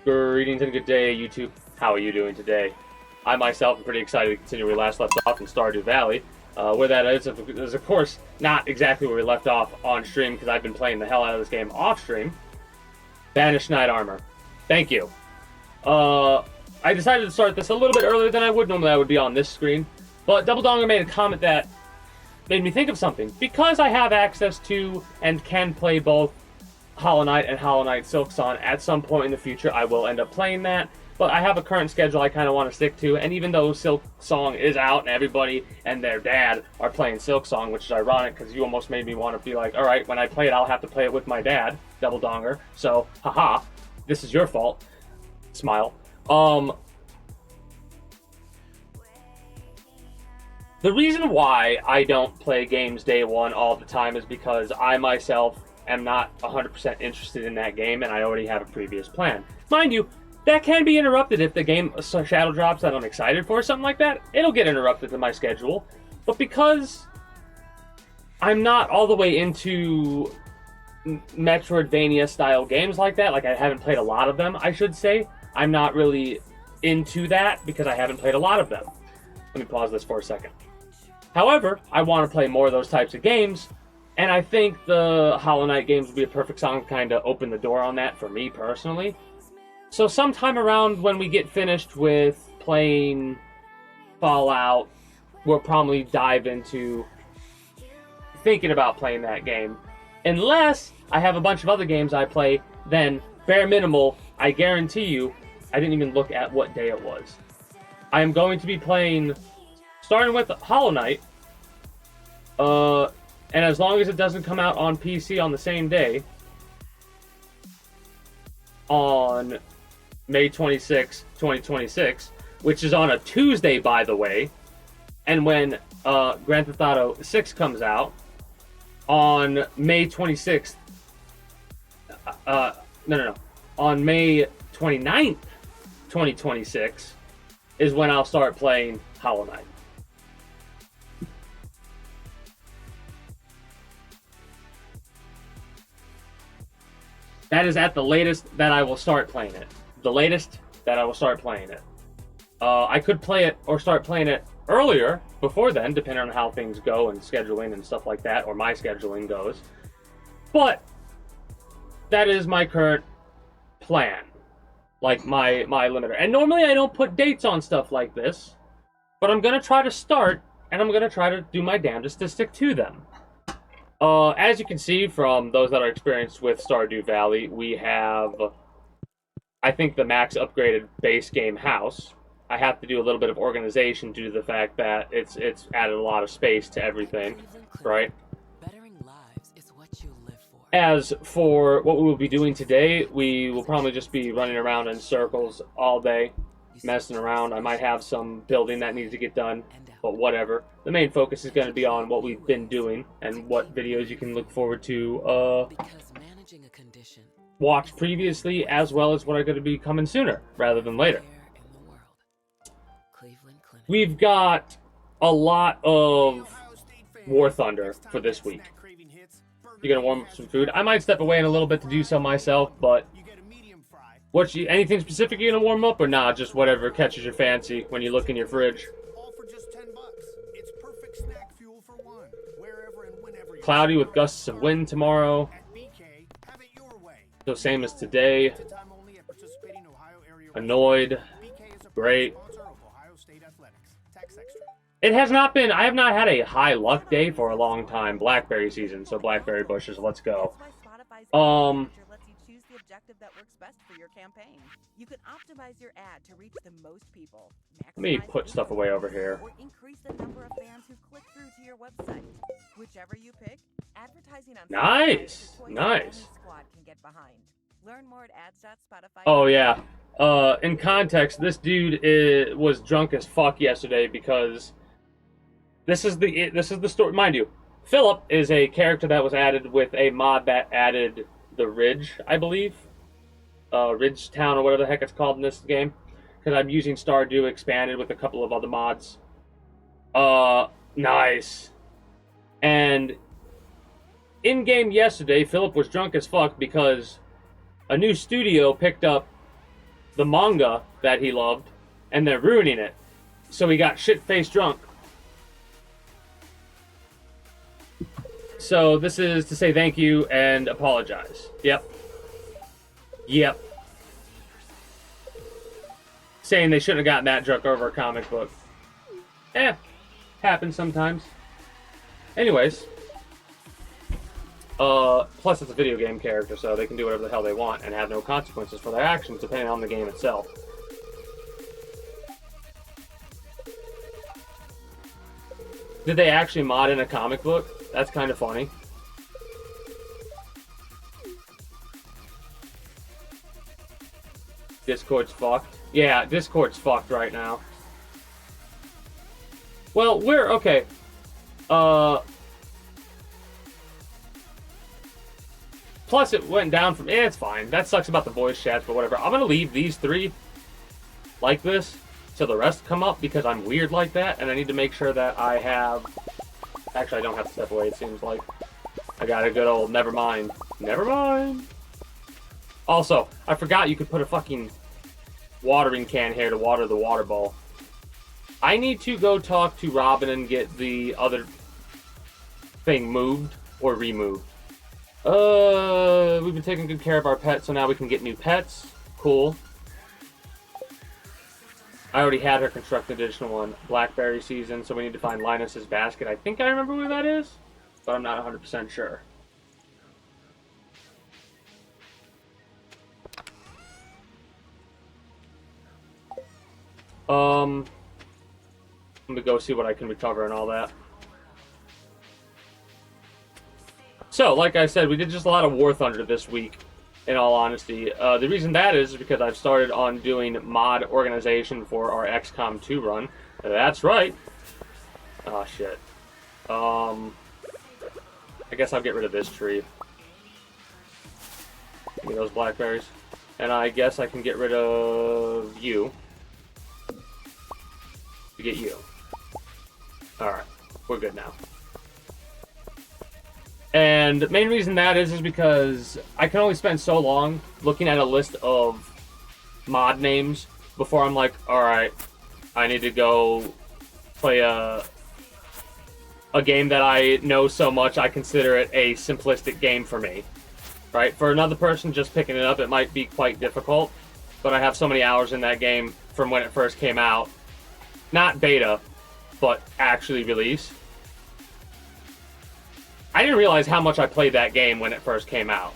Greetings and good day, YouTube. How are you doing today? I myself am pretty excited to continue where we last left off in Stardew Valley. Where that is of course not exactly where we left off on stream because I've been playing the hell out of this game off stream. Banished Knight Armor. Thank you. I decided to start this a little bit earlier than I would. Normally I would be on this screen. But Double Donger made a comment that made me think of something. Because I have access to and can play both Hollow Knight and Hollow Knight Silksong, at some point in the future I will end up playing that. But I have a current schedule I kind of want to stick to, and even though Silksong is out and everybody and their dad are playing Silksong, which is ironic because you almost made me want to be like, alright, when I play it I'll have to play it with my dad, Double Donger, so haha, this is your fault. Smile. The reason why I don't play games day one all the time is because I myself am not 100% interested in that game and I already have a previous plan. Mind you, that can be interrupted if the game shadow drops that I'm excited for or something like that. It'll get interrupted in my schedule. But because I'm not all the way into Metroidvania style games like that, like I haven't played a lot of them, I should say, I'm not really into that because I haven't played a lot of them. Let me pause this for a second. However, I want to play more of those types of games, and I think the Hollow Knight games would be a perfect song to kind of open the door on that for me personally. So sometime around when we get finished with playing Fallout, we'll probably dive into thinking about playing that game. Unless I have a bunch of other games I play, then bare minimal, I guarantee you, I didn't even look at what day it was. I am going to be playing, starting with Hollow Knight, and as long as it doesn't come out on PC on the same day, on May 26, 2026, which is on a Tuesday, by the way, and when Grand Theft Auto 6 comes out, on May 26th, on May 29th, 2026, is when I'll start playing Hollow Knight. That is at the latest that I will start playing it. The latest that I will start playing it. I could play it or start playing it earlier, before then, depending on how things go and scheduling and stuff like that, or my scheduling goes. But that is my current plan. Like my limiter. And normally I don't put dates on stuff like this, but I'm going to try to start, and I'm going to try to do my damnedest to stick to them. As you can see from those that are experienced with Stardew Valley, we have, I think, the max upgraded base game house. I have to do a little bit of organization due to the fact that it's added a lot of space to everything, right? As for what we will be doing today, we will probably just be running around in circles all day, messing around. I might have some building that needs to get done, but whatever. The main focus is going to be on what we've been doing and what videos you can look forward to watch previously, as well as what are going to be coming sooner rather than later. We've got a lot of War Thunder for this week. You're gonna warm up some food. I might step away in a little bit to do so myself, but anything specific you're gonna warm up, or not? Just whatever catches your fancy when you look in your fridge. Cloudy with gusts of wind tomorrow. So same as today. Annoyed. Great. It has not been, I have not had a high luck day for a long time. Blackberry season, so blackberry bushes, let's go. Let me put stuff away over here. Nice, nice. Oh yeah. In context, this dude was drunk as fuck yesterday because this is the story. Mind you, Philip is a character that was added with a mod that added the Ridge, I believe, Ridge Town or whatever the heck it's called in this game, because I'm using Stardew expanded with a couple of other mods. Nice. And in game yesterday, Philip was drunk as fuck because a new studio picked up the manga that he loved, and they're ruining it. So he got shit-faced drunk. So this is to say thank you and apologize. Yep. Yep. Saying they shouldn't have gotten that drunk over a comic book. Happens sometimes. Anyways. Plus it's a video game character, so they can do whatever the hell they want and have no consequences for their actions depending on the game itself. Did they actually mod in a comic book? That's kind of funny. Discord's fucked. Yeah, Discord's fucked right now. Well, we're okay. Plus, it went down from... it's fine. That sucks about the voice chats, but whatever. I'm gonna leave these three like this till the rest come up because I'm weird like that, and I need to make sure that I have... Actually, I don't have to step away, it seems like. I got a good old never mind. Never mind. Also, I forgot you could put a fucking watering can here to water the water bowl. I need to go talk to Robin and get the other thing moved or removed. We've been taking good care of our pets, so now we can get new pets. Cool. I already had her construct an additional one. Blackberry season, so we need to find Linus's basket. I think I remember where that is, but I'm not 100% sure. I'm gonna go see what I can recover and all that. So, like I said, we did just a lot of War Thunder this week, in all honesty. The reason that is because I've started on doing mod organization for our XCOM 2 run. That's right. Oh, shit. I guess I'll get rid of this tree. Give me those blackberries. And I guess I can get rid of you. To get you. Alright. We're good now. And the main reason that is because I can only spend so long looking at a list of mod names before I'm like, alright, I need to go play a game that I know so much I consider it a simplistic game for me. Right? For another person just picking it up, it might be quite difficult, but I have so many hours in that game from when it first came out. Not beta, but actually release. I didn't realize how much I played that game when it first came out.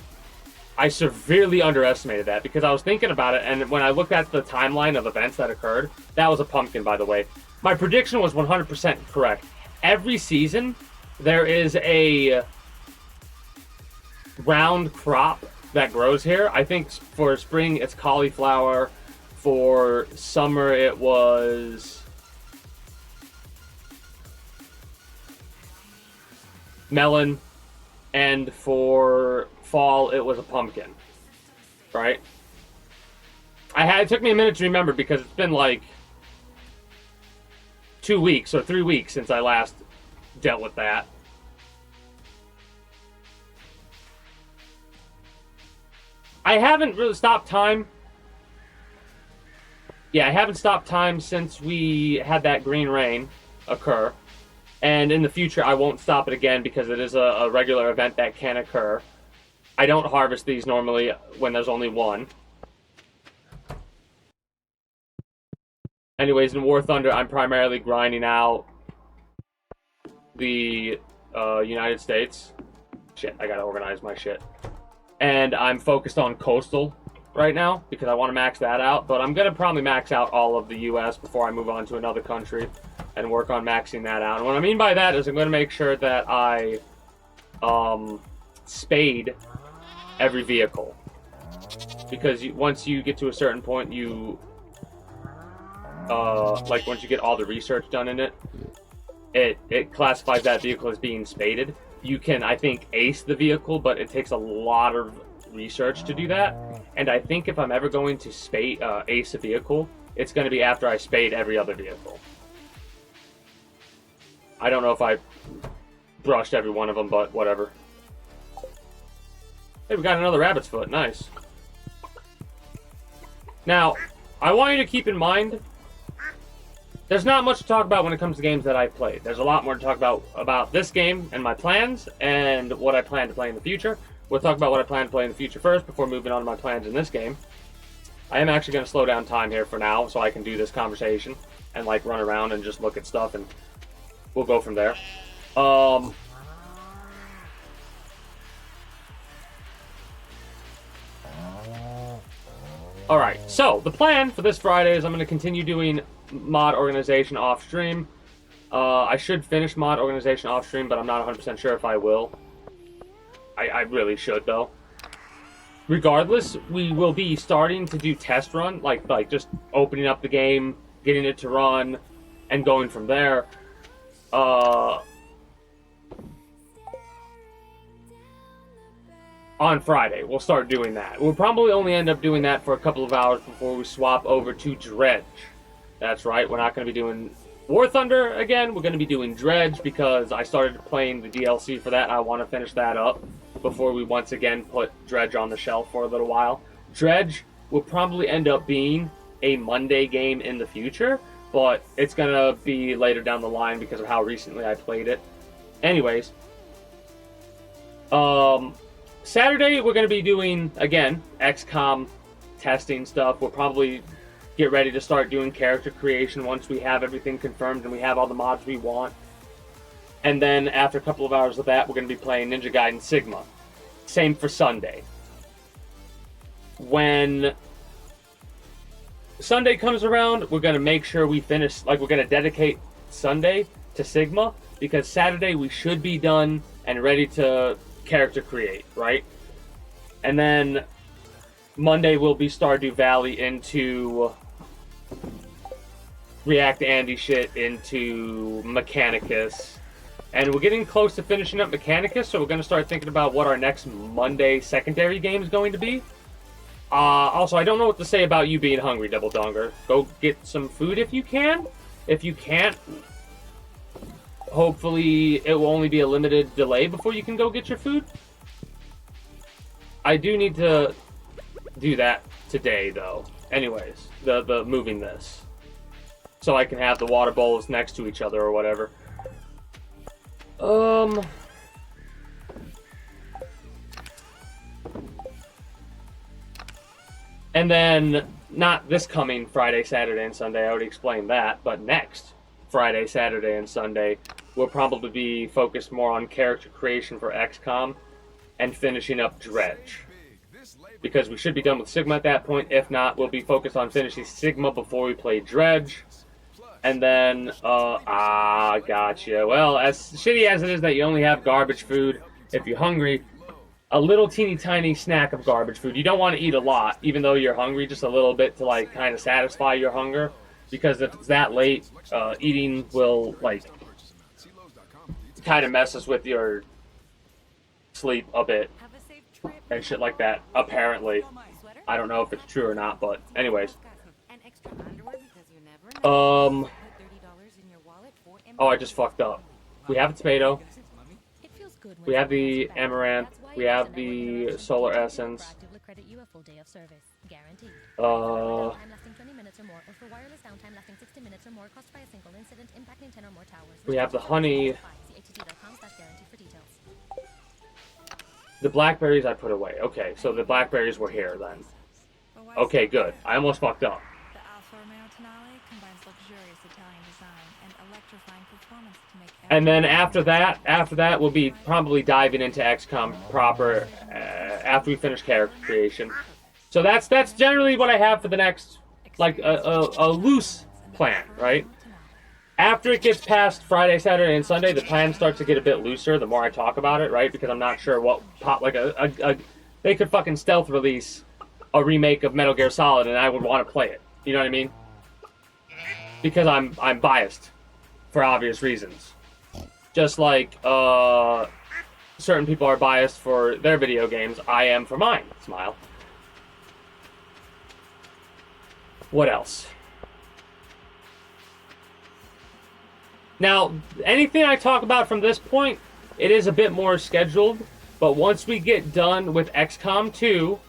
I severely underestimated that because I was thinking about it, and when I looked at the timeline of events that occurred, that was a pumpkin, by the way. My prediction was 100% correct. Every season, there is a round crop that grows here. I think for spring, it's cauliflower. For summer, it was melon, and for fall it was a pumpkin, right? It took me a minute to remember because it's been like 2 weeks or 3 weeks since I last dealt with that. I haven't really stopped time. Yeah, I haven't stopped time since we had that green rain occur. And in the future, I won't stop it again because it is a regular event that can occur. I don't harvest these normally when there's only one. Anyways, in War Thunder, I'm primarily grinding out the United States. Shit, I gotta organize my shit. And I'm focused on coastal right now because I want to max that out. But I'm gonna probably max out all of the U.S. before I move on to another country and work on maxing that out. And what I mean by that is I'm going to make sure that I spade every vehicle. Because once you get to a certain point, like once you get all the research done in it, it classifies that vehicle as being spaded. You can, I think, ace the vehicle, but it takes a lot of research to do that. And I think if I'm ever going to ace a vehicle, it's going to be after I spade every other vehicle. I don't know if I brushed every one of them, but whatever. Hey, we got another rabbit's foot. Nice. Now, I want you to keep in mind, there's not much to talk about when it comes to games that I've played. There's a lot more to talk about this game and my plans and what I plan to play in the future. We'll talk about what I plan to play in the future first before moving on to my plans in this game. I am actually going to slow down time here for now so I can do this conversation and like run around and just look at stuff, and we'll go from there. Alright, so the plan for this Friday is I'm going to continue doing mod organization off stream. I should finish mod organization off stream, but I'm not 100% sure if I will. I really should, though. Regardless, we will be starting to do test run, like just opening up the game, getting it to run, and going from there. On Friday, we'll start doing that. We'll probably only end up doing that for a couple of hours before we swap over to Dredge. That's right, we're not going to be doing War Thunder again. We're going to be doing Dredge because I started playing the DLC for that. I want to finish that up before we once again put Dredge on the shelf for a little while. Dredge will probably end up being a Monday game in the future, but it's going to be later down the line because of how recently I played it. Anyways, Saturday, we're going to be doing, again, XCOM testing stuff. We'll probably get ready to start doing character creation once we have everything confirmed and we have all the mods we want. And then, after a couple of hours of that, we're going to be playing Ninja Gaiden Sigma. Same for Sunday. When Sunday comes around, we're going to make sure we finish, like, we're going to dedicate Sunday to Sigma, because Saturday we should be done and ready to character create, right? And then Monday will be Stardew Valley into React Andy shit into Mechanicus. And we're getting close to finishing up Mechanicus, so we're going to start thinking about what our next Monday secondary game is going to be. Also, I don't know what to say about you being hungry, Double Donger. Go get some food if you can. If you can't, hopefully it will only be a limited delay before you can go get your food. I do need to do that today, though. Anyways, the moving this. So I can have the water bowls next to each other or whatever. And then, not this coming Friday, Saturday, and Sunday, I already explained that, but next Friday, Saturday, and Sunday, we'll probably be focused more on character creation for XCOM and finishing up Dredge. Because we should be done with Sigma at that point. If not, we'll be focused on finishing Sigma before we play Dredge. And then, gotcha. Well, as shitty as it is that you only have garbage food, if you're hungry, a little teeny tiny snack of garbage food. You don't want to eat a lot, even though you're hungry, just a little bit to, like, kind of satisfy your hunger. Because if it's that late, eating will, like, kind of messes with your sleep a bit. And shit like that, apparently. I don't know if it's true or not, but anyways. Oh, I just fucked up. We have a tomato. We have the amaranth. We have the solar essence. We have the honey. The blackberries I put away. Okay, so the blackberries were here then. Okay, good. I almost fucked up. The Alfa Romeo Tonale combines luxurious Italian design and electrifying performance to make. And then after that, we'll be probably diving into XCOM proper after we finish character creation. So that's generally what I have for the next, like, a loose plan, right? After it gets past Friday, Saturday, and Sunday, the plan starts to get a bit looser the more I talk about it, right? Because I'm not sure what pop, like they could fucking stealth release a remake of Metal Gear Solid and I would want to play it. You know what I mean? Because I'm biased for obvious reasons. Just like certain people are biased for their video games, I am for mine. Smile. What else? Now, anything I talk about from this point, it is a bit more scheduled, but once we get done with XCOM 2,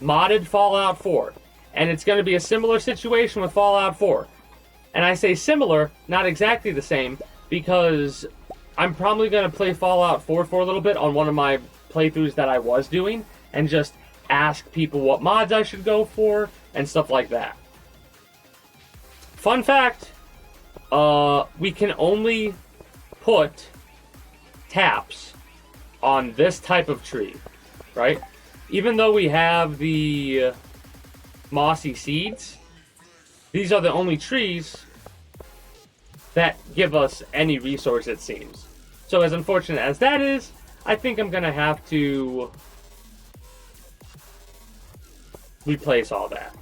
modded Fallout 4, And it's going to be a similar situation with Fallout 4. And I say similar, not exactly the same, because I'm probably going to play Fallout 4 for a little bit on one of my playthroughs that I was doing, and just ask people what mods I should go for, and stuff like that. Fun fact, we can only put taps on this type of tree, right? Even though we have the mossy seeds, these are the only trees that give us any resource, it seems. So as unfortunate as that is, I think I'm going to have to replace all that.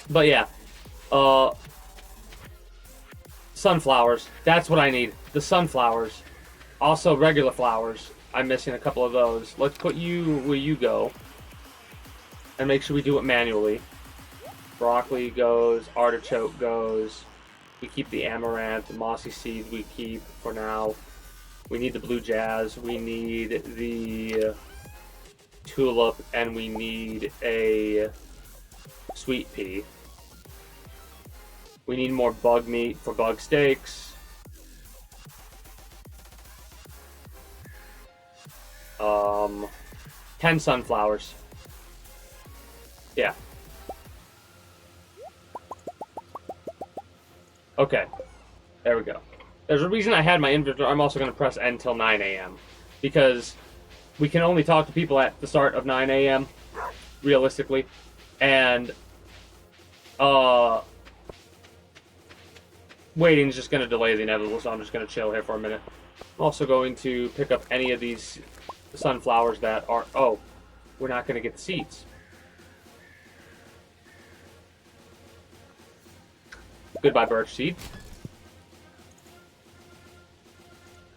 But yeah, sunflowers. That's what I need. The sunflowers. Also regular flowers. I'm missing a couple of those. Let's put you where you go. And make sure we do it manually. Broccoli goes. Artichoke goes. We keep the amaranth. The mossy seed we keep for now. We need the blue jazz. We need the tulip. And we need a sweet pea. We need more bug meat for bug steaks. 10 sunflowers. Yeah. Okay. There we go. There's a reason I had my inventory. I'm also going to press N till 9 a.m. because we can only talk to people at the start of 9 a.m. realistically. And waiting is just going to delay the inevitable, so I'm just going to chill here for a minute. I'm also going to pick up any of these sunflowers that are... Oh, we're not going to get the seeds. Goodbye, birch seed.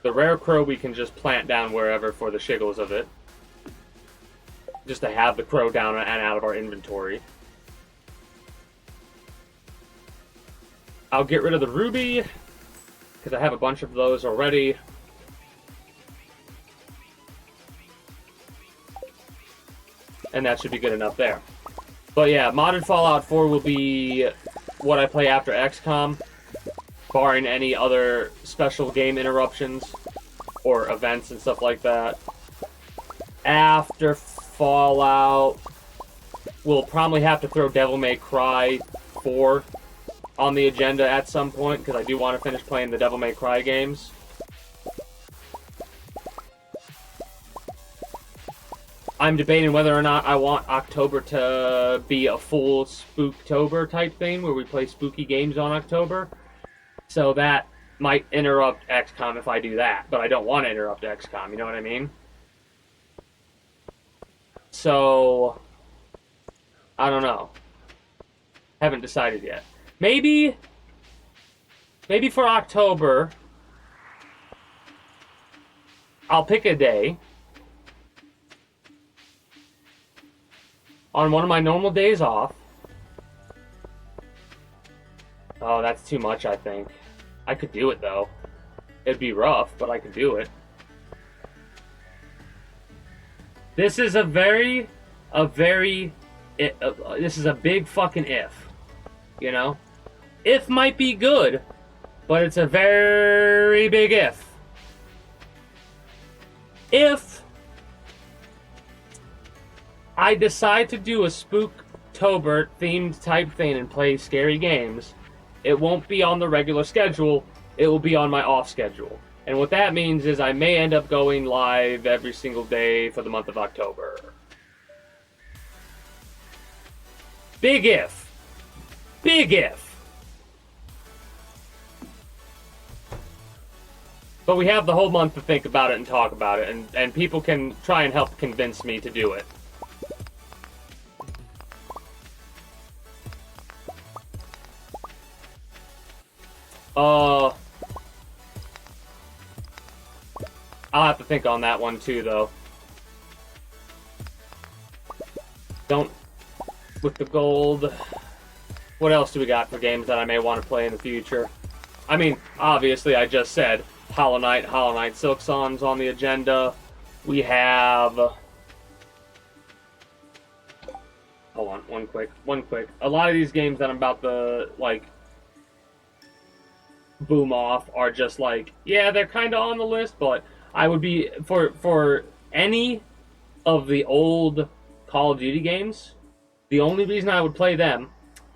The rare crow we can just plant down wherever for the shiggles of it. Just to have the crow down and out of our inventory. I'll get rid of the ruby, because I have a bunch of those already. And that should be good enough there. But yeah, modded Fallout 4 will be what I play after XCOM, barring any other special game interruptions or events and stuff like that. After Fallout, we'll probably have to throw Devil May Cry 4 on the agenda at some point, because I do want to finish playing the Devil May Cry games. I'm debating whether or not I want October to be a full Spooktober type thing, where we play spooky games on October. So that might interrupt XCOM if I do that, but I don't want to interrupt XCOM, you know what I mean? So, I don't know. Haven't decided yet. Maybe for October, I'll pick a day on one of my normal days off. Oh, that's too much, I think. I could do it, though. It'd be rough, but I could do it. This is this is a big fucking if. You know? If might be good, but it's a very big if. If I decide to do a Spooktober themed type thing and play scary games, it won't be on the regular schedule, it will be on my off schedule. And what that means is I may end up going live every single day for the month of October. Big if. Big if. But we have the whole month to think about it and talk about it, and people can try and help convince me to do it. I'll have to think on that one too, though. With the gold, what else do we got for games that I may want to play in the future? I mean, obviously, I just said Hollow Knight, Silk Songs on the agenda. We have... Hold on, one quick. A lot of these games that I'm about to, like, boom off are just like, yeah, they're kind of on the list, but I would be, for any of the old Call of Duty games, the only reason I would play them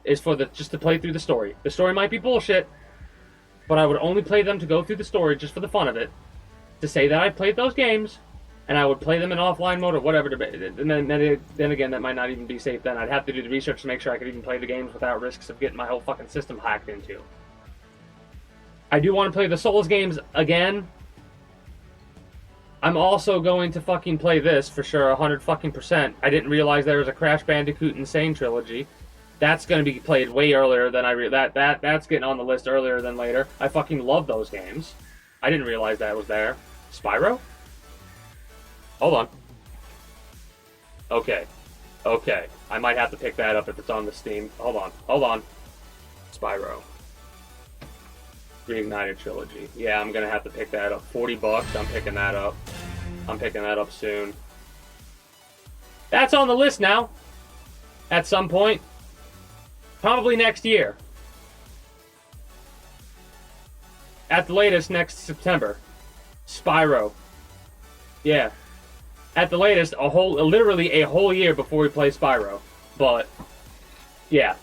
is for just to play through the story. The story might be bullshit, but I would only play them to go through the story just for the fun of it, to say that I played those games, and I would play them in offline mode or whatever. And then again, that might not even be safe then. I'd have to do the research to make sure I could even play the games without risks of getting my whole fucking system hacked into. I do want to play the Souls games again. I'm also going to fucking play this for sure, 100%. I didn't realize there was a Crash Bandicoot Insane trilogy. That's going to be played way earlier than that's getting on the list earlier than later. I fucking love those games. I didn't realize that was there. Spyro? Hold on. Okay. I might have to pick that up if it's on the Steam. Hold on. Spyro. Reignited trilogy. Yeah, I'm gonna have to pick that up. $40. I'm picking that up. I'm picking that up soon. That's on the list now. At some point. Probably next year. At the latest, next September. Spyro. Yeah. At the latest, literally a whole year before we play Spyro. But, yeah.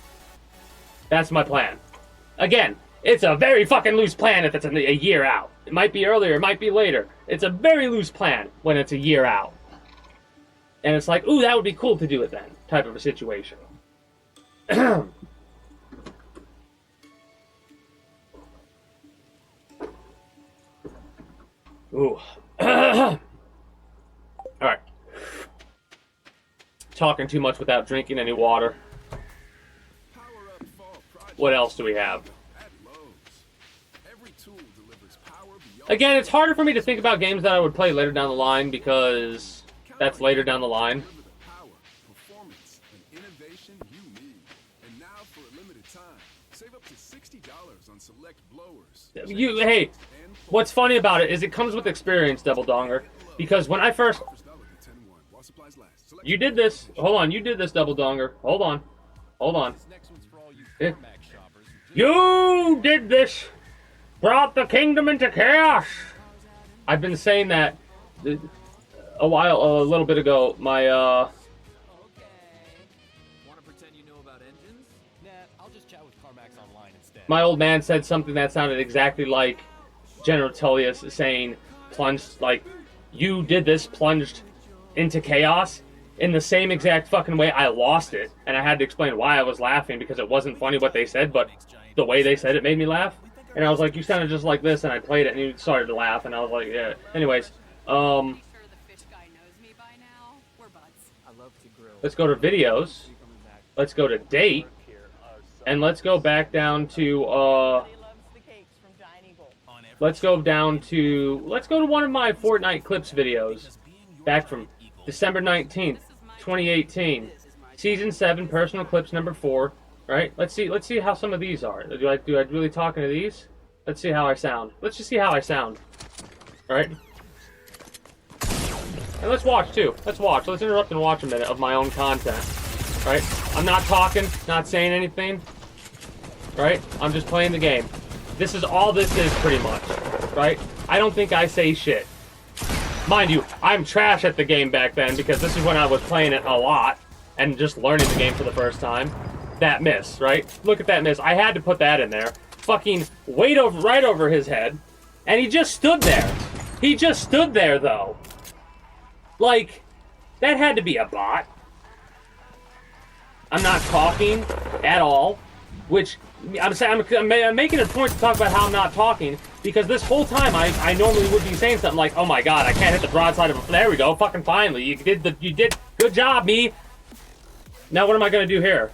That's my plan. Again, it's a very fucking loose plan if it's a year out. It might be earlier, it might be later. It's a very loose plan when it's a year out. And it's like, ooh, that would be cool to do it then, type of a situation. Ooh. Alright. Talking too much without drinking any water. What else do we have? Again, it's harder for me to think about games that I would play later down the line because that's later down the line. Hey, what's funny about it is it comes with experience, Double Donger. Because when I first... You did this. Hold on, you did this, Double Donger. Hold on. You did this. Brought the kingdom into chaos. I've been saying that a little bit ago. My Want to pretend you know about engines? Nah, I'll just chat with CarMax online instead. My old man said something that sounded exactly like General Tullius saying, plunged, like, you did this, plunged into chaos. In the same exact fucking way, I lost it, and I had to explain why I was laughing because it wasn't funny what they said, but the way they said it made me laugh. And I was like, you sounded just like this, and I played it, and he started to laugh, and I was like, yeah. Anyways, let's go to videos. Let's go to date. And let's go back down to, let's go to one of my Fortnite clips videos. Back from December 19th, 2018. Season 7, personal clips number 4. Right? Let's see how some of these are. Do I really talk into these? Let's see how I sound. Let's just see how I sound. Right? And let's watch too. Let's watch. Let's interrupt and watch a minute of my own content. Right? I'm not talking, not saying anything. Right? I'm just playing the game. This is all this is pretty much. Right? I don't think I say shit. Mind you, I'm trash at the game back then because this is when I was playing it a lot and just learning the game for the first time. That miss, right? Look at that miss. I had to put that in there. Fucking right over his head. And he just stood there. He just stood there, though. Like, that had to be a bot. I'm not talking at all. Which, I'm making a point to talk about how I'm not talking. Because this whole time, I normally would be saying something like, oh my god, I can't hit the broadside of a... There we go, fucking finally. You did, good job, me. Now what am I going to do here?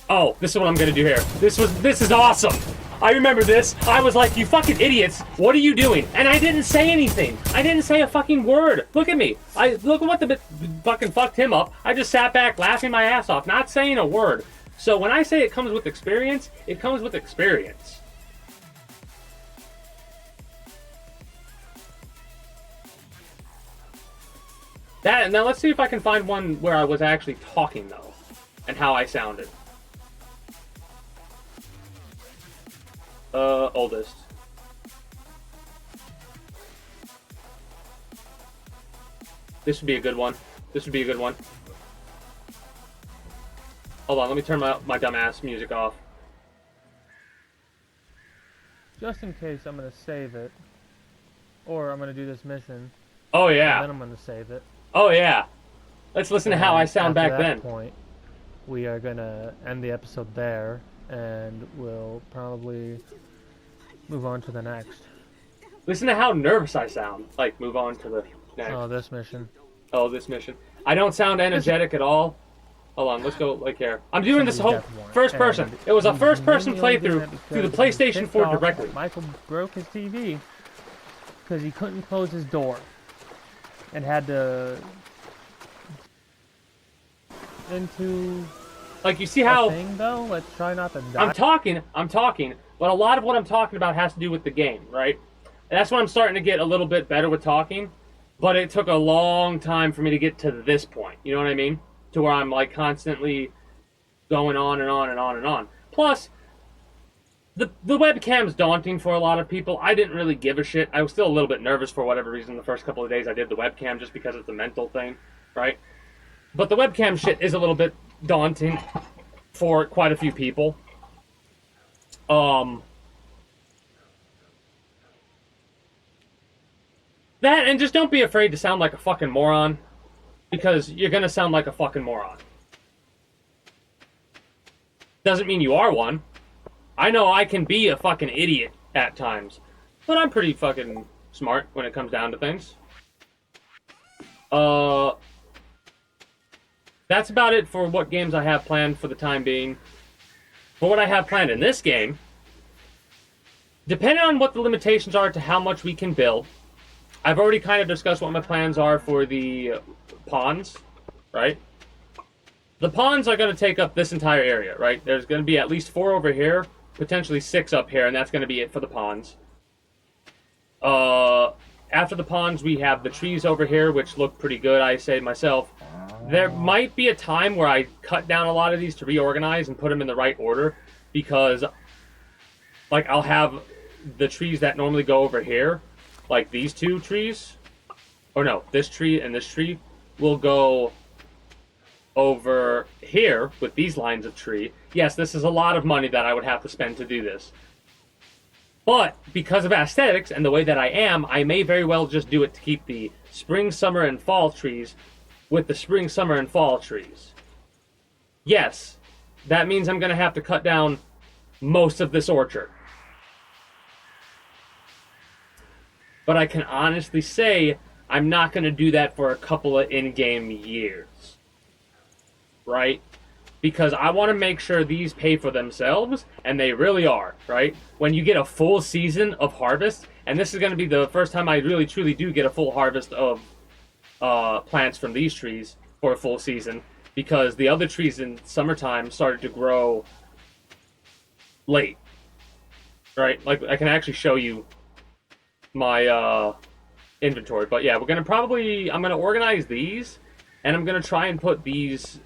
Oh, this is what I'm gonna do here. This is awesome. I remember this. I was like, you fucking idiots. What are you doing? And I didn't say anything. I didn't say a fucking word. Look at me. Look at what the fucking fucked him up. I just sat back laughing my ass off, not saying a word. So when I say it comes with experience, it comes with experience. That, now let's see if I can find one where I was actually talking, though, and how I sounded. Oldest. This would be a good one. This would be a good one. Hold on, let me turn my dumbass music off. Just in case, I'm gonna save it, or I'm gonna do this mission. Oh yeah. And then I'm gonna save it. Oh yeah. Let's listen to how I sound After back that then. Point, we are gonna end the episode there, and we'll probably move on to the next. Listen to how nervous I sound. Like, move on to the next. Oh, this mission. Oh, this mission. I don't sound energetic at all. Hold on, let's go like here. I'm doing this whole first person. It was a first person playthrough through the PlayStation 4 directly. Michael broke his TV because he couldn't close his door and had to into Like, you see how thing though. Let's try not to die. I'm talking, but a lot of what I'm talking about has to do with the game, right? And that's when I'm starting to get a little bit better with talking, but it took a long time for me to get to this point. You know what I mean? To where I'm like constantly going on and on and on and on. Plus, the webcam's daunting for a lot of people. I didn't really give a shit. I was still a little bit nervous for whatever reason the first couple of days I did the webcam just because it's a mental thing, right? But the webcam shit is a little bit daunting for quite a few people. That, and just don't be afraid to sound like a fucking moron. Because you're gonna sound like a fucking moron. Doesn't mean you are one. I know I can be a fucking idiot at times. But I'm pretty fucking smart when it comes down to things. That's about it for what games I have planned for the time being. For what I have planned in this game, depending on what the limitations are to how much we can build, I've already kind of discussed what my plans are for the ponds, right? The ponds are going to take up this entire area, right? There's going to be at least 4 over here, potentially 6 up here, and that's going to be it for the ponds. After the ponds, we have the trees over here, which look pretty good, I say myself. There might be a time where I cut down a lot of these to reorganize and put them in the right order, because, like, I'll have the trees that normally go over here, like these 2 trees, or no, this tree and this tree will go over here with these lines of tree. Yes, this is a lot of money that I would have to spend to do this. But because of aesthetics and the way that I am, I may very well just do it to keep the spring, summer, and fall trees with the spring, summer, and fall trees. Yes, that means I'm going to have to cut down most of this orchard. But I can honestly say I'm not going to do that for a couple of in-game years. Right? Because I want to make sure these pay for themselves, and they really are, right? When you get a full season of harvest, and this is going to be the first time I really truly do get a full harvest of plants from these trees for a full season, because the other trees in summertime started to grow late, right? Like, I can actually show you my inventory, but yeah, we're going to probably, I'm going to organize these, and I'm going to try and put these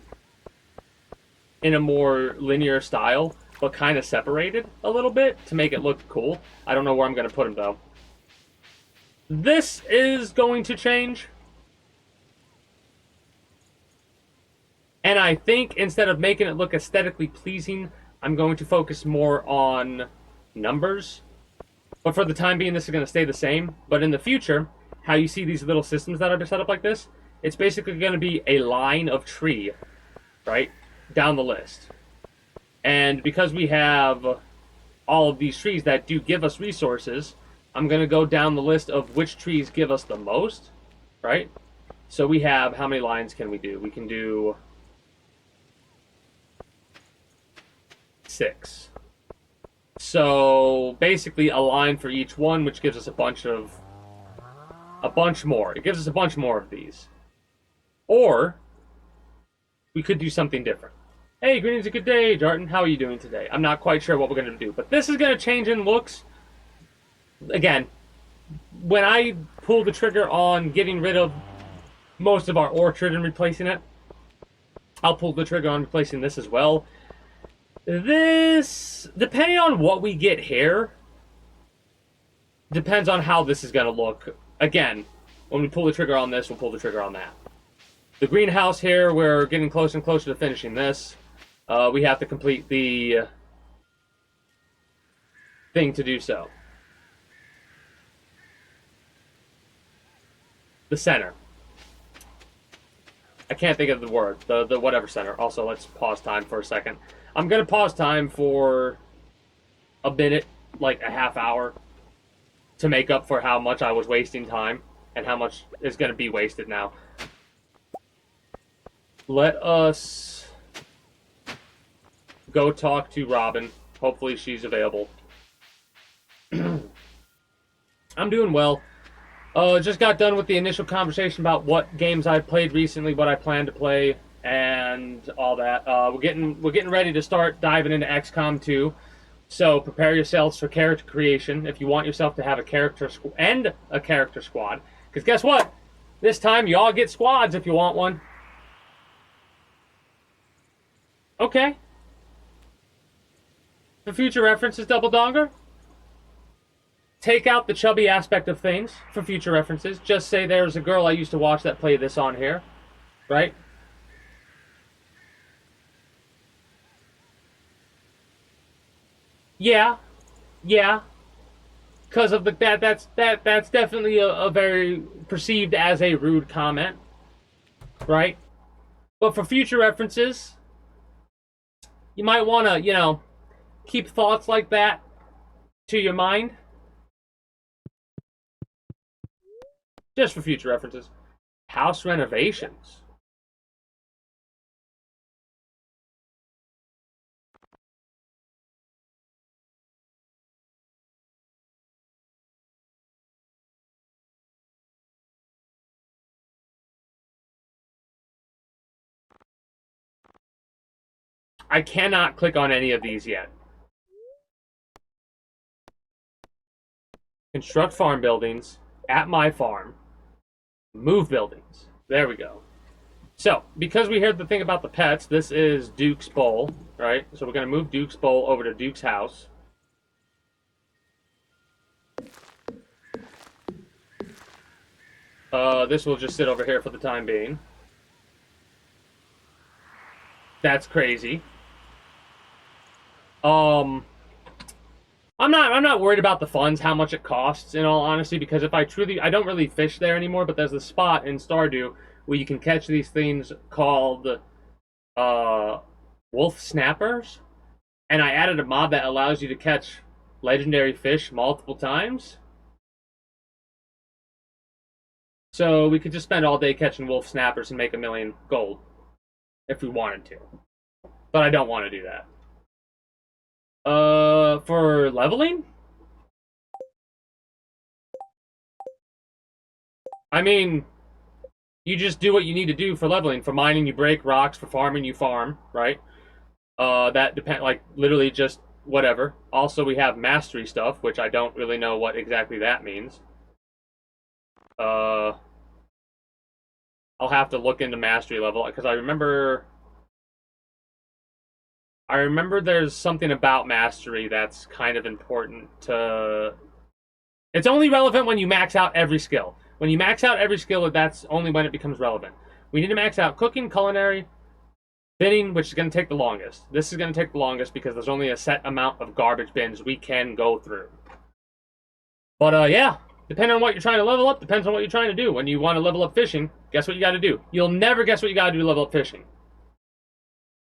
in a more linear style, but kind of separated a little bit to make it look cool. I don't know where I'm going to put them, though. This is going to change. And I think instead of making it look aesthetically pleasing, I'm going to focus more on numbers. But for the time being, this is going to stay the same. But in the future, how you see these little systems that are set up like this, it's basically going to be a line of tree, right, down the list. And because we have all of these trees that do give us resources, I'm going to go down the list of which trees give us the most, right? So we have, how many lines can we do? We can do 6. So basically a line for each one, which gives us a bunch more. It gives us a bunch more of these. Or we could do something different. Hey, greetings, a good day, Jarton. How are you doing today? I'm not quite sure what we're going to do, but this is going to change in looks. Again, when I pull the trigger on getting rid of most of our orchard and replacing it. I'll pull the trigger on replacing this as well. This, depending on what we get here, depends on how this is going to look. Again, when we pull the trigger on this, we'll pull the trigger on that. The greenhouse here, we're getting closer and closer to finishing this. We have to complete the thing to do so. The center. I can't think of the word. The whatever center. Also, let's pause time for a second. I'm going to pause time for a minute, like a half hour, to make up for how much I was wasting time and how much is going to be wasted now. Let us go talk to Robin. Hopefully she's available. I'm doing well. Just got done with the initial conversation about what games I've played recently, what I plan to play, and all that. We're getting ready to start diving into XCOM 2. So prepare yourselves for character creation if you want yourself to have a character and a character squad. Because guess what? This time you all get squads if you want one. Okay. For future references, Double Donger. Take out the chubby aspect of things for future references. Just say there's a girl I used to watch that played this on here. Right? Yeah. Because of that's definitely a very perceived as a rude comment. Right? But for future references, you might want to, keep thoughts like that to your mind. Just for future references. House renovations. I cannot click on any of these yet. Construct farm buildings at my farm. Move buildings. There we go. So, because we heard the thing about the pets, this is Duke's bowl, right? So we're going to move Duke's bowl over to Duke's house. This will just sit over here for the time being. That's crazy. I'm not worried about the funds, how much it costs, in all honesty, because if I don't really fish there anymore, but there's a spot in Stardew where you can catch these things called wolf snappers, and I added a mod that allows you to catch legendary fish multiple times. So we could just spend all day catching wolf snappers and make 1 million gold if we wanted to. But I don't want to do that. For leveling? I mean, you just do what you need to do for leveling. For mining, you break rocks. For farming, you farm, right? That depend, like, literally just whatever. Also, we have mastery stuff, which I don't really know what exactly that means. I'll have to look into mastery level, because I remember there's something about mastery that's kind of important to... It's only relevant when you max out every skill. When you max out every skill, that's only when it becomes relevant. We need to max out cooking, culinary, binning, which is going to take the longest. This is going to take the longest because there's only a set amount of garbage bins we can go through. But, yeah, depending on what you're trying to level up, depends on what you're trying to do. When you want to level up fishing, guess what you got to do? You'll never guess what you got to do to level up fishing.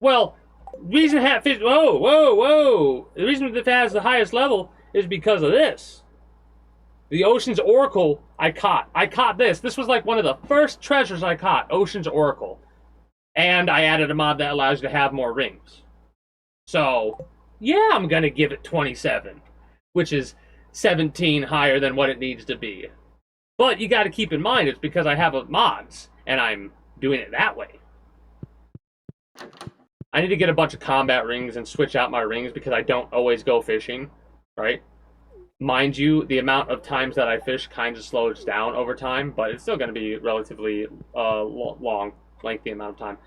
Well... reason it has fish. Whoa! The reason it has the highest level is because of this. The Ocean's Oracle I caught. I caught this. This was like one of the first treasures I caught. Ocean's Oracle. And I added a mod that allows you to have more rings. So, yeah, I'm going to give it 27. Which is 17 higher than what it needs to be. But you got to keep in mind it's because I have mods. And I'm doing it that way. I need to get a bunch of combat rings and switch out my rings because I don't always go fishing, right? Mind you, the amount of times that I fish kind of slows down over time, but it's still going to be relatively long, lengthy amount of time.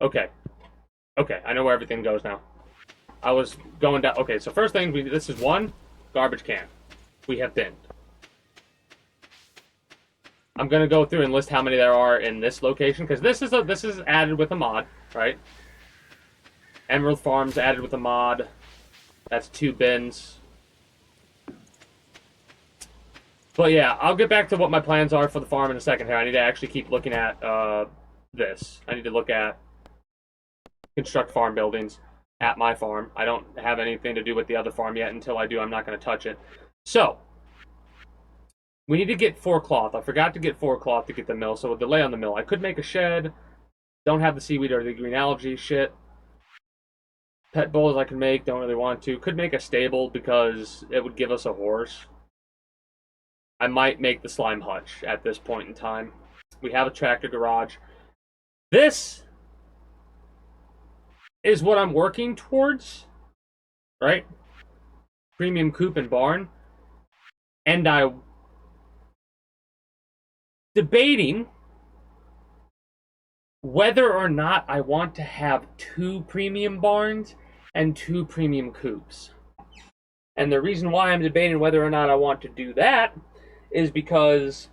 Okay. Okay, I know where everything goes now. I was going down. Okay, so first thing, this is one garbage can. We have binned. I'm gonna go through and list how many there are in this location because this is added with a mod, right? Emerald Farms added with a mod. That's 2 bins. But yeah, I'll get back to what my plans are for the farm in a second here. I need to actually keep looking at this. I need to look at construct farm buildings at my farm. I don't have anything to do with the other farm yet. Until I do, I'm not going to touch it. So, we need to get 4 cloth. I forgot to get 4 cloth to get the mill, so a delay on the mill. I could make a shed. Don't have the seaweed or the green algae shit. Pet bowls I can make, don't really want to. Could make a stable because it would give us a horse. I might make the slime hutch at this point in time. We have a tractor garage. This is what I'm working towards, right? Premium coop and barn. And I debating whether or not I want to have 2 premium barns and 2 premium coops. And the reason why I'm debating whether or not I want to do that is because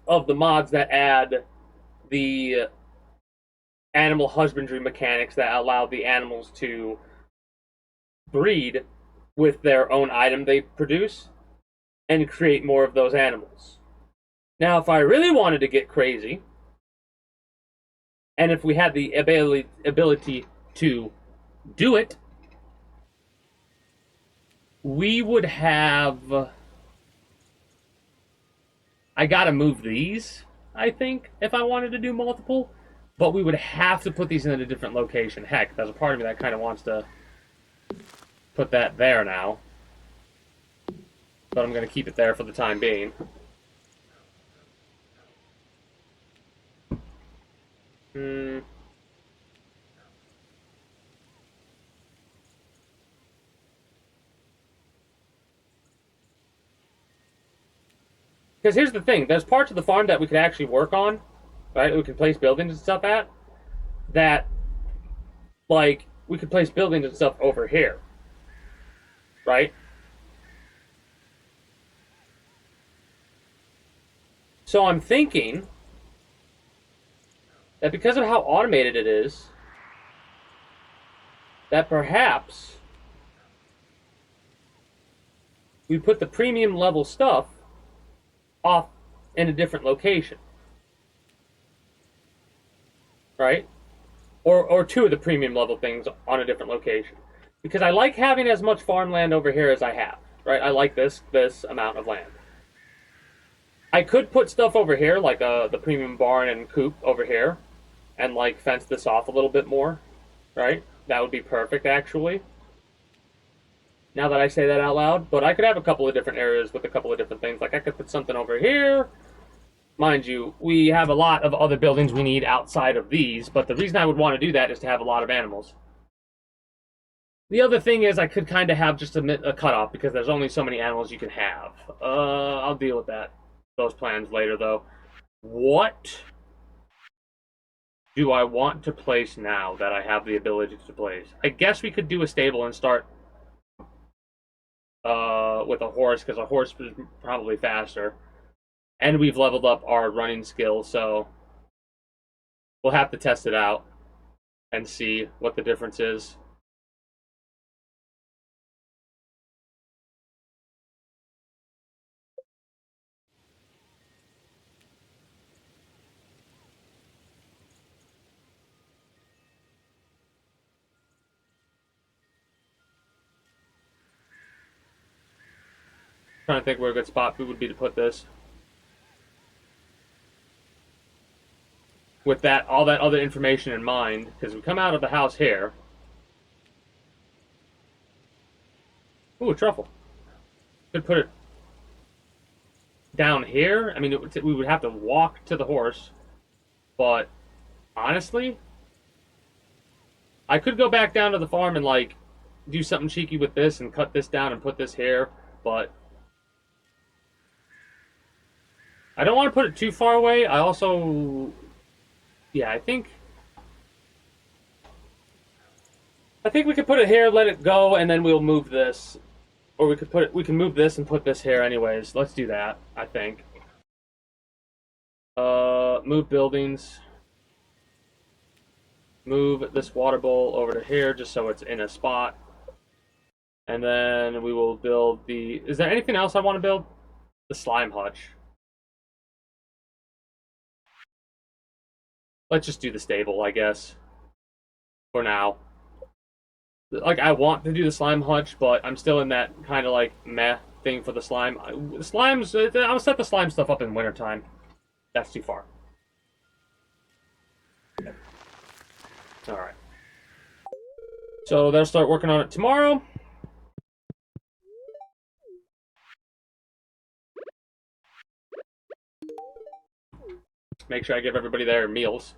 of the mods that add the animal husbandry mechanics that allow the animals to breed with their own item they produce and create more of those animals. Now, if I really wanted to get crazy, and if we had the ability to do it, we would have... I gotta move these, I think, if I wanted to do multiple. But we would have to put these in a different location. Heck, there's a part of me that kind of wants to put that there now. But I'm going to keep it there for the time being. Because here's the thing. There's parts of the farm that we could actually work on, right? We could place buildings and stuff at. That, like, we could place buildings and stuff over here. Right? So I'm thinking that because of how automated it is, that perhaps we put the premium level stuff off in a different location. Right? Or 2 of the premium level things on a different location. Because I like having as much farmland over here as I have. Right? I like this amount of land. I could put stuff over here, like the premium barn and coop over here, and like fence this off a little bit more, right? That would be perfect, actually. Now that I say that out loud, but I could have a couple of different areas with a couple of different things. Like I could put something over here. Mind you, we have a lot of other buildings we need outside of these, but the reason I would want to do that is to have a lot of animals. The other thing is I could kind of have just a cutoff because there's only so many animals you can have. I'll deal with those plans later, though. What do I want to place now that I have the ability to place? I guess we could do a stable and start with a horse, because a horse is probably faster. And we've leveled up our running skill, so we'll have to test it out and see what the difference is. Trying to think where a good spot would be to put this. With that, all that other information in mind, because we come out of the house here. Ooh, a truffle. Could put it down here. I mean, we would have to walk to the horse, But honestly, I could go back down to the farm and like do something cheeky with this and cut this down and put this here, but I don't want to put it too far away. I also, yeah, I think we could put it here, let it go, and then we'll move this. Or we can move this and put this here anyways. Let's do that, I think. Move buildings. Move this water bowl over to here just so it's in a spot. And then we will build the... Is there anything else I want to build? The slime hutch. Let's just do the stable, I guess. For now. Like, I want to do the slime hutch, but I'm still in that kind of, like, meh thing for the slime. Slimes... I'll set the slime stuff up in wintertime. That's too far. Alright. So they'll start working on it tomorrow. Make sure I give everybody their meals.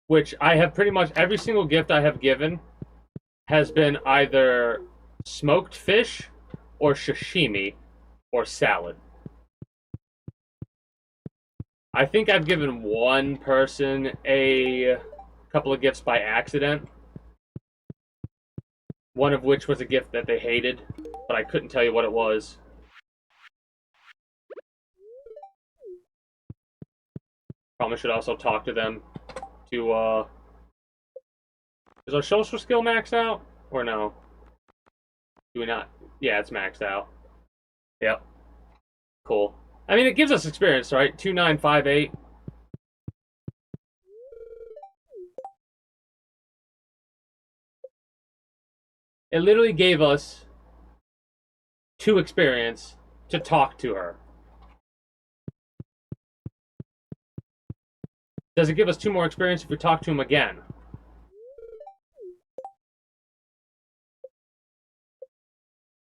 Which I have pretty much every single gift I have given has been either smoked fish or sashimi or salad. I think I've given one person a couple of gifts by accident. One of which was a gift that they hated, but I couldn't tell you what it was. Probably should also talk to them to, is our social skill maxed out? Or no? Do we not? Yeah, it's maxed out. Yep. Cool. I mean, it gives us experience, right? 2958. It literally gave us 2 experience to talk to her. Does it give us 2 more experience if we talk to him again?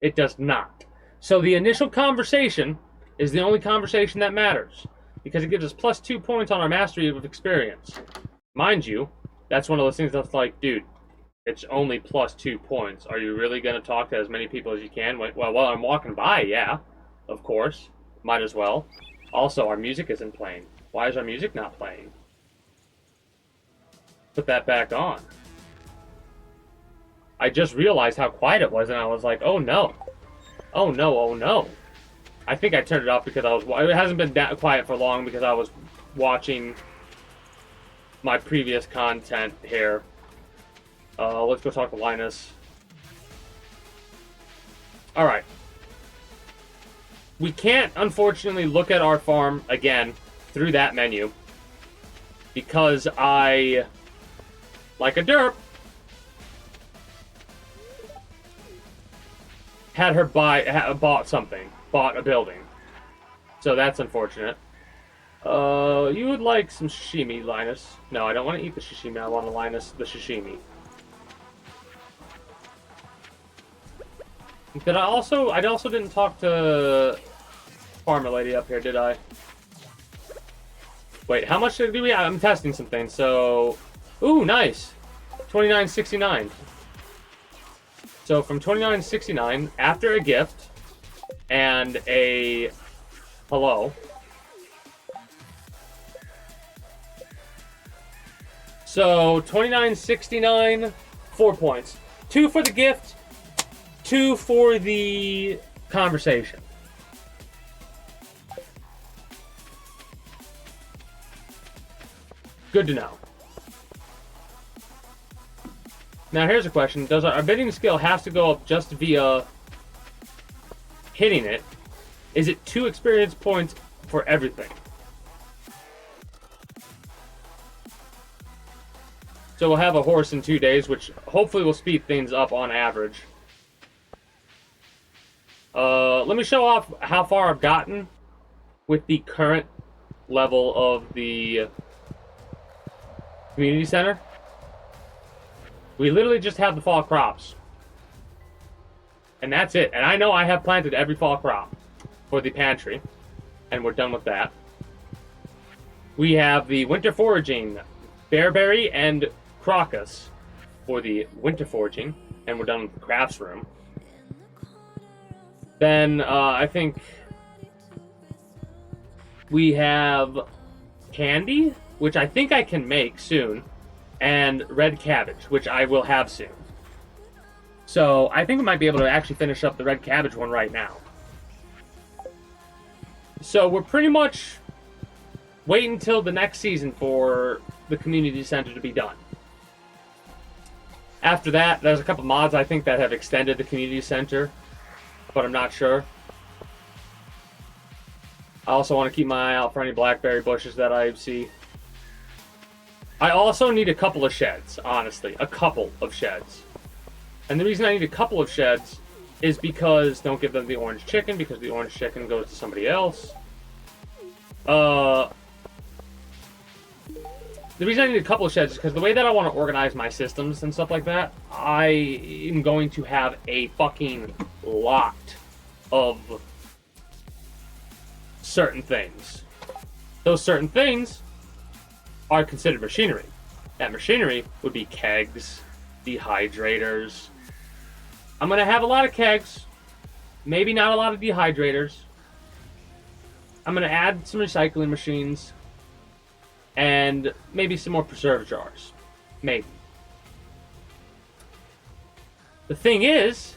It does not. So the initial conversation is the only conversation that matters, because it gives us plus 2 points on our mastery of experience. Mind you, that's one of those things that's like, dude, it's only plus 2 points. Are you really going to talk to as many people as you can? Well, while I'm walking by, yeah, of course. Might as well. Also, our music isn't playing. Why is our music not playing? Put that back on. I just realized how quiet it was, and I was like, oh no. Oh no, oh no. I think I turned it off because it hasn't been that quiet for long because I was watching my previous content here. Let's go talk to Linus. Alright. We can't, unfortunately, look at our farm again through that menu because I, like a derp, had her bought something. Bought a building. So that's unfortunate. You would like some sashimi, Linus. No, I don't want to eat the sashimi. I want to Linus the sashimi. I also didn't talk to Farmer Lady up here, did I? Wait, how much do we have? I'm testing some things, so... Ooh, nice! 29.69. So from 29.69, after a gift and a hello, so 29.69, 4 points. 2 for the gift, 2 for the conversation. Good to know. Now here's a question. Does our bidding skill have to go up just via hitting it? Is it 2 experience points for everything? So we'll have a horse in 2 days, which hopefully will speed things up on average. Let me show off how far I've gotten with the current level of the community center. We literally just have the fall crops. And that's it. And I know I have planted every fall crop for the pantry. And we're done with that. We have the winter foraging, bearberry and crocus for the winter foraging, and we're done with the crafts room. Then I think we have candy, which I think I can make soon, and red cabbage, which I will have soon. So I think we might be able to actually finish up the red cabbage one right now. So we're pretty much waiting until the next season for the community center to be done. After that, there's a couple mods I think that have extended the community center, but I'm not sure. I also want to keep my eye out for any blackberry bushes that I see. I also need a couple of sheds, honestly. A couple of sheds. And the reason I need a couple of sheds is because don't give them the orange chicken, because the orange chicken goes to somebody else. The reason I need a couple of sheds is because the way that I want to organize my systems and stuff like that, I am going to have a fucking lot of certain things. Those certain things are considered machinery. That machinery would be kegs, dehydrators. I'm going to have a lot of kegs, maybe not a lot of dehydrators. I'm going to add some recycling machines, and maybe some more preserve jars. Maybe. The thing is,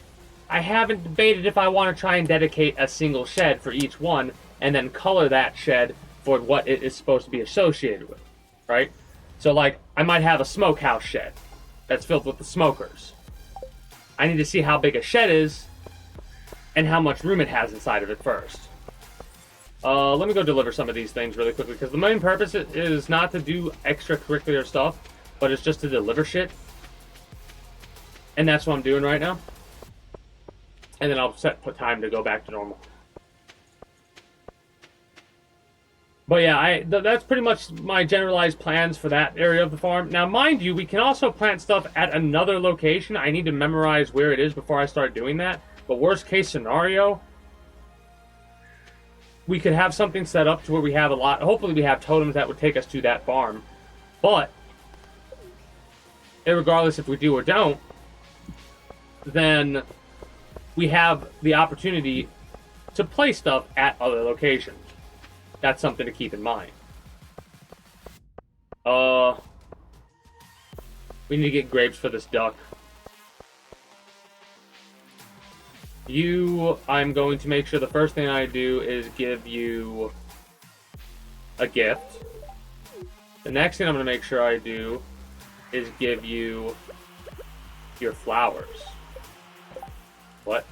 I haven't debated if I want to try and dedicate a single shed for each one, and then color that shed for what it is supposed to be associated with, right? So, like, I might have a smokehouse shed that's filled with the smokers. I need to see how big a shed is and how much room it has inside of it first. Let me go deliver some of these things really quickly, because the main purpose is not to do extracurricular stuff, but it's just to deliver shit. And that's what I'm doing right now. And then I'll put time to go back to normal. But yeah, that's pretty much my generalized plans for that area of the farm. Now, mind you, we can also plant stuff at another location. I need to memorize where it is before I start doing that. But worst case scenario, we could have something set up to where we have a lot. Hopefully we have totems that would take us to that farm. But, regardless if we do or don't, then we have the opportunity to place stuff at other locations. That's something to keep in mind. We need to get grapes for this duck. I'm going to make sure the first thing I do is give you a gift. The next thing I'm going to make sure I do is give you your flowers. What?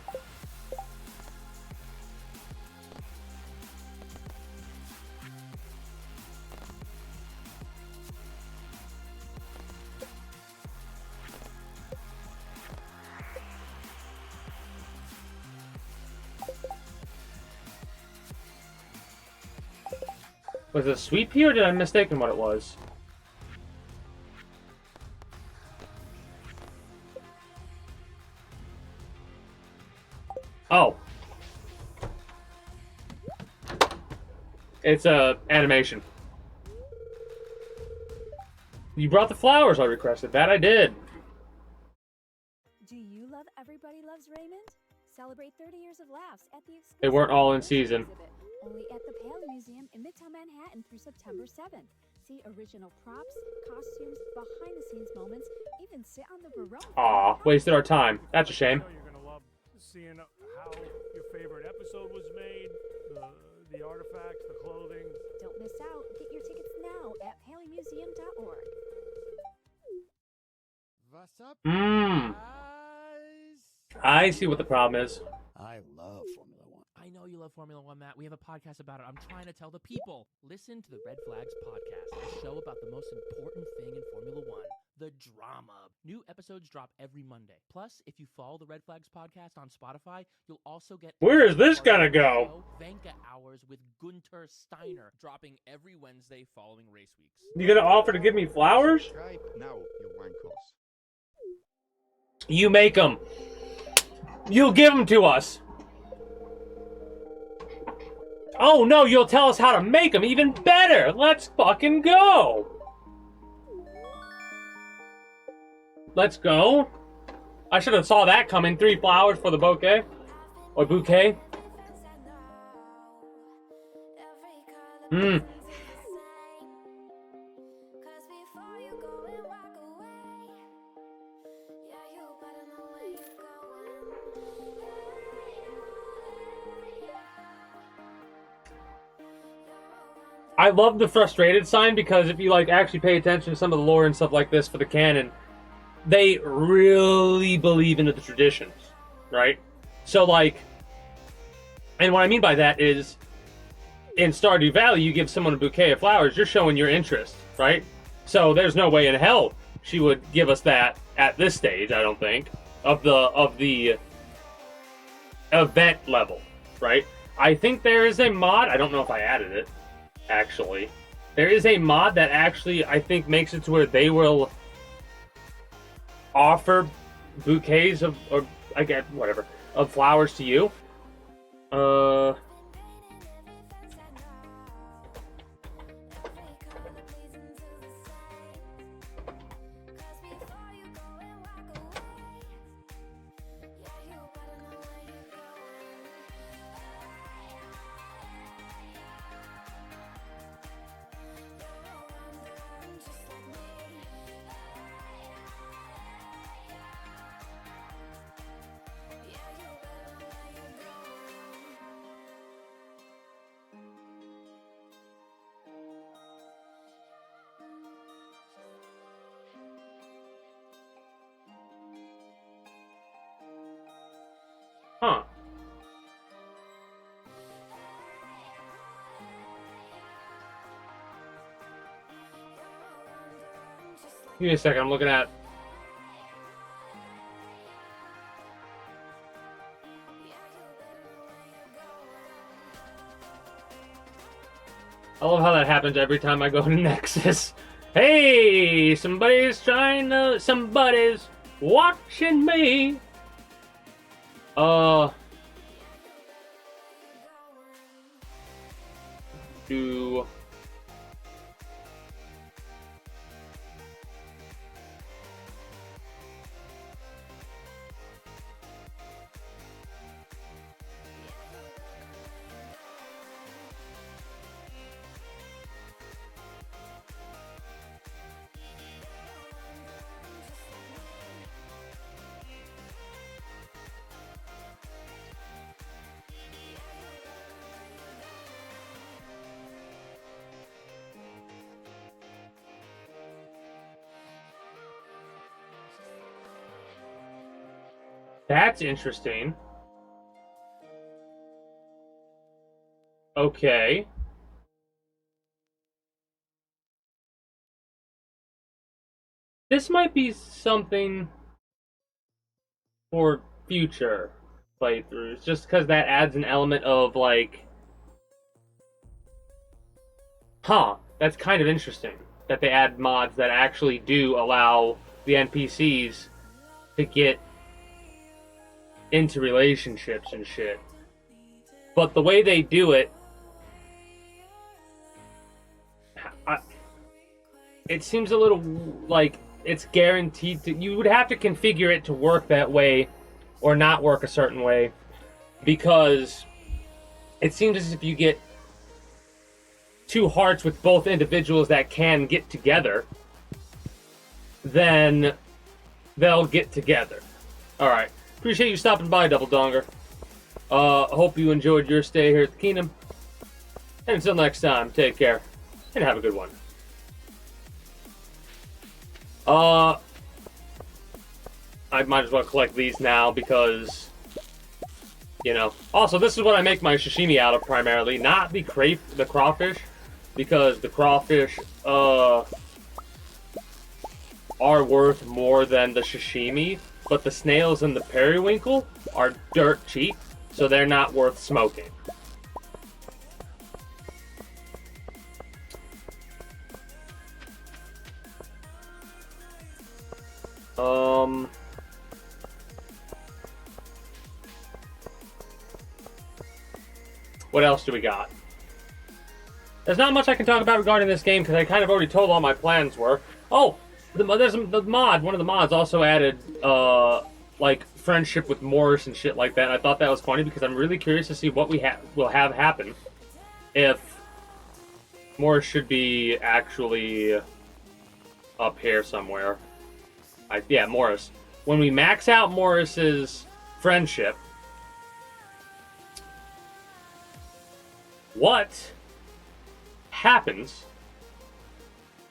Was it a sweet pea, or did I mistaken what it was? Oh. It's a animation. You brought the flowers I requested. That I did. Do you love Everybody Loves Raymond? Celebrate 30 years of laughs at the exclusive They weren't all in season. exhibit, only at the Paley Museum in Midtown Manhattan through September 7th. See original props, costumes, behind-the-scenes moments, even sit on the Barone. Aw, wasted our time. That's a shame. You're gonna love seeing how your favorite episode was made, the artifacts, the clothing. Don't miss out. Get your tickets now at paleymuseum.org. What's up, Mmm. guys? I see what the problem is. I love Formula One. I know you love Formula One, Matt. We have a podcast about it. I'm trying to tell the people. Listen to the Red Flags podcast, a show about the most important thing in Formula One, the drama. New episodes drop every Monday. Plus, if you follow the Red Flags podcast on Spotify, you'll also get... Where is this gonna go? Vanka Hours with Gunter Steiner, dropping every Wednesday following race weeks. You gonna offer to give me flowers? Subscribe now, you wankos. You make them. You give them to us. Oh no, you'll tell us how to make them even better! Let's fucking go! Let's go. I should have saw that coming. 3 flowers for the bouquet. Or bouquet. Hmm. I love the frustrated sign because if you like actually pay attention to some of the lore and stuff like this for the canon, they really believe into the traditions, right? So like, and what I mean by that is, in Stardew Valley, you give someone a bouquet of flowers, you're showing your interest, right? So there's no way in hell she would give us that at this stage, I don't think, of the event level, right? I think there is a mod, I don't know if I added it, actually. There is a mod that actually, I think, makes it to where they will offer bouquets of, or I guess, whatever, of flowers to you. Huh. Give me a second, I'm looking at... I love how that happens every time I go to Nexus. Hey, somebody's watching me. Do... That's interesting. Okay. This might be something for future playthroughs, just because that adds an element of, like... Huh, that's kind of interesting, that they add mods that actually do allow the NPCs to get into relationships and shit. But the way they do it, it seems a little like it's guaranteed to... You would have to configure it to work that way or not work a certain way, because it seems as if you get 2 hearts with both individuals that can get together, then they'll get together. Alright. Appreciate you stopping by, Double Donger. Hope you enjoyed your stay here at the Kingdom. And until next time, take care. And have a good one. I might as well collect these now because, you know. Also, this is what I make my sashimi out of primarily. Not the crawfish. Because the crawfish, are worth more than the sashimi. But the snails and the periwinkle are dirt cheap, so they're not worth smoking. What else do we got? There's not much I can talk about regarding this game because I kind of already told all my plans were. Oh, there's the mod. One of the mods also added like friendship with Morris and shit like that. And I thought that was funny because I'm really curious to see what will have happen if Morris should be actually up here somewhere. Yeah, Morris. When we max out Morris's friendship, what happens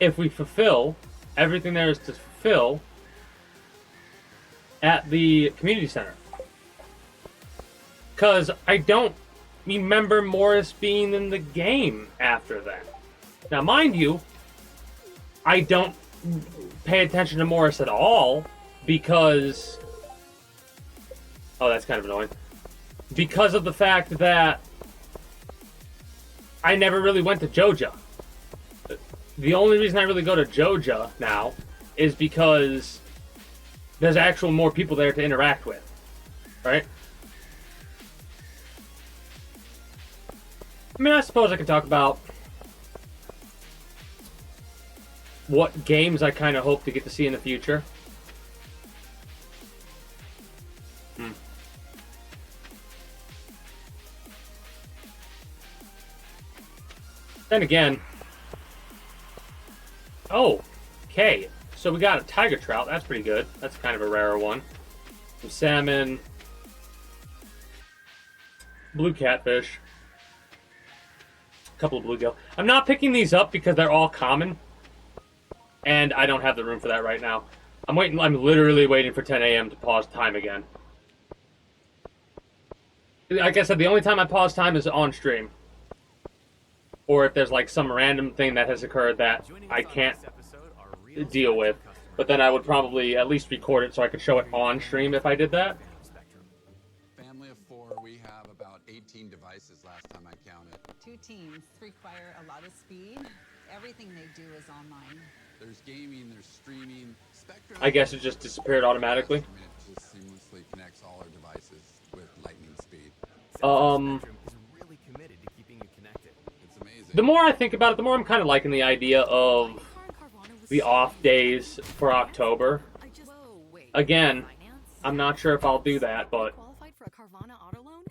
if we fulfill everything there is to fulfill at the community center? Because I don't remember Morris being in the game after that. Now, mind you, I don't pay attention to Morris at all because... Oh, that's kind of annoying. Because of the fact that I never really went to Joja. The only reason I really go to Joja now is because there's actual more people there to interact with. Right? I mean, I suppose I could talk about what games I kind of hope to get to see in the future. Then again... Oh, okay. So we got a tiger trout. That's pretty good. That's kind of a rarer one. Some salmon. Blue catfish. A couple of bluegill. I'm not picking these up because they're all common. And I don't have the room for that right now. I'm literally waiting for 10 a.m. to pause time again. Like I said, the only time I pause time is on stream. Or if there's like some random thing that has occurred that I can't deal with. But then I would probably at least record it so I could show it on stream if I did that. Family of 4, we have about 18 devices last time I counted. 2 teams require a lot of speed. Everything they do is online. There's gaming, there's streaming. Spectrum... I guess it just disappeared automatically. It just seamlessly connects all our devices with lightning speed. Spectrum is really committed to keeping you connected. It's amazing. The more I think about it, the more I'm kind of liking the idea of the off days for October. Again, I'm not sure if I'll do that, but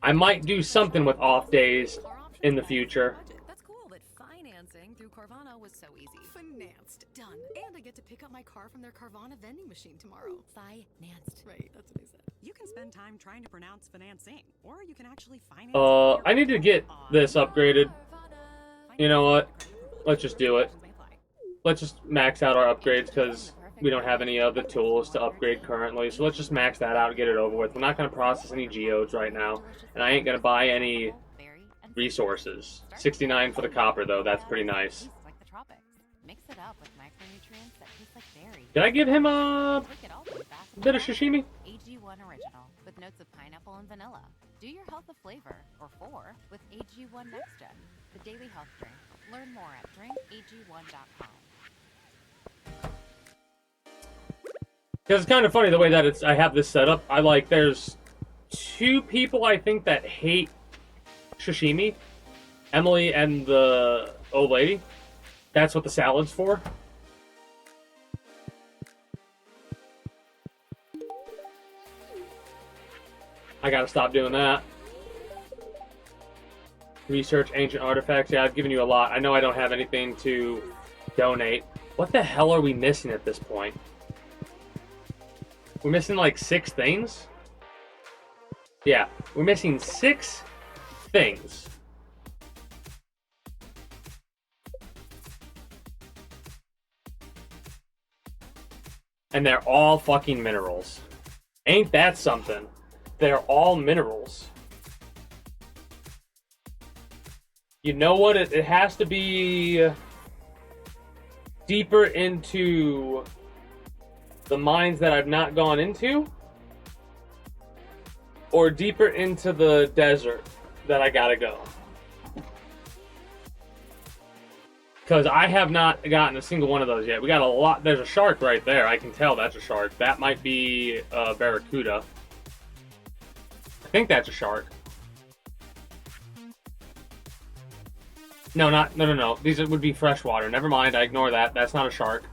I might do something with off days in the future. That's cool, but financing through Carvana was so easy. Financed. Done. And I get to pick up my car from their Carvana vending machine tomorrow. Financed. Right, that's what I said. You can spend time trying to pronounce financing, or you can actually finance. I need to get this upgraded. You know what? Let's just do it. Let's just max out our upgrades because we don't have any of the tools to upgrade currently. So let's just max that out and get it over with. We're not going to process any geodes right now, and I ain't going to buy any resources. 69 for the copper, though. That's pretty nice. Did I give him a bit of sashimi? AG1 original with notes of pineapple and vanilla. Do your health a flavor or 4 with AG1 Next Gen, the daily health drink. Learn more at drinkag1.com. Because it's kind of funny the way that I have this set up. There's 2 people I think that hate sashimi. Emily and the old lady. That's what the salad's for. I gotta stop doing that. Research ancient artifacts. Yeah, I've given you a lot. I know I don't have anything to donate. What the hell are we missing at this point? We're missing like 6 things? Yeah, we're missing 6 things. And they're all fucking minerals. Ain't that something? They're all minerals. You know what? It has to be deeper into the mines that I've not gone into, or deeper into the desert that I gotta go. Because I have not gotten a single one of those yet. We got a lot. There's a shark right there. I can tell that's a shark. That might be a barracuda. I think that's a shark. No, no. These would be freshwater. Never mind, I ignore that. That's not a shark.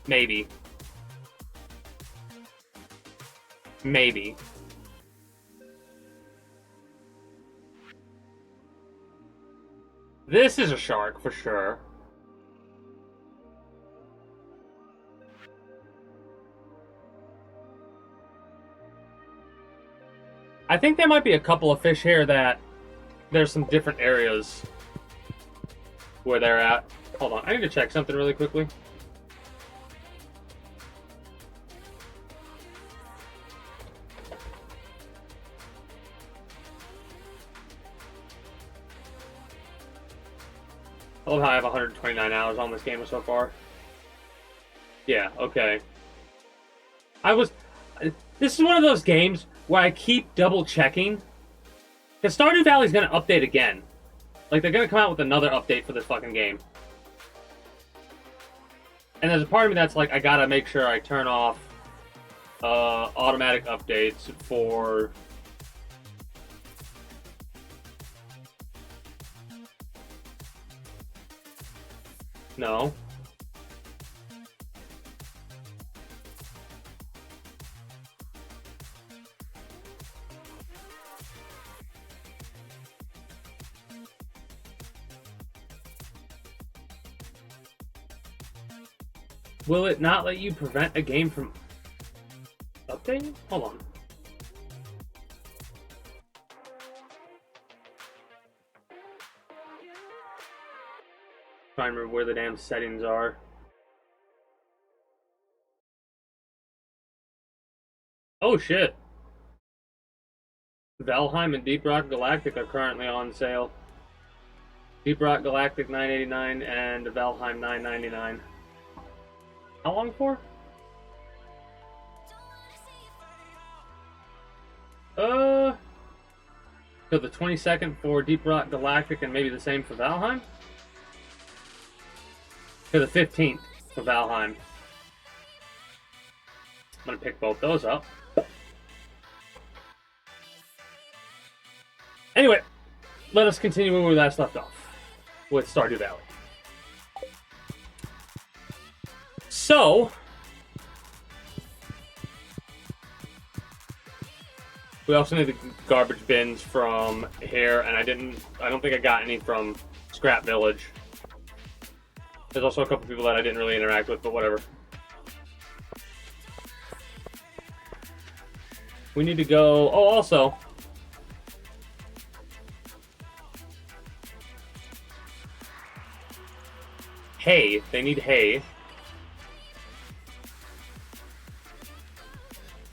Maybe. Maybe. This is a shark, for sure. I think there might be a couple of fish here that there's some different areas where they're at. Hold on, I need to check something really quickly. I love how I have 129 hours on this game so far. Yeah, okay. This is one of those games where I keep double checking. Because Stardew Valley's gonna update again. Like, they're gonna come out with another update for this fucking game. And there's a part of me that's like, I gotta make sure I turn off automatic updates for... No. Will it not let you prevent a game from updating? Hold on. Trying to remember where the damn settings are. Oh shit. Valheim and Deep Rock Galactic are currently on sale. Deep Rock Galactic $9.89 and Valheim $9.99. How long for? So the 22nd for Deep Rock Galactic and maybe the same for Valheim? To the 15th for Valheim. I'm gonna pick both those up. Anyway, let us continue where we last left off with Stardew Valley. So, we also need the garbage bins from here, and I don't think I got any from Scrap Village. There's also a couple people that I didn't really interact with, but whatever. We need to go... Oh, also... Hay. They need hay.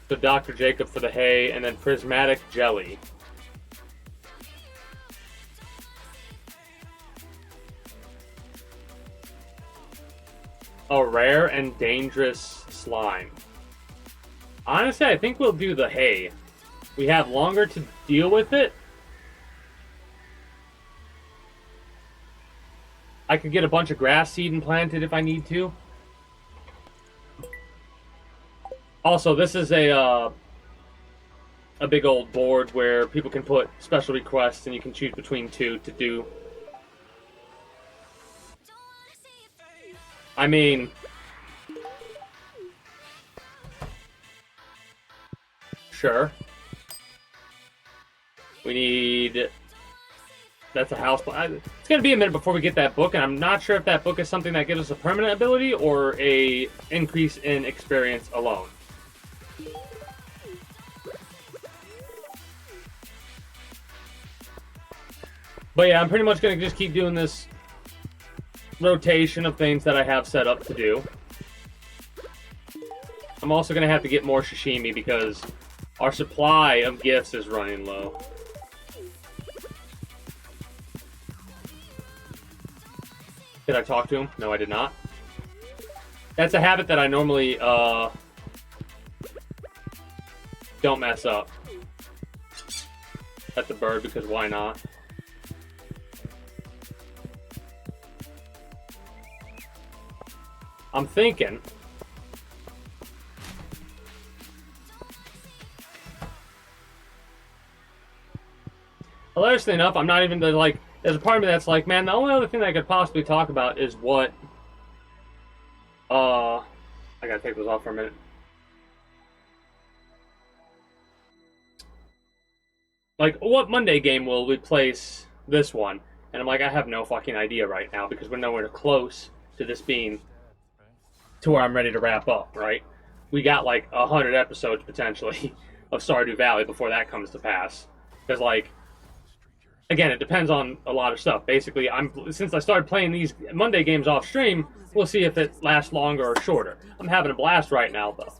So Dr. Jacob for the hay, and then prismatic jelly. A rare and dangerous slime. Honestly, I think we'll do the hay. We have longer to deal with it. I could get a bunch of grass seed and plant it if I need to. Also, this is a big old board where people can put special requests and you can choose between two to do. I mean... Sure. We need... That's a house plan. It's going to be a minute before we get that book, and I'm not sure if that book is something that gives us a permanent ability or a increase in experience alone. But yeah, I'm pretty much going to just keep doing this rotation of things that I have set up to do. I'm also going to have to get more sashimi because our supply of gifts is running low. Did I talk to him? No, I did not. That's a habit that I normally don't mess up. At the bird, because why not? I'm thinking... Hilariously enough, I'm not even the, like, there's a part of me that's like, man, the only other thing I could possibly talk about is what... I gotta take those off for a minute. Like, what Monday game will replace this one? And I'm like, I have no fucking idea right now, because we're nowhere close to this being to where I'm ready to wrap up, right? We got like 100 episodes, potentially, of Stardew Valley before that comes to pass. Because, like, again, it depends on a lot of stuff. Basically, since I started playing these Monday games off stream, we'll see if it lasts longer or shorter. I'm having a blast right now, though.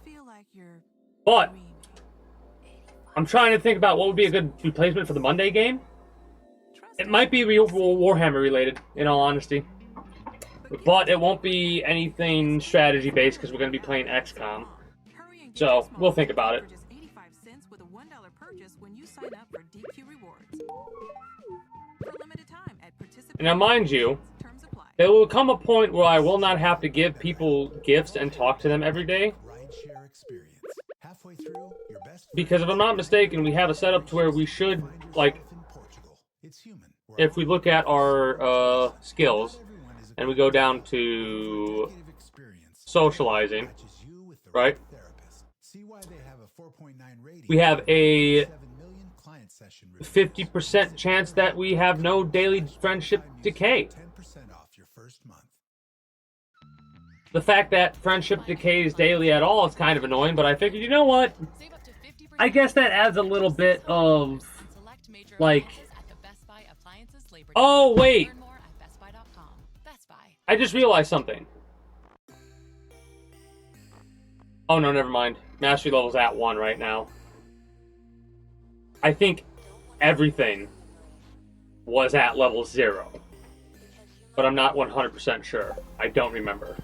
But I'm trying to think about what would be a good replacement for the Monday game. It might be Warhammer related, in all honesty. But it won't be anything strategy based because we're going to be playing XCOM. So, we'll think about it. Now, mind you, there will come a point where I will not have to give people gifts and talk to them every day. Because if I'm not mistaken, we have a setup to where we should, like, if we look at our skills, and we go down to socializing, right? We have a 50% chance that we have no daily friendship decay. The fact that friendship decays daily at all is kind of annoying, but I figured, you know what? I guess that adds a little bit of, like... Oh, wait! I just realized something. Oh, no, never mind. Mastery level's at 1 right now. I think everything was at level 0. But I'm not 100% sure. I don't remember.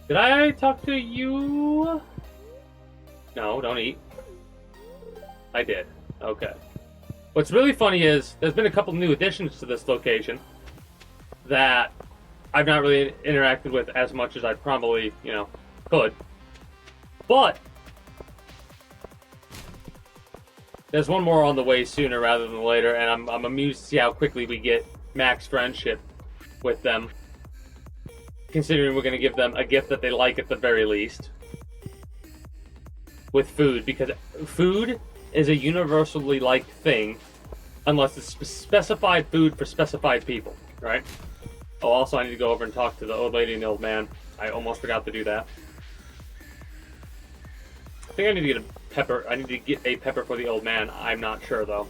Did I talk to you? No, don't eat. I did. Okay. What's really funny is, there's been a couple new additions to this location that I've not really interacted with as much as I probably, you know, could. But there's one more on the way sooner rather than later, and I'm amused to see how quickly we get max friendship with them. Considering we're going to give them a gift that they like at the very least. With food, because food is a universally liked thing, unless it's specified food for specified people, right? Oh, also I need to go over and talk to the old lady and the old man. I almost forgot to do that. I think I need to get a pepper. I need to get a pepper for the old man. I'm not sure, though.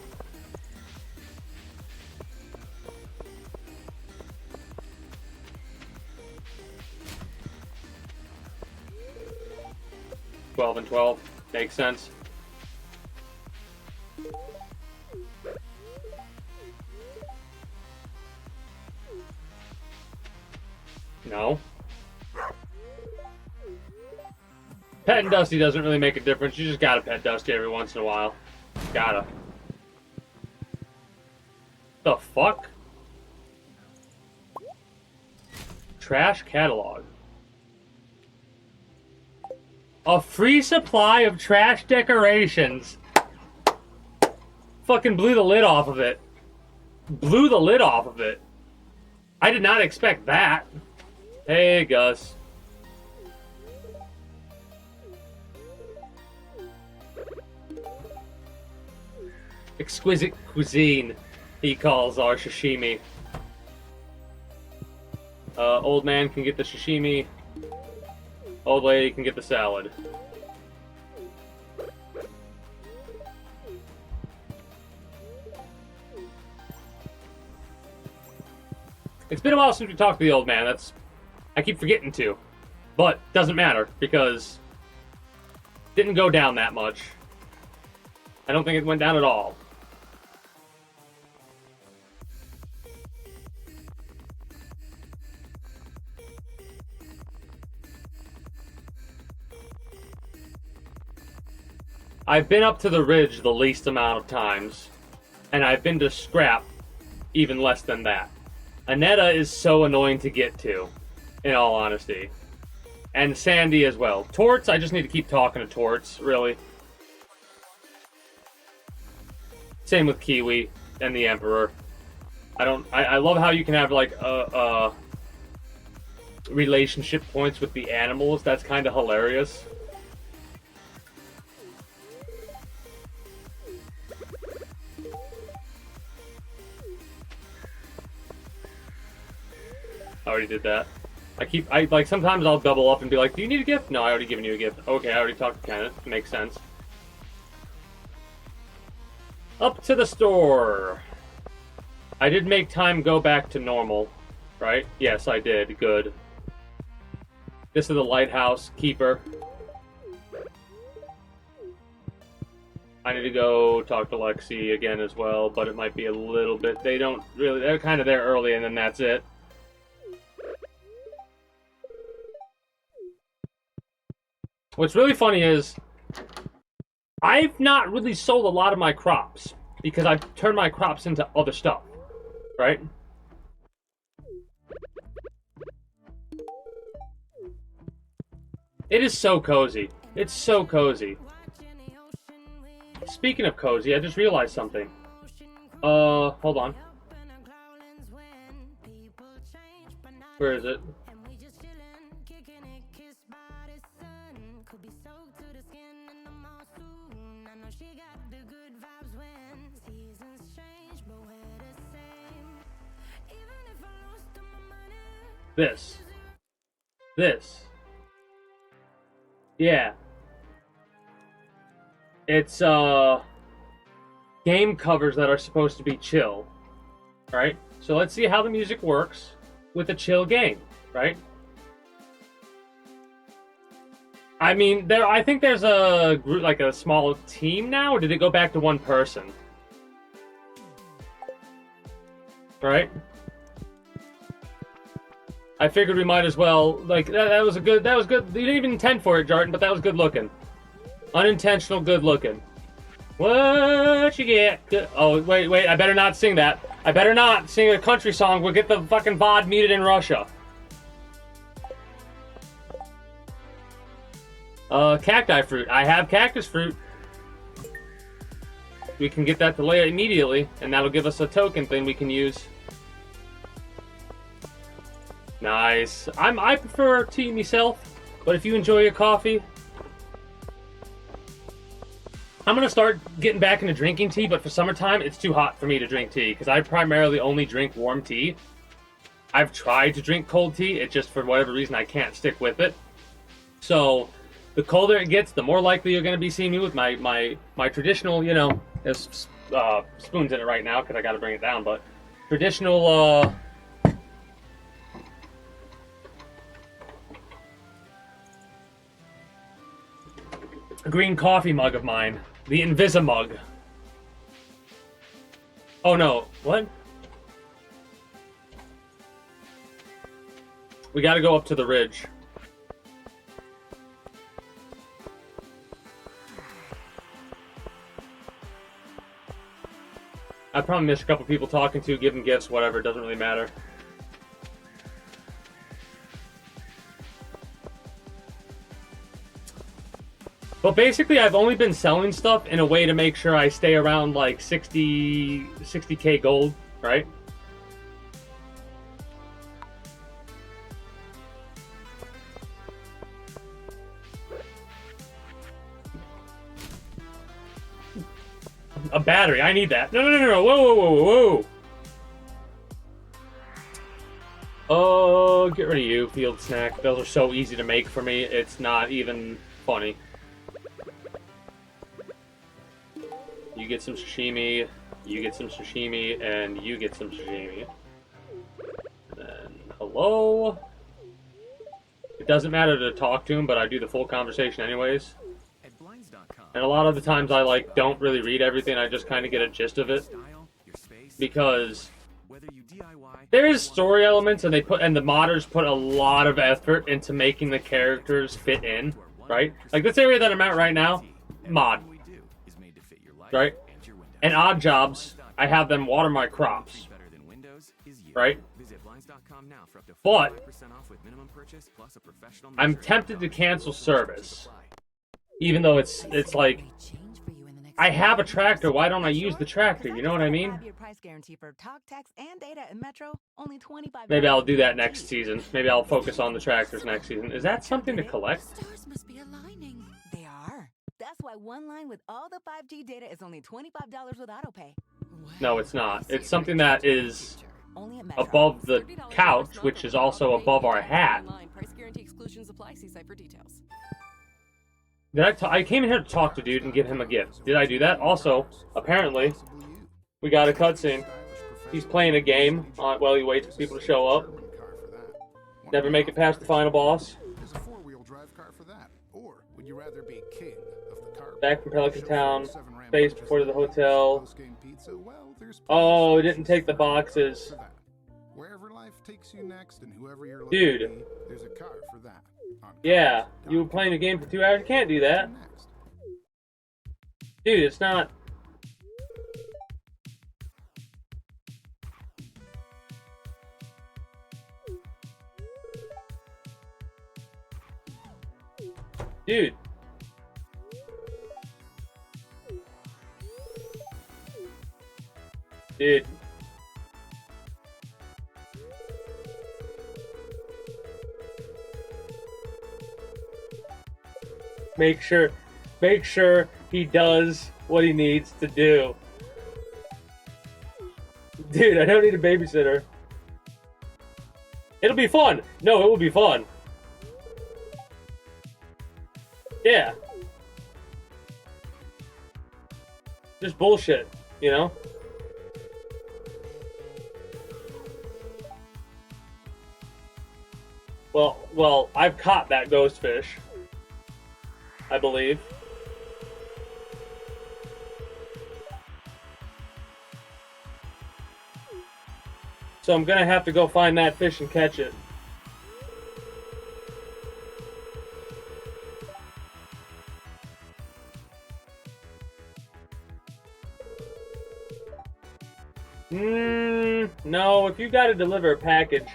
$12 and $12. Makes sense. No. Petting Dusty doesn't really make a difference. You just gotta pet Dusty every once in a while. Gotta. The fuck? Trash catalog. A free supply of trash decorations. Fucking blew the lid off of it. Blew the lid off of it. I did not expect that. Hey, Gus. Exquisite cuisine, he calls our sashimi. Old man can get the sashimi. Old lady can get the salad. It's been a while since we talked to the old man. I keep forgetting to. But, doesn't matter, because it didn't go down that much. I don't think it went down at all. I've been up to the ridge the least amount of times, and I've been to Scrap even less than that. Aneta is so annoying to get to, in all honesty. And Sandy as well. Torts, I just need to keep talking to Torts, really. Same with Kiwi and the Emperor. I love how you can have like relationship points with the animals. That's kind of hilarious. I already did that. I like sometimes I'll double up and be like, do you need a gift? No, I already given you a gift. Okay, I already talked to Kenneth. Makes sense. Up to the store. I did make time go back to normal, right? Yes, I did. Good. This is the lighthouse keeper. I need to go talk to Lexi again as well, but it might be a little bit. They don't really. They're kind of there early, and then that's it. What's really funny is I've not really sold a lot of my crops because I've turned my crops into other stuff, right? It is so cozy. It's so cozy. Speaking of cozy, I just realized something. Hold on. Where is it? This. Yeah. It's, game covers that are supposed to be chill, right? So let's see how the music works with a chill game, right? I mean, I think there's a group, like a small team now, or did it go back to one person? Right? I figured we might as well, like, that was good. You didn't even intend for it, Jarton, but that was good looking. Unintentional good looking. What you get? Oh, wait, I better not sing that. I better not sing a country song. We'll get the fucking VOD muted in Russia. Cacti fruit. I have cactus fruit. We can get that to Leia immediately, and that'll give us a token thing we can use. Nice. I prefer tea myself, but if you enjoy your coffee, I'm gonna start getting back into drinking tea. But for summertime, it's too hot for me to drink tea because I primarily only drink warm tea. I've tried to drink cold tea. It just, for whatever reason, I can't stick with it. So the colder it gets, the more likely you're gonna be seeing me with my traditional, you know, there's spoons in it right now because I got to bring it down, but traditional. Green coffee mug of mine. The Invisimug. Oh no, what? We gotta go up to the ridge. I probably missed a couple people talking to, giving gifts, whatever, it doesn't really matter. But basically, I've only been selling stuff in a way to make sure I stay around like 60k gold, right? A battery, I need that. No, whoa. Oh, get rid of you, field snack. Those are so easy to make for me, it's not even funny. You get some sashimi, you get some sashimi, and you get some sashimi. And then, hello? It doesn't matter to talk to him, but I do the full conversation anyways. And a lot of the times I, like, don't really read everything, I just kind of get a gist of it. Because there's story elements, and the modders put a lot of effort into making the characters fit in, right? Like, this area that I'm at right now, mod. Right? And odd jobs, I have them water my crops. Right? But I'm tempted to cancel service. Even though it's like I have a tractor. Why don't I use the tractor? You know what I mean? Price guarantee for talk, text, and data in Metro. Only $25. Maybe I'll do that next season. Maybe I'll focus on the tractors next season. Is that something to collect? Stars must be aligning. They are. That's why one line with all the 5G data is only $25 with AutoPay. No, it's not. It's something that is above the couch, which is also above our hat. Price guarantee exclusions apply. See site for details. I came in here to talk to dude and give him a gift. Did I do that? Also, apparently, we got a cutscene. He's playing a game while he waits for people to show up. Never make it past the final boss. There's a four-wheel drive car for that. Or would you rather be king of the car? Back from Pelican Town, space before to the hotel. Oh, didn't take the boxes. Wherever life takes you next and whoever you're dude. There's a car for that. Yeah, you were playing a game for 2 hours. You can't do that. Dude, it's not... Dude. Dude. Make sure he does what he needs to do. Dude, I don't need a babysitter. It'll be fun. No, it will be fun. Yeah. Just bullshit, you know? Well, I've caught that ghost fish. I believe. So I'm gonna have to go find that fish and catch it. No, if you gotta deliver a package,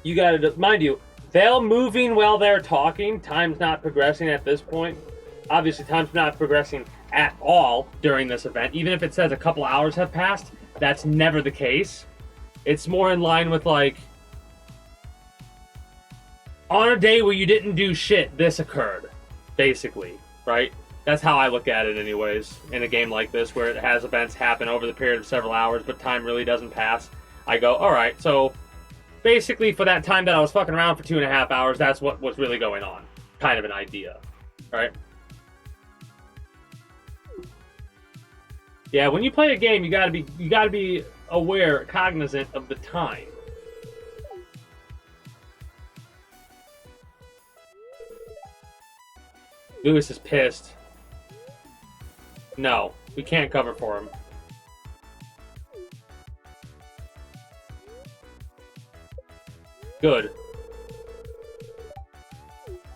you gotta, mind you, they're moving while they're talking. Time's not progressing at this point. Obviously, time's not progressing at all during this event. Even if it says a couple hours have passed, that's never the case. It's more in line with, like, on a day where you didn't do shit, this occurred, basically, right? That's how I look at it anyways, in a game like this, where it has events happen over the period of several hours, but time really doesn't pass. I go, alright, so basically for that time that I was fucking around for 2.5 hours, that's what was really going on. Kind of an idea, right? Yeah, when you play a game, you gotta be aware, cognizant of the time. Lewis is pissed. No, we can't cover for him. Good.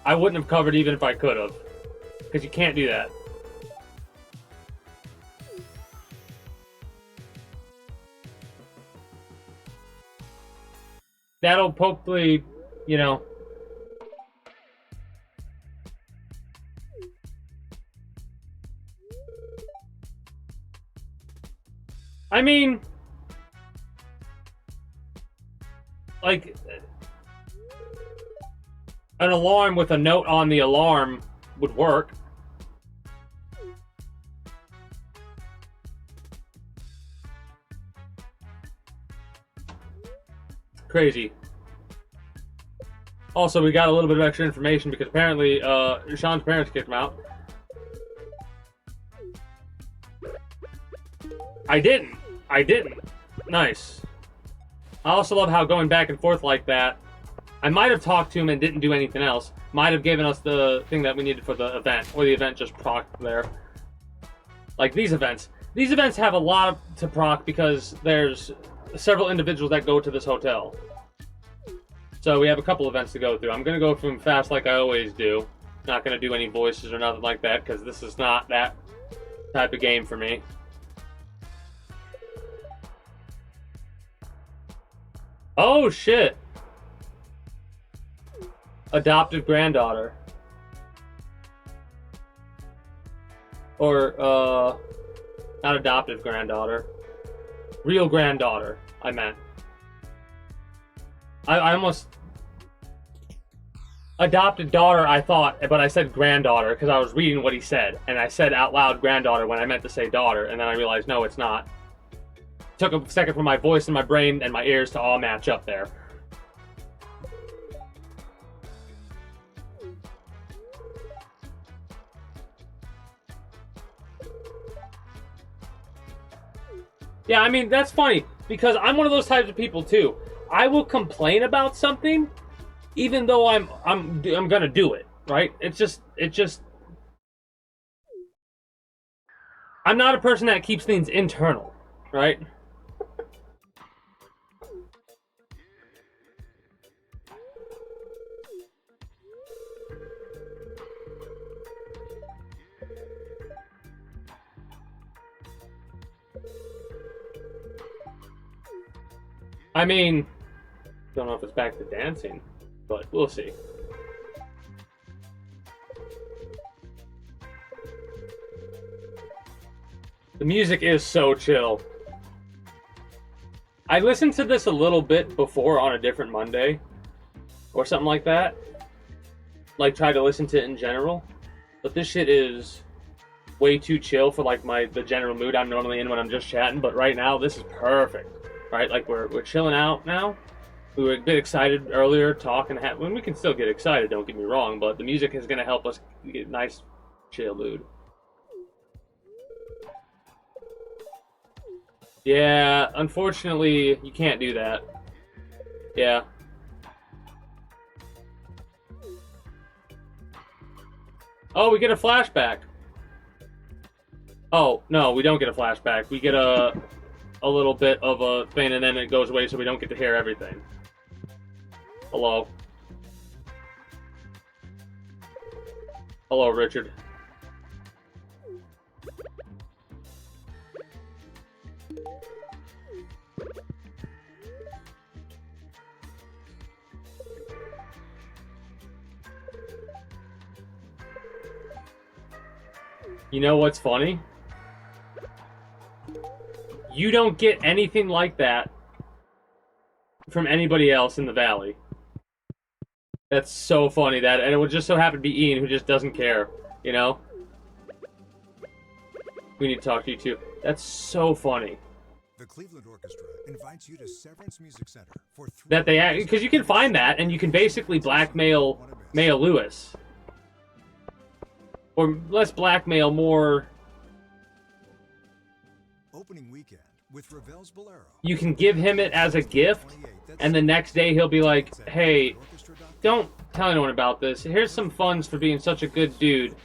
I wouldn't have covered even if I could have. Because you can't do that. That'll hopefully, you know... I mean... like... an alarm with a note on the alarm would work. Crazy. Also, we got a little bit of extra information because apparently Sean's parents kicked him out. I didn't. Nice. I also love how going back and forth like that, I might have talked to him and didn't do anything else. Might have given us the thing that we needed for the event, or the event just procced there. Like these events. These events have a lot to proc because there's several individuals that go to this hotel. So we have a couple events to go through. I'm going to go through them fast like I always do. Not going to do any voices or nothing like that because this is not that type of game for me. Oh shit! Adoptive granddaughter. Or, not adoptive granddaughter. Real granddaughter, I meant. I almost... Adopted daughter, I thought, but I said granddaughter because I was reading what he said. And I said out loud granddaughter when I meant to say daughter, and then I realized, no, it's not. Took a second for my voice and my brain and my ears to all match up there. Yeah, I mean, that's funny, because I'm one of those types of people, too. I will complain about something, even though I'm gonna do it, right? It just... I'm not a person that keeps things internal, right? I mean, don't know if it's back to dancing, but we'll see. The music is so chill. I listened to this a little bit before on a different Monday, or something like that. Like, try to listen to it in general. But this shit is way too chill for, like, the general mood I'm normally in when I'm just chatting. But right now, this is perfect. Right, like we're chilling out now. We were a bit excited earlier, talking. When we can still get excited, don't get me wrong, but the music is gonna help us get a nice, chill mood. Yeah, unfortunately, you can't do that. Yeah. Oh, we get a flashback. Oh no, we don't get a flashback. We get a little bit of a thing, and then it goes away, so we don't get to hear everything. Hello. Hello, Richard. You know what's funny? You don't get anything like that from anybody else in the valley. That's so funny, and it would just so happen to be Ian, who just doesn't care, you know? We need to talk to you too. That's so funny. The Cleveland Orchestra invites you to Severance Music Center for 3 that they, because you can find that, and you can basically blackmail Lewis. Or less blackmail, more... Opening weekend with Ravel's Bolero. You can give him it as a gift, and the next day he'll be like, hey, don't tell anyone about this. Here's some funds for being such a good dude.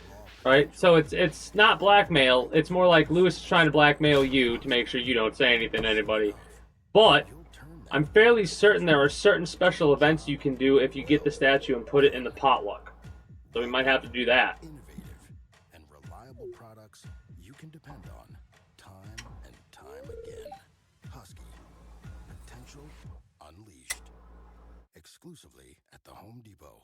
Right? So it's not blackmail. It's more like Lewis is trying to blackmail you to make sure you don't say anything to anybody. But I'm fairly certain there are certain special events you can do if you get the statue and put it in the potluck. So we might have to do that. And reliable products you can depend on time and time again. Husky. Potential unleashed. Exclusively at the Home Depot.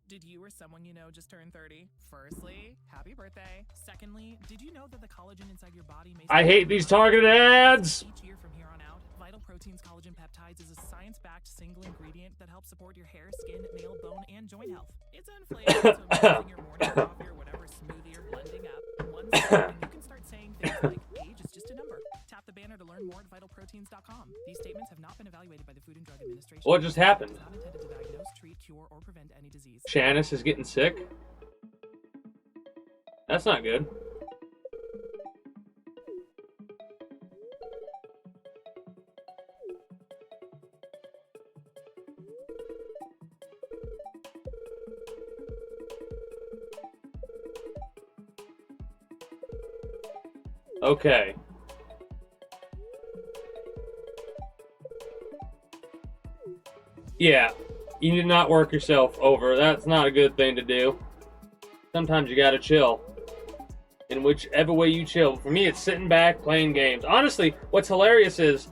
Did you or someone you know just turn 30? Firstly, happy birthday. Secondly, did you know that the collagen inside your body may... I hate these targeted ads! Each year from here on out, Vital Proteins Collagen Peptides is a science-backed single ingredient that helps support your hair, skin, nail, bone, and joint health. It's unflavored, so making your morning coffee or whatever smoothie you're blending up. One scoop, and you can start saying things like, age is just a number. Tap the banner to learn more at vitalproteins.com. These statements have not been evaluated by the Food and Drug Administration. What just happened? It's not intended to diagnose, treat, cure, or prevent any disease. Janice is getting sick? That's not good. Okay. Yeah, you need to not work yourself over. That's not a good thing to do. Sometimes you gotta chill. In whichever way you chill. For me, it's sitting back, playing games. Honestly, what's hilarious is,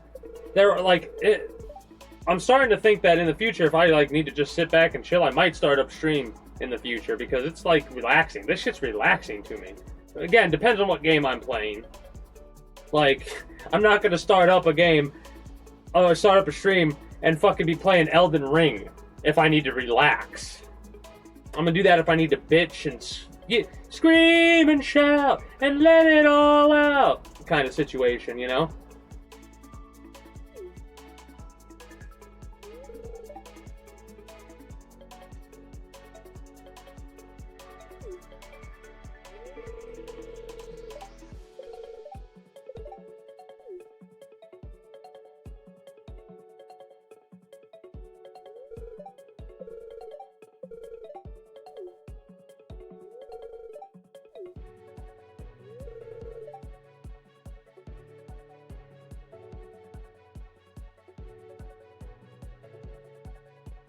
I'm starting to think that in the future, if I need to just sit back and chill, I might start up stream in the future because it's like relaxing. This shit's relaxing to me. Again, depends on what game I'm playing. Like, I'm not gonna start up a game, or start up a stream and fucking be playing Elden Ring if I need to relax. I'm gonna do that if I need to bitch and scream and shout and let it all out kind of situation, you know?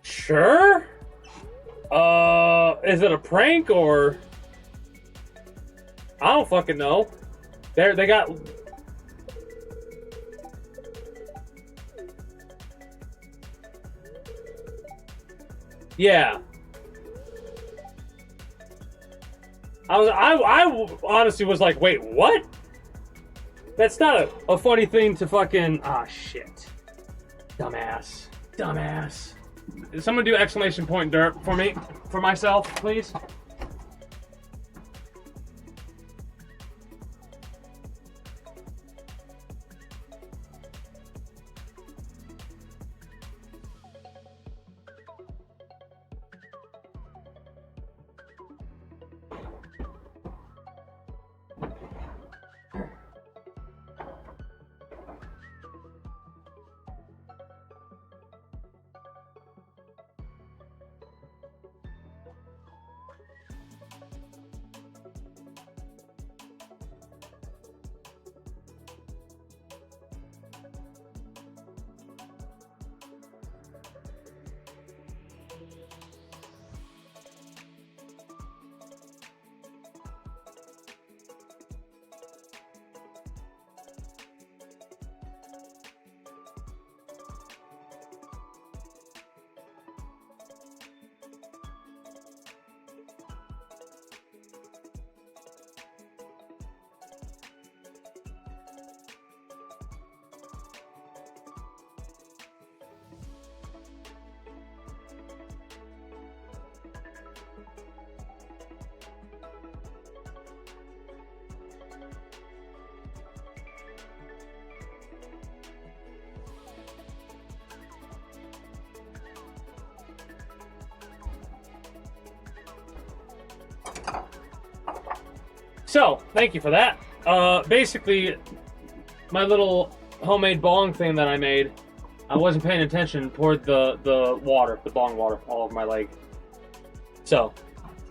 Sure? Is it a prank or... I don't fucking know. They got... Yeah. I honestly was like, wait, what? That's not a funny thing to fucking... Ah, shit. Dumbass. Dumbass. Someone do exclamation point derp for me, for myself, please. So, thank you for that. Basically, my little homemade bong thing that I made, I wasn't paying attention, poured the water, the bong water, all over my leg. So,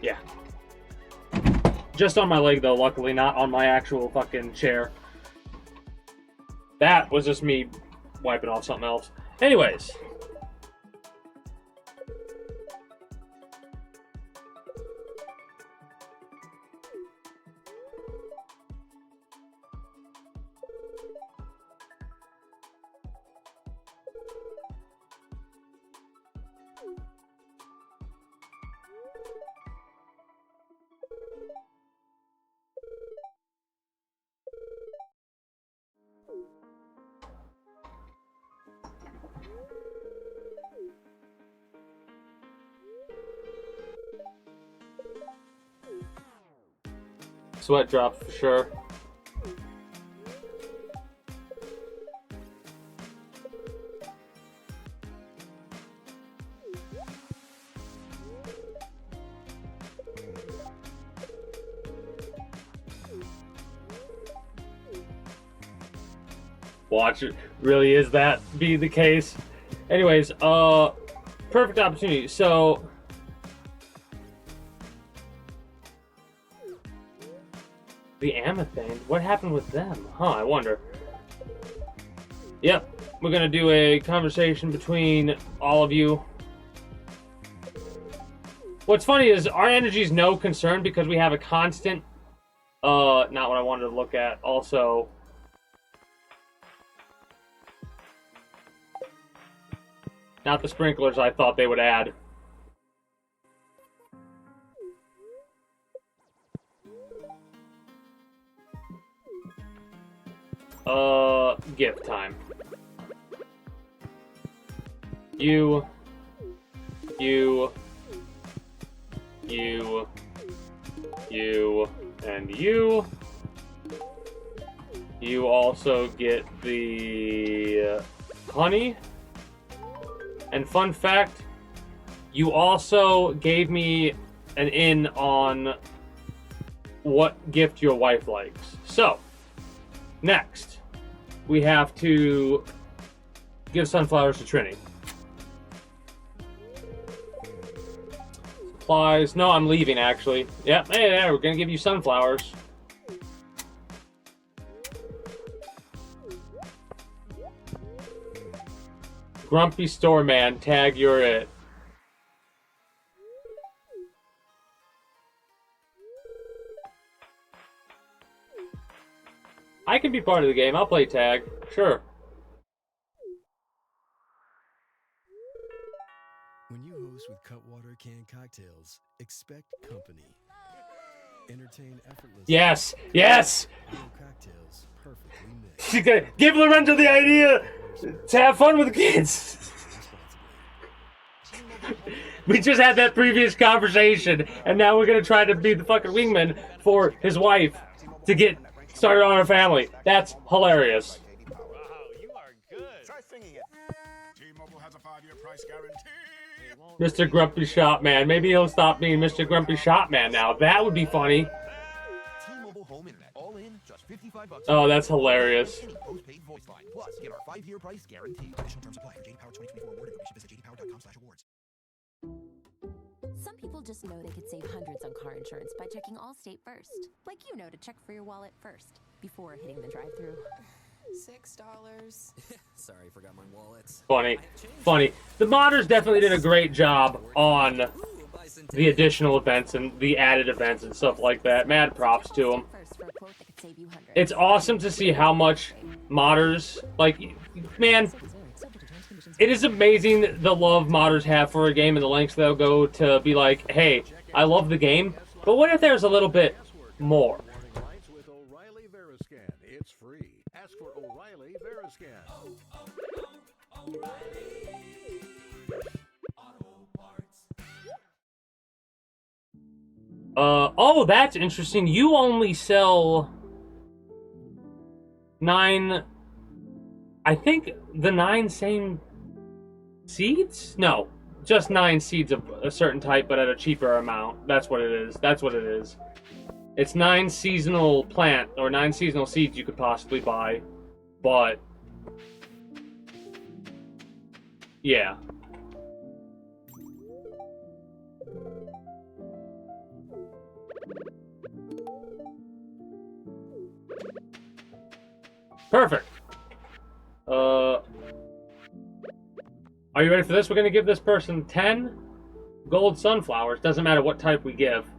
yeah. Just on my leg, though, luckily, not on my actual fucking chair. That was just me wiping off something else. Anyways. Sweat drop for sure. Watch it. Really is that be the case? Anyways, perfect opportunity. So the Amathane, what happened with them? Huh, I wonder. Yep, we're gonna do a conversation between all of you. What's funny is our energy is no concern because we have a constant, not what I wanted to look at. Also, not the sprinklers I thought they would add. Gift time. You, and you. You also get the honey. And fun fact, you also gave me an in on what gift your wife likes. So, next, we have to give sunflowers to Trini. Supplies. No, I'm leaving, actually. Yep, hey, there, we're gonna give you sunflowers. Grumpy Store Man, tag, you're it. I can be part of the game. I'll play tag. Sure. When you host with Cutwater canned cocktails, expect company. Entertain effortlessly. Yes! Yes! Cocktails perfectly mixed. She's gonna give Lorenzo the idea to have fun with the kids. We just had that previous conversation, and now we're gonna try to be the fucking wingman for his wife to get started on her family. That's hilarious. Wow, you are good. Try singing it. T-Mobile has a 5-year price guarantee. Mr. Grumpy Shop Man. Maybe he'll stop being Mr. Grumpy Shop Man now. That would be funny. T-Mobile Home Internet, all in, just $55. Oh, that's hilarious. Any postpaid voice line. Plus, get our 5-year price guarantee. Additional terms apply. For JD Power 2024 award information, visit jdpower.com/awards. Some people just know they could save hundreds on car insurance by checking Allstate first. Like you know to check for your wallet first, before hitting the drive-thru. $6. Sorry, forgot my wallet. Funny. Funny. The modders definitely did a great job on the additional events and the added events and stuff like that. Mad props to them. It's awesome to see how much modders, like, man, it is amazing the love modders have for a game and the lengths they'll go to be like, hey, I love the game, but what if there's a little bit more? With O'Reilly Veriscan. It's free. Ask for O'Reilly Veriscan. Oh, that's interesting. You only sell 9, I think the 9 same seeds? No, just 9 seeds of a certain type, but at a cheaper amount. That's what it is. That's what it is. It's 9 seasonal plant, or 9 seasonal seeds you could possibly buy, but yeah. Perfect. Are you ready for this? We're gonna give this person 10 gold sunflowers. Doesn't matter what type we give.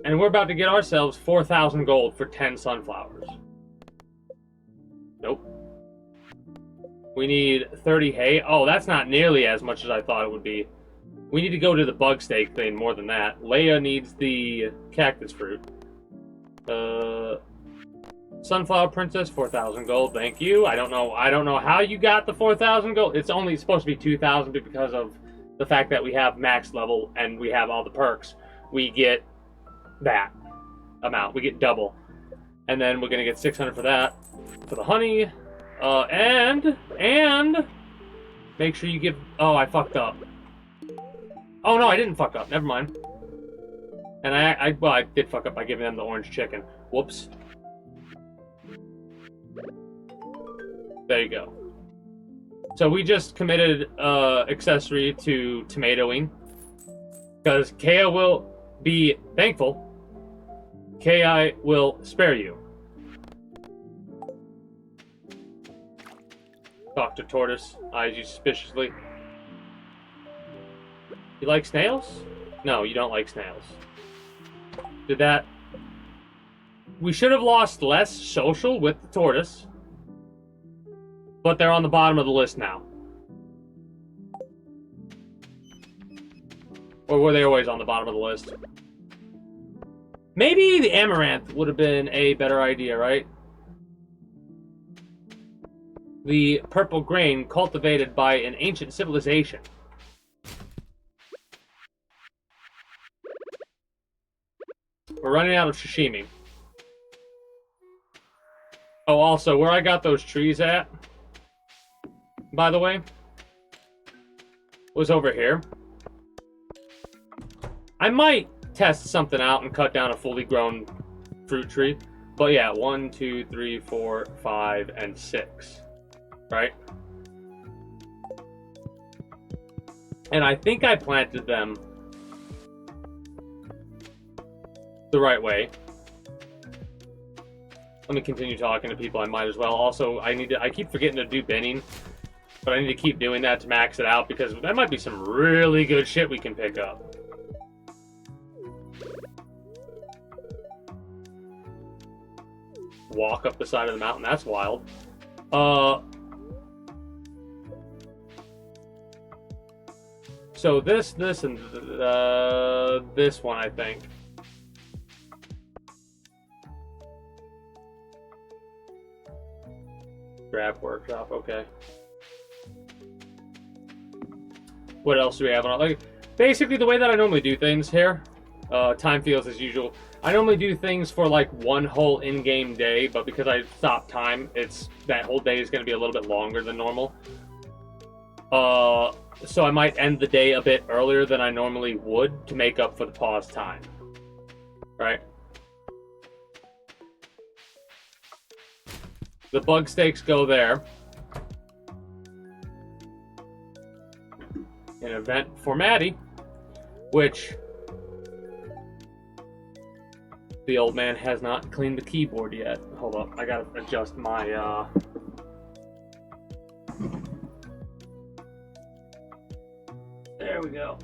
And we're about to get ourselves 4,000 gold for 10 sunflowers. Nope. We need 30 hay. Oh, that's not nearly as much as I thought it would be. We need to go to the bug steak thing more than that. Leia needs the cactus fruit. Sunflower Princess, 4,000 gold. Thank you. I don't know how you got the 4,000 gold. It's only supposed to be 2,000 because of the fact that we have max level and we have all the perks. We get that amount. We get double. And then we're gonna get 600 for that. For the honey. And make sure you give... Oh, I fucked up. Oh no, I didn't fuck up. Never mind. And I did fuck up by giving them the orange chicken. Whoops. There you go. So we just committed accessory to tomatoing. Because Kea will be thankful. Ki will spare you. Dr. Tortoise eyes you suspiciously. You like snails? No, you don't like snails. Did that... We should have lost less social with the tortoise. But they're on the bottom of the list now. Or were they always on the bottom of the list? Maybe the amaranth would have been a better idea, right? the purple grain cultivated by an ancient civilization. We're running out of sashimi. Oh, also, where I got those trees at, by the way, was over here. I might test something out and cut down a fully grown fruit tree. But yeah, 1, 2, 3, 4, 5, and 6. Right? And I think I planted them the right way. Let me continue talking to people. I might as well. Also, I keep forgetting to do binning, but I need to keep doing that to max it out because there might be some really good shit we can pick up. Walk up the side of the mountain. That's wild. So this, and this one, I think. Grab workshop, okay. What else do we have on? Like, basically, the way that I normally do things here, time feels as usual. I normally do things for like one whole in-game day, but because I stopped time, that whole day is going to be a little bit longer than normal. So I might end the day a bit earlier than I normally would to make up for the pause time. Right? The bug steaks go there. An event for Maddie, which the old man has not cleaned the keyboard yet. Hold up, I gotta adjust my There we go.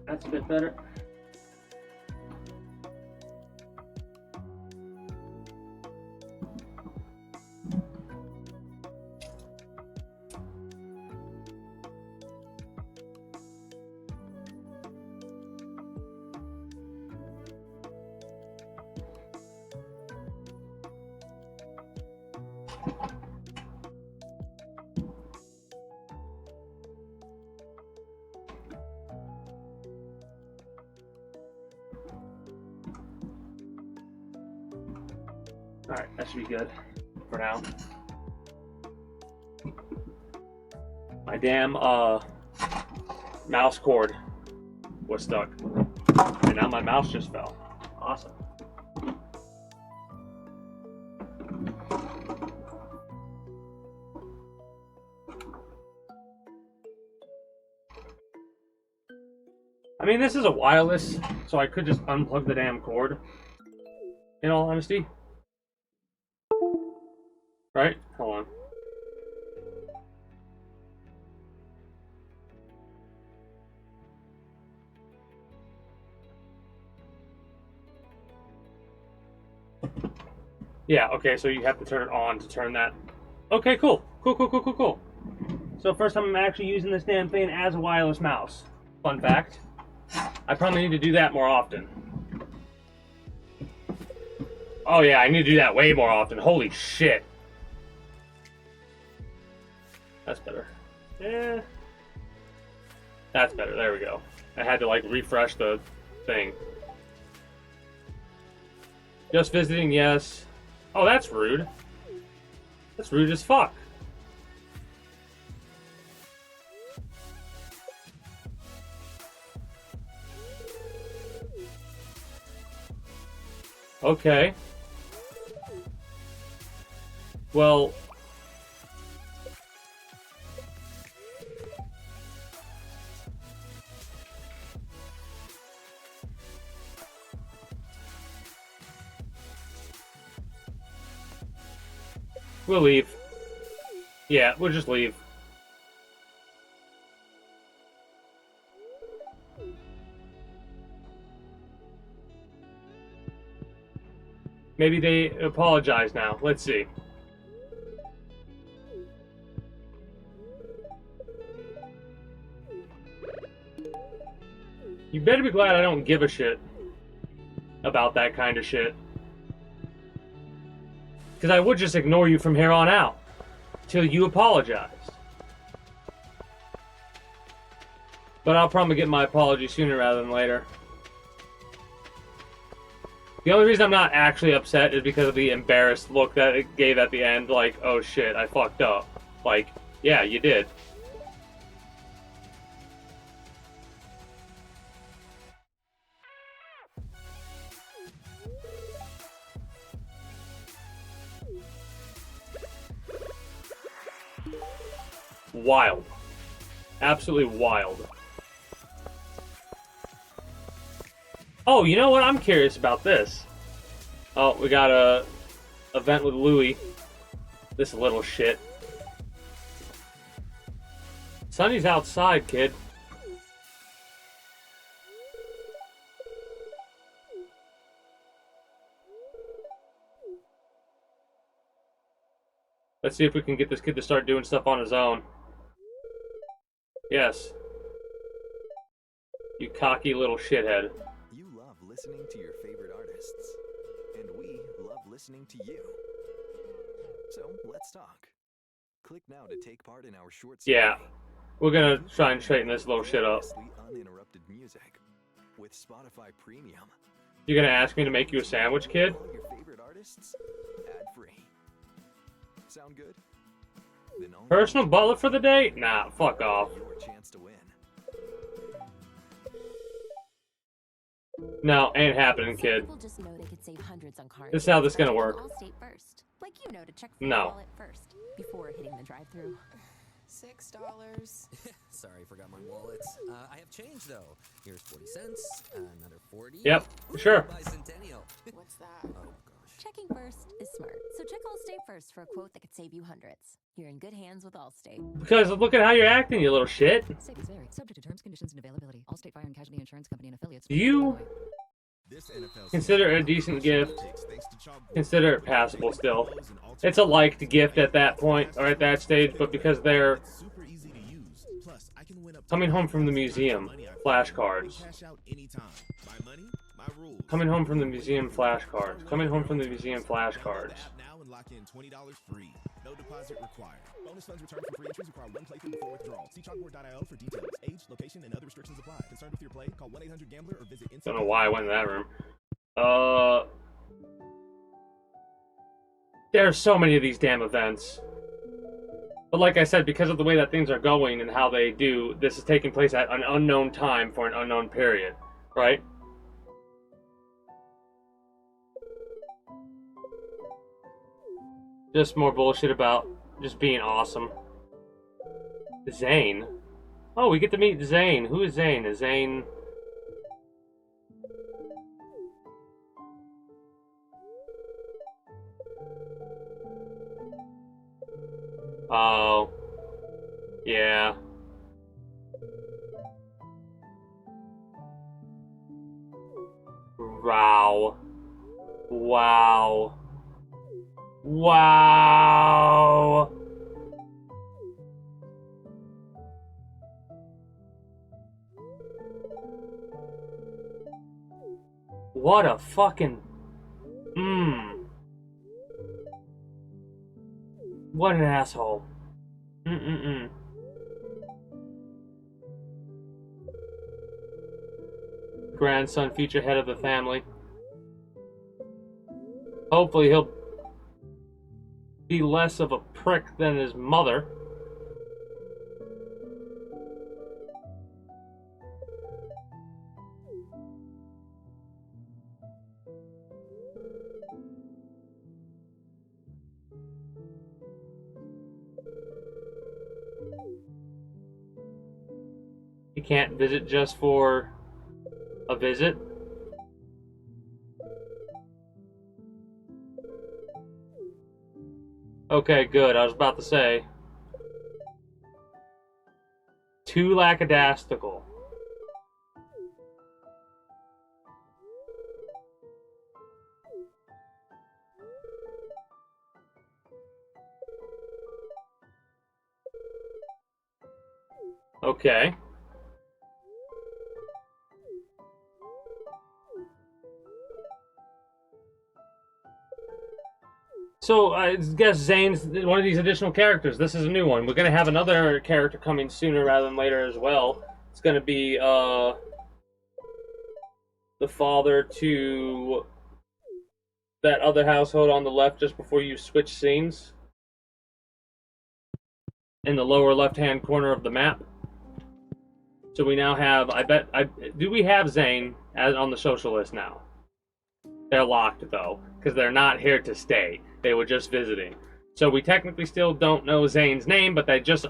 That's a bit better. Alright, that should be good for now. My damn mouse cord was stuck. And now my mouse just fell. Awesome. I mean, this is a wireless, so I could just unplug the damn cord, in all honesty. Right? Hold on. Yeah, okay, so you have to turn it on to turn that. Okay, cool. Cool. So first time I'm actually using this damn thing as a wireless mouse. Fun fact. I probably need to do that more often. Oh yeah, I need to do that way more often. Holy shit. That's better. Yeah. That's better. There we go. I had to like refresh the thing. Just visiting, yes. Oh, that's rude. That's rude as fuck. Okay. Well... we'll leave. Yeah, we'll just leave. Maybe they apologize now. Let's see. You better be glad I don't give a shit about that kind of shit. Because I would just ignore you from here on out. till you apologized. But I'll probably get my apology sooner rather than later. The only reason I'm not actually upset is because of the embarrassed look that it gave at the end, like, oh shit, I fucked up. Like, yeah, you did. Wild. Absolutely wild. Oh, you know what? I'm curious about this. Oh, we got a event with Louie. This little shit. Sonny's outside, kid. Let's see if we can get this kid to start doing stuff on his own. Yes. You cocky little shithead. You love listening to your favorite artists, and we love listening to you. So let's talk. Click now to take part in our short survey. Yeah. We're gonna try and straighten this little shit up. Uninterrupted music with Spotify Premium. You gonna ask me to make you a sandwich, kid? All your favorite artists, ad-free. Sound good? Then Personal butler for the day? Nah, fuck off. your chance to win. No, ain't happening, kid. People just know they could save hundreds on car This is how this is gonna insurance work. by checking Allstate first. Like you know to check for No. your wallet first before hitting the drive-through. $6. Sorry, forgot my wallet. I have change though. Here's 40 cents, another 40. Yep, sure. Bicentennial. What's that? Oh gosh. Checking first is smart. So check Allstate first for a quote that could save you hundreds. You're in good hands with Allstate. Because look at how you're acting, you little shit. Savings vary. Subject to terms, conditions, and availability. Allstate Fire and Casualty Insurance Company and affiliates. Do you consider it a decent gift? Consider it passable still. It's a liked gift at that point, or at that stage, but because they're coming home from the museum, flashcards. Coming home from the museum, flashcards. Coming home from the museum, flashcards. Now and lock in $20 free. No deposit required. Bonus funds returned from free entries require one playthrough before withdrawal. See chalkboard.io for details. Age, location, and other restrictions apply. Concerned with your play? Call 1-800-GAMBLER or visit Don't know why I went in that room. There's so many of these damn events. But like I said, because of the way that things are going and how they do, this is taking place at an unknown time for an unknown period, right? Just more bullshit about just being awesome. Zane? Oh, we get to meet Zane. Who is Zane? Is Zane... Oh. Yeah. Wow. Wow. Wow. What a fucking... What an asshole. Grandson, future head of the family. Hopefully he'll be less of a prick than his mother. You can't visit just for a visit. Okay, good. I was about to say. Too lackadaisical. Okay. So I guess Zane's one of these additional characters. This is a new one. We're gonna have another character coming sooner rather than later as well. It's gonna be the father to that other household on the left just before you switch scenes. In the lower left-hand corner of the map. So we now have, do we have Zane on the social list now? They're locked though, because they're not here to stay. They were just visiting. So we technically still don't know Zane's name, but they just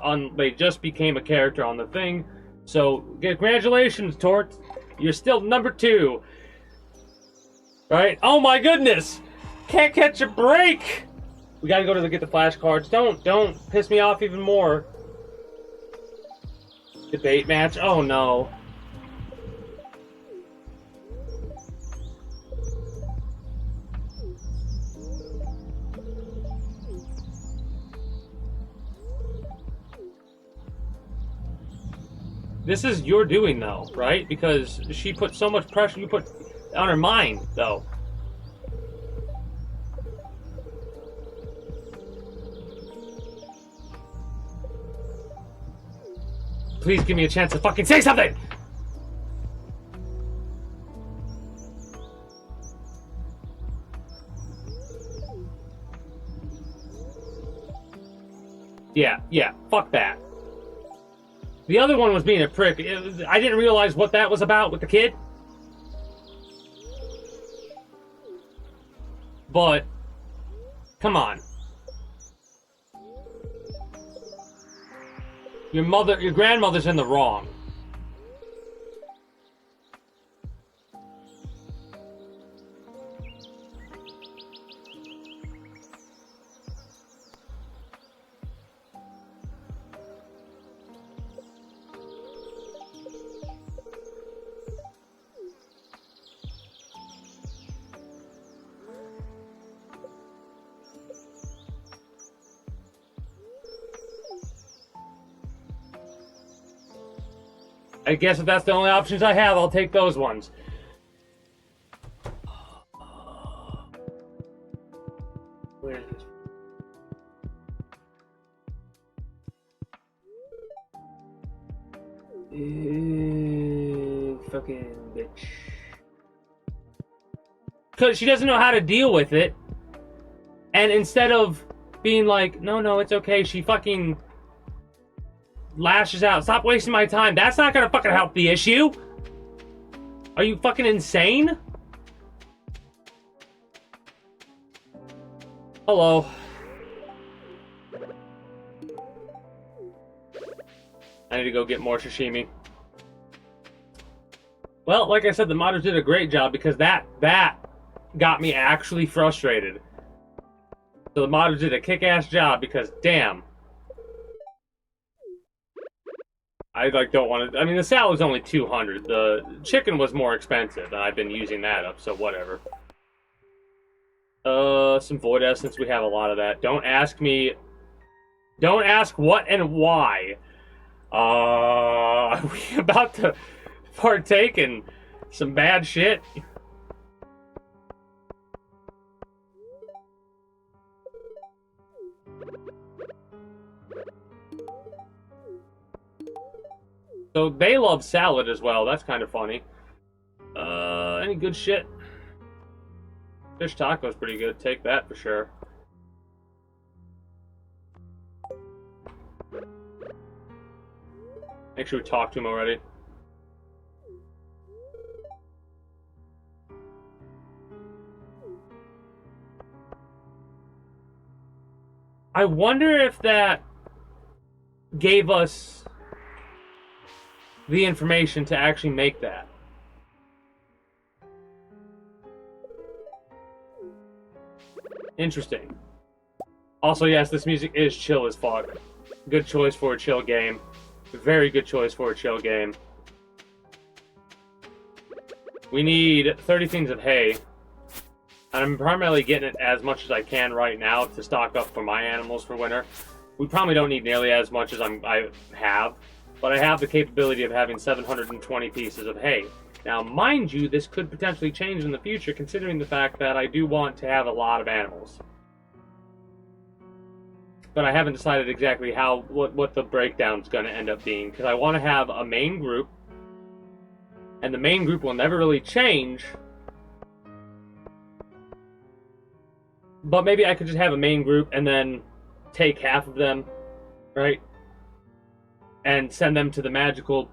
became a character on the thing. So congratulations, Tort. You're still number 2. Right? Oh my goodness! Can't catch a break! We gotta go to get the flashcards. Don't piss me off even more. Debate match? Oh no. This is your doing though, right? Because she put so much pressure you put on her mind though. Please give me a chance to fucking say something! Yeah, fuck that. The other one was being a prick. I didn't realize what that was about with the kid. But, come on. Your grandmother's in the wrong. I guess if that's the only options I have, I'll take those ones. Where is this? Fucking bitch. Because she doesn't know how to deal with it. And instead of being like, no, it's okay, she fucking lashes out. Stop wasting my time. That's not gonna fucking help the issue. Are you fucking insane? Hello. I need to go get more sashimi. Well, like I said, the modders did a great job because that got me actually frustrated. So the modders did a kick-ass job because, damn. I don't want to. I mean, the salad was only $200. The chicken was more expensive, and I've been using that up, so whatever. Some void essence. We have a lot of that. Don't ask me. Don't ask what and why. Are we about to partake in some bad shit? So they love salad as well. That's kind of funny. Any good shit? Fish taco's pretty good. Take that for sure. Make sure we talk to him already. I wonder if that gave us the information to actually make that. Interesting. Also, yes, this music is chill as fuck. Good choice for a chill game. Very good choice for a chill game. We need 30 things of hay. And I'm primarily getting it as much as I can right now to stock up for my animals for winter. We probably don't need nearly as much as I have. But I have the capability of having 720 pieces of hay. Now, mind you, this could potentially change in the future, considering the fact that I do want to have a lot of animals. but I haven't decided exactly what the breakdown's going to end up being, because I want to have a main group, and the main group will never really change. But maybe I could just have a main group and then take half of them, right? And send them to the magical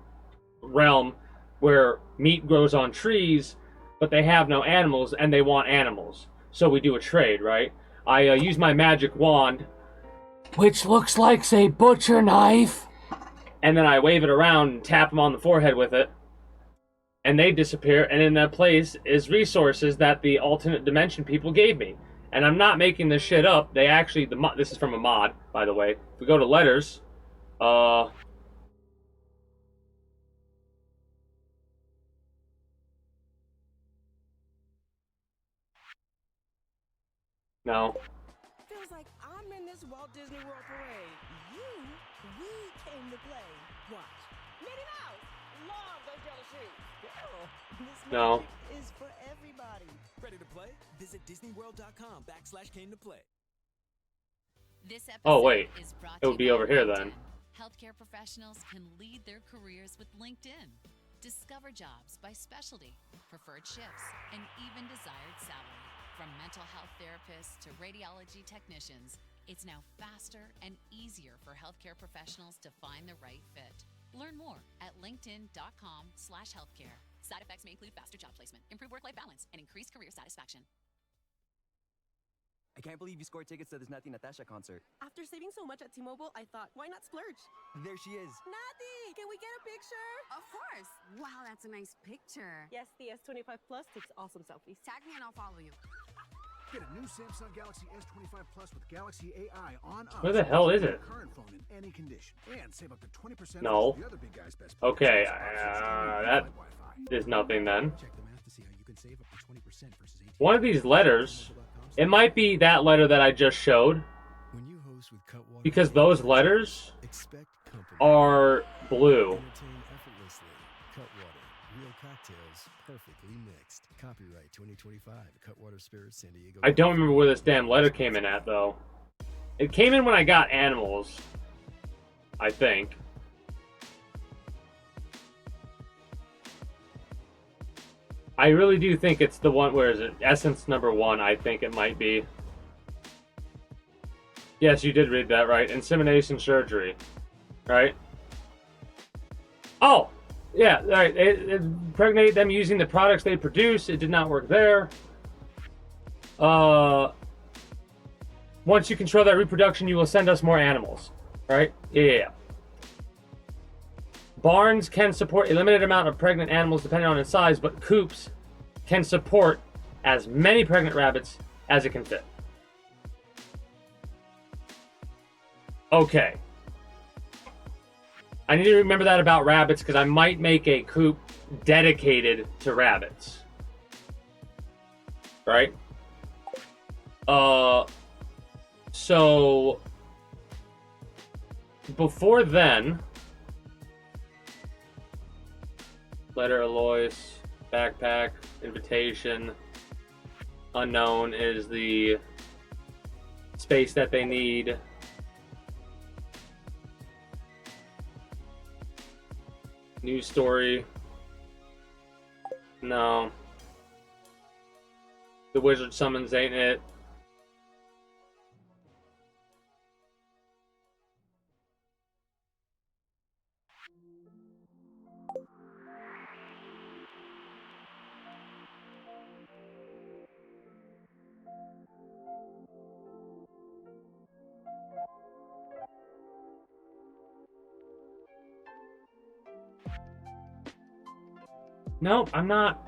realm where meat grows on trees, but they have no animals and they want animals. So we do a trade, right? I use my magic wand, which looks like a butcher knife, and then I wave it around and tap them on the forehead with it, and they disappear, and in that place is resources that the alternate dimension people gave me. And I'm not making this shit up. They actually, this is from a mod, by the way. If we go to letters, no. Feels like I'm in this Walt Disney World parade. We came to play. Watch. Minnie Mouse! Love those yellow shoes. Girl, this No. magic is for everybody. Ready to play? Visit DisneyWorld.com/came to play. This episode Oh, wait. is brought It would to be you by over here then. LinkedIn. Healthcare professionals can lead their careers with LinkedIn. Discover jobs by specialty, preferred shifts, and even desired salary. From mental health therapists to radiology technicians, it's now faster and easier for healthcare professionals to find the right fit. Learn more at linkedin.com/healthcare. Side effects may include faster job placement, improved work-life balance, and increased career satisfaction. I can't believe you scored tickets to this Nati Natasha concert. After saving so much at T-Mobile, I thought, why not splurge? There she is. Nati, can we get a picture? Of course. Wow, that's a nice picture. Yes, the S25 Plus takes awesome selfies. Tag me and I'll follow you. Get a new Samsung Galaxy S25 Plus with Galaxy AI on us. Where the hell is it? Current phone in any condition, and save up to 20% No. versus the other big guys' best. Okay, that is nothing then. One of these letters, it might be that letter that I just showed, because those letters are blue. Entertain effortlessly. Cutwater. Real cocktails, perfectly mixed. Copyright 2025. Cutwater Spirits, San Diego. I don't remember where this damn letter came in at, though. It came in when I got animals, I think. I really do think it's the one, where is it? Essence number 1, I think it might be. Yes, you did read that right. Insemination surgery. Right? Oh! Yeah, right. It impregnated them using the products they produce. It did not work there. Once you control that reproduction, you will send us more animals. Right? Yeah. Barns can support a limited amount of pregnant animals depending on its size, but coops can support as many pregnant rabbits as it can fit. Okay. I need to remember that about rabbits, because I might make a coop dedicated to rabbits. Right? So before then, letter Alois, backpack, invitation, unknown is the space that they need. News story. No. The wizard summons ain't it. Nope, I'm not.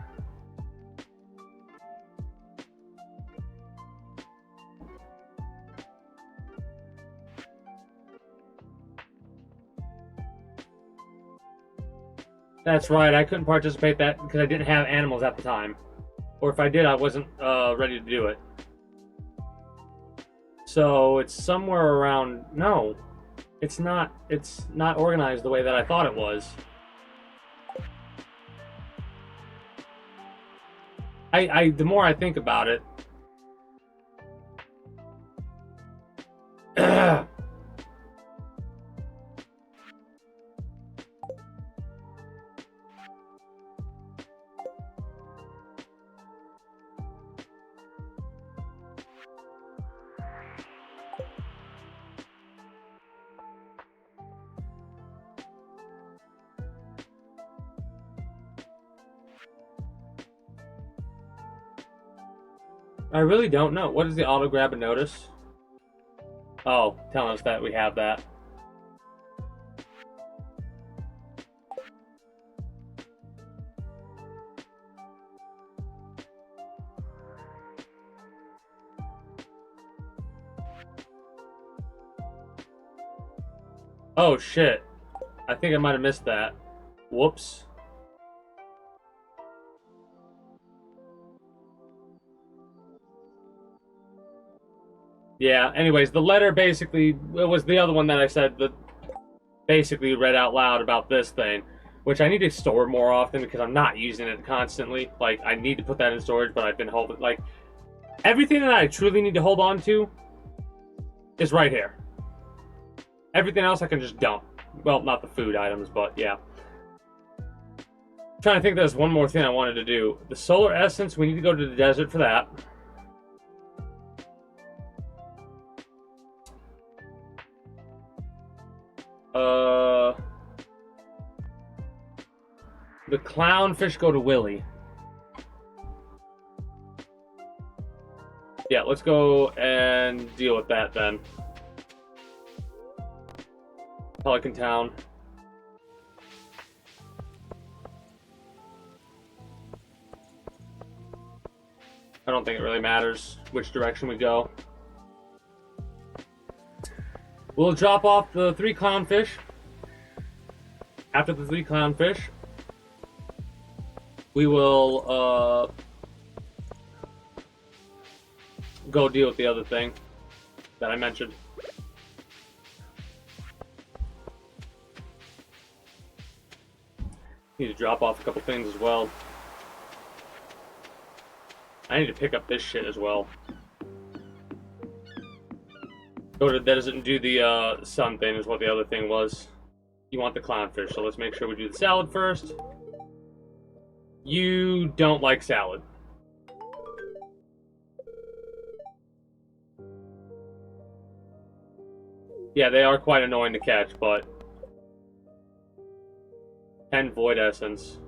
That's right, I couldn't participate that because I didn't have animals at the time. Or if I did, I wasn't ready to do it. So it's somewhere around... No, it's not organized the way that I thought it was. The more I think about it, I really don't know. What is the auto grab and notice? Oh, telling us that we have that. Oh shit. I think I might have missed that. Whoops. Yeah, anyways, the letter basically, it was the other one that I said that basically read out loud about this thing, which I need to store more often because I'm not using it constantly. Like, I need to put that in storage, but I've been holding, like, everything that I truly need to hold on to is right here. Everything else I can just dump. Well, not the food items, but yeah. I'm trying to think there's one more thing I wanted to do. The solar essence, we need to go to the desert for that. The clownfish go to Willy. Yeah, let's go and deal with that then. Pelican Town. I don't think it really matters which direction we go. We'll drop off the 3 clownfish. After the 3 clownfish, we will go deal with the other thing that I mentioned. Need to drop off a couple things as well. I need to pick up this shit as well. Go to the desert and do the sun thing is what the other thing was. You want the clownfish, so let's make sure we do the salad first. You don't like salad. Yeah, they are quite annoying to catch, but 10 void essence.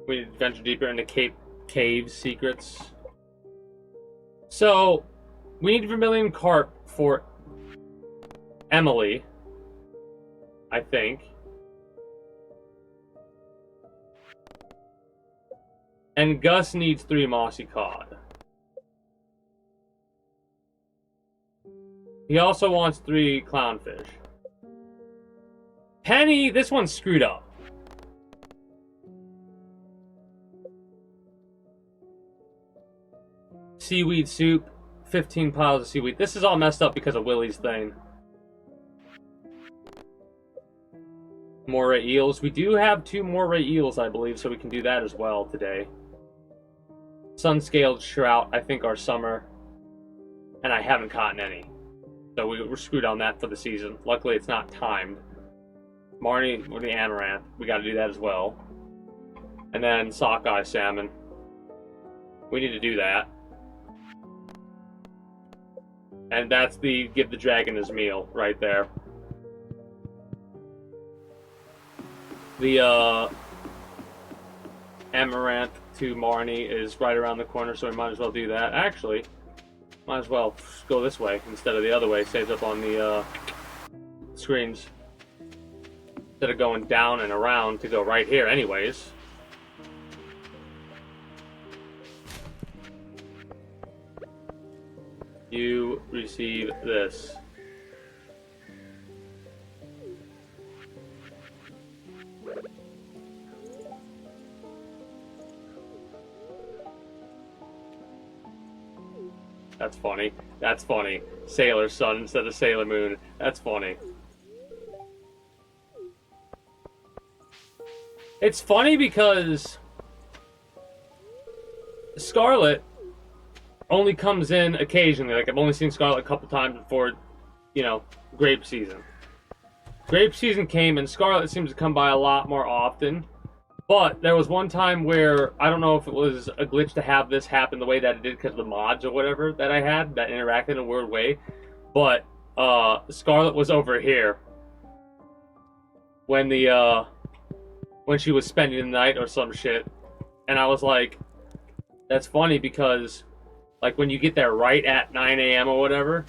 We need to venture deeper into cave secrets. So, we need vermilion carp for Emily, I think. And Gus needs 3 mossy cod. He also wants 3 clownfish. Penny, this one's screwed up. Seaweed soup, 15 piles of seaweed. This is all messed up because of Willie's thing. Moray eels. We do have 2 moray eels, I believe, so we can do that as well today. Sun-scaled trout, I think, are summer. And I haven't caught any. So we're screwed on that for the season. Luckily, it's not timed. Marnie, or the amaranth, we got to do that as well. And then sockeye salmon. We need to do that. And that's the give the dragon his meal right there. The amaranth to Marnie is right around the corner, so we might as well do that. Actually, might as well go this way instead of the other way. Saves up on the screens. Instead of going down and around to go right here anyways. You receive this. That's funny. That's funny. Sailor Sun instead of Sailor Moon. That's funny. It's funny because Scarlet only comes in occasionally. Like, I've only seen Scarlet a couple times before, you know, grape season. Grape season came and Scarlet seems to come by a lot more often. But there was one time where, I don't know if it was a glitch to have this happen the way that it did because of the mods or whatever that I had that interacted in a weird way. But Scarlet was over here. when when she was spending the night or some shit, and I was like, that's funny because like when you get there right at 9 a.m. or whatever,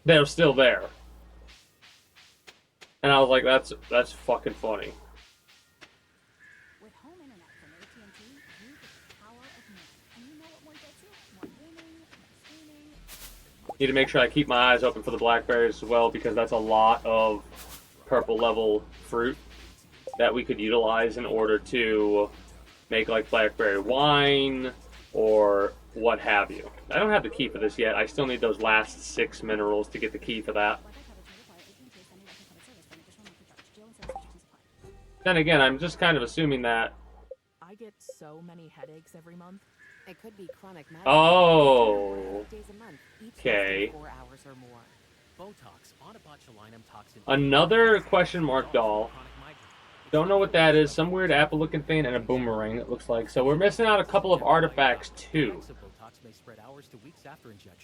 they're still there. And I was like, that's fucking funny. With home internet from AT&T, you get the power of more. And you know what more gets you? More gaming, more streaming. Need to make sure I keep my eyes open for the blackberries as well, because that's a lot of purple level fruit that we could utilize in order to make like blackberry wine or what have you. I don't have the key for this yet. I still need those last 6 minerals to get the key for that. Then again, I'm just kind of assuming that. I get so many headaches every month. It could be chronic migraine. Oh. 5 days a month, each Okay. lasting 4 hours or more. Botox on a botulinum toxin. Another question mark doll. Don't know what that is. Some weird apple looking thing and a boomerang, it looks like. So we're missing out a couple of artifacts too.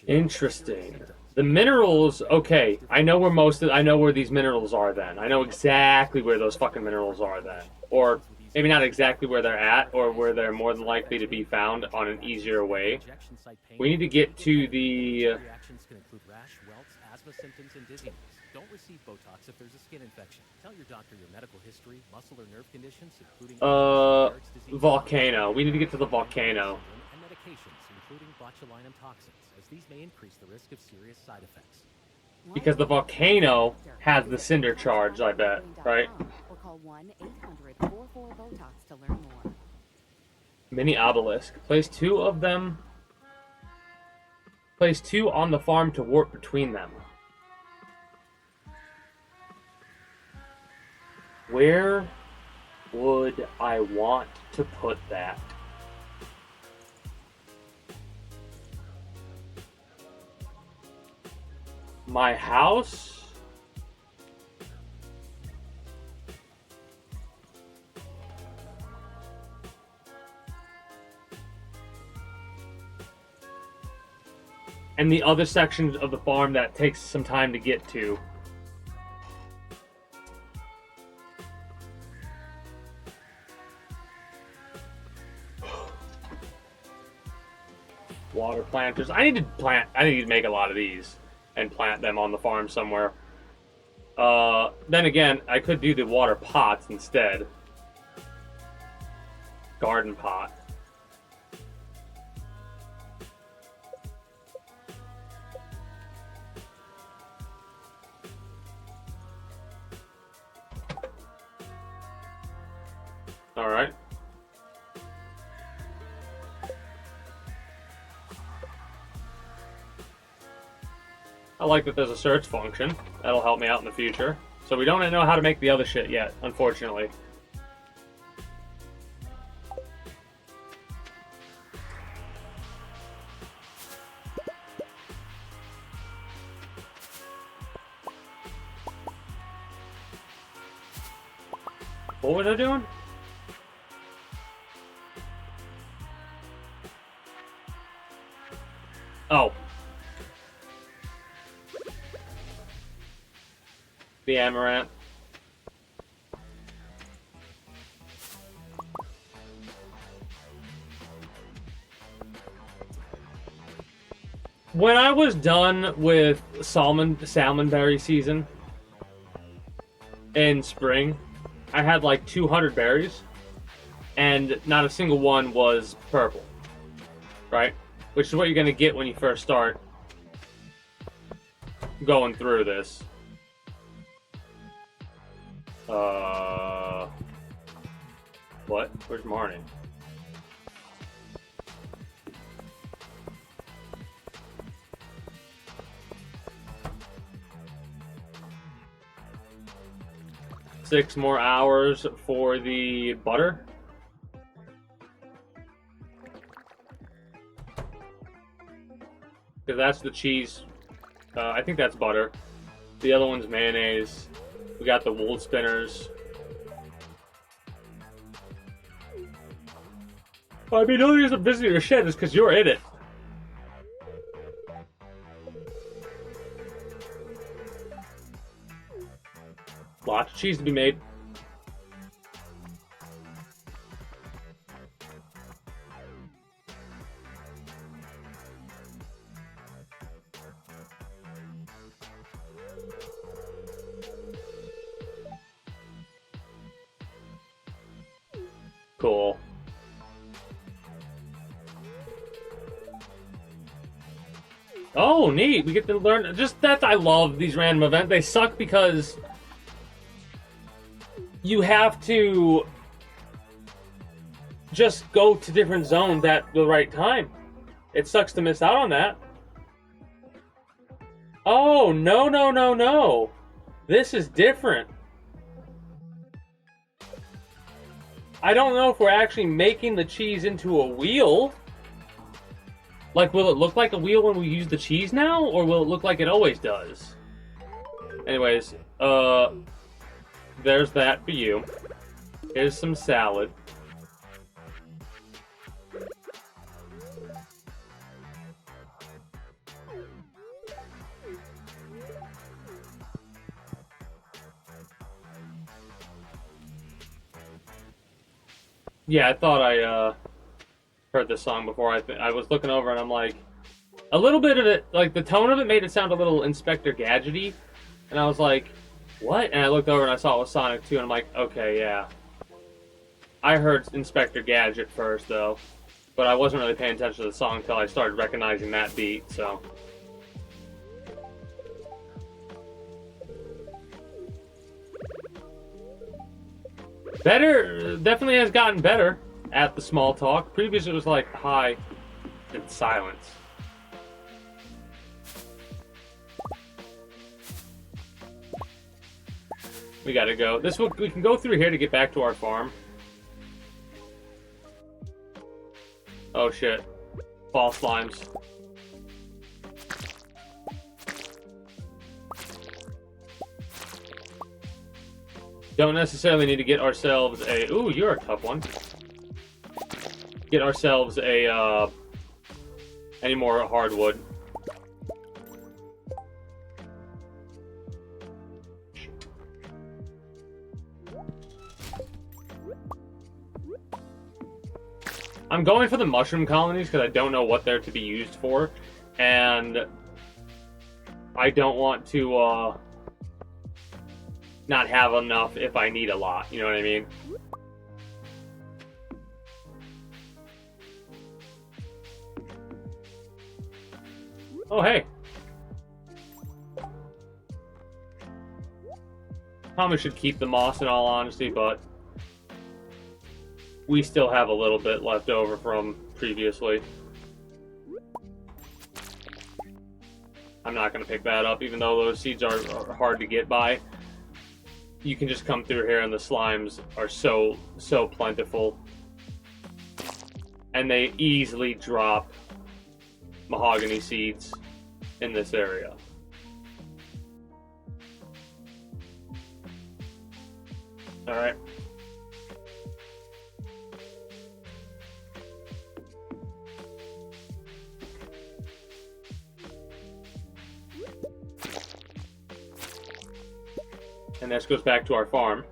Interesting. The minerals, okay. I know where these minerals are then. I know exactly where those fucking minerals are then. Or maybe not exactly where they're at, or where they're more than likely to be found on an easier way. We need to get to the Reactions can include rash, welts, asthma symptoms, and dizziness. Don't receive Botox if there's a skin infection. Tell your doctor your medical history, muscle or nerve conditions, including volcano. We need to get to the volcano. and medications, including botulinum toxins, as these may increase the risk of serious side effects. Because the volcano has the cinder charge, I bet, right? Or call 1-800-44-BOTOX to learn more. Mini obelisk. Place 2 of them. Place 2 on the farm to warp between them. Where would I want to put that? My house? And the other sections of the farm that takes some time to get to. Water planters. I need to make a lot of these and plant them on the farm somewhere. Then again, I could do the water pots instead. Garden pot. All right. I like that there's a search function. That'll help me out in the future. So we don't know how to make the other shit yet, unfortunately. What was I doing? Oh. The amaranth. When I was done with salmonberry season in spring, I had like 200 berries, and not a single one was purple, right? Which is what you're gonna get when you first start going through this. What? Where's Marnie? Six more hours for the butter. Because that's the cheese. I think that's butter. The other one's mayonnaise. We got the wool spinners. I mean, the only reason I'm visiting your shed is because you're in it. Lots of cheese to be made. Cool. Oh, neat. We get to learn. Just that, I love these random events. They suck because you have to just go to different zones at the right time. It sucks to miss out on that. Oh, no, no, no, no. This is different. I don't know if we're actually making the cheese into a wheel. Like, will it look like a wheel when we use the cheese now? Or will it look like it always does? Anyways, there's that for you. Here's some salad. Yeah, I thought I heard this song before. I was looking over and I'm like, a little bit of it, like the tone of it made it sound a little Inspector Gadgety, and I was like, what? And I looked over and I saw it was Sonic 2, and I'm like, okay, yeah. I heard Inspector Gadget first though, but I wasn't really paying attention to the song until I started recognizing that beat. So. Better, definitely has gotten better at the small talk. Previously it was like hi and silence. We gotta go. We can go through here to get back to our farm. Oh shit. Fall slimes. Don't necessarily need to get ourselves a... Ooh, you're a tough one. Get ourselves a, any more hardwood. I'm going for the mushroom colonies because I don't know what they're to be used for. And I don't want to, not have enough if I need a lot, you know what I mean? Oh, hey. Probably should keep the moss in all honesty, but we still have a little bit left over from previously. I'm not going to pick that up, even though those seeds are hard to get by. You can just come through here and the slimes are so plentiful. And they easily drop mahogany seeds in this area. Alright. And this goes back to our farm.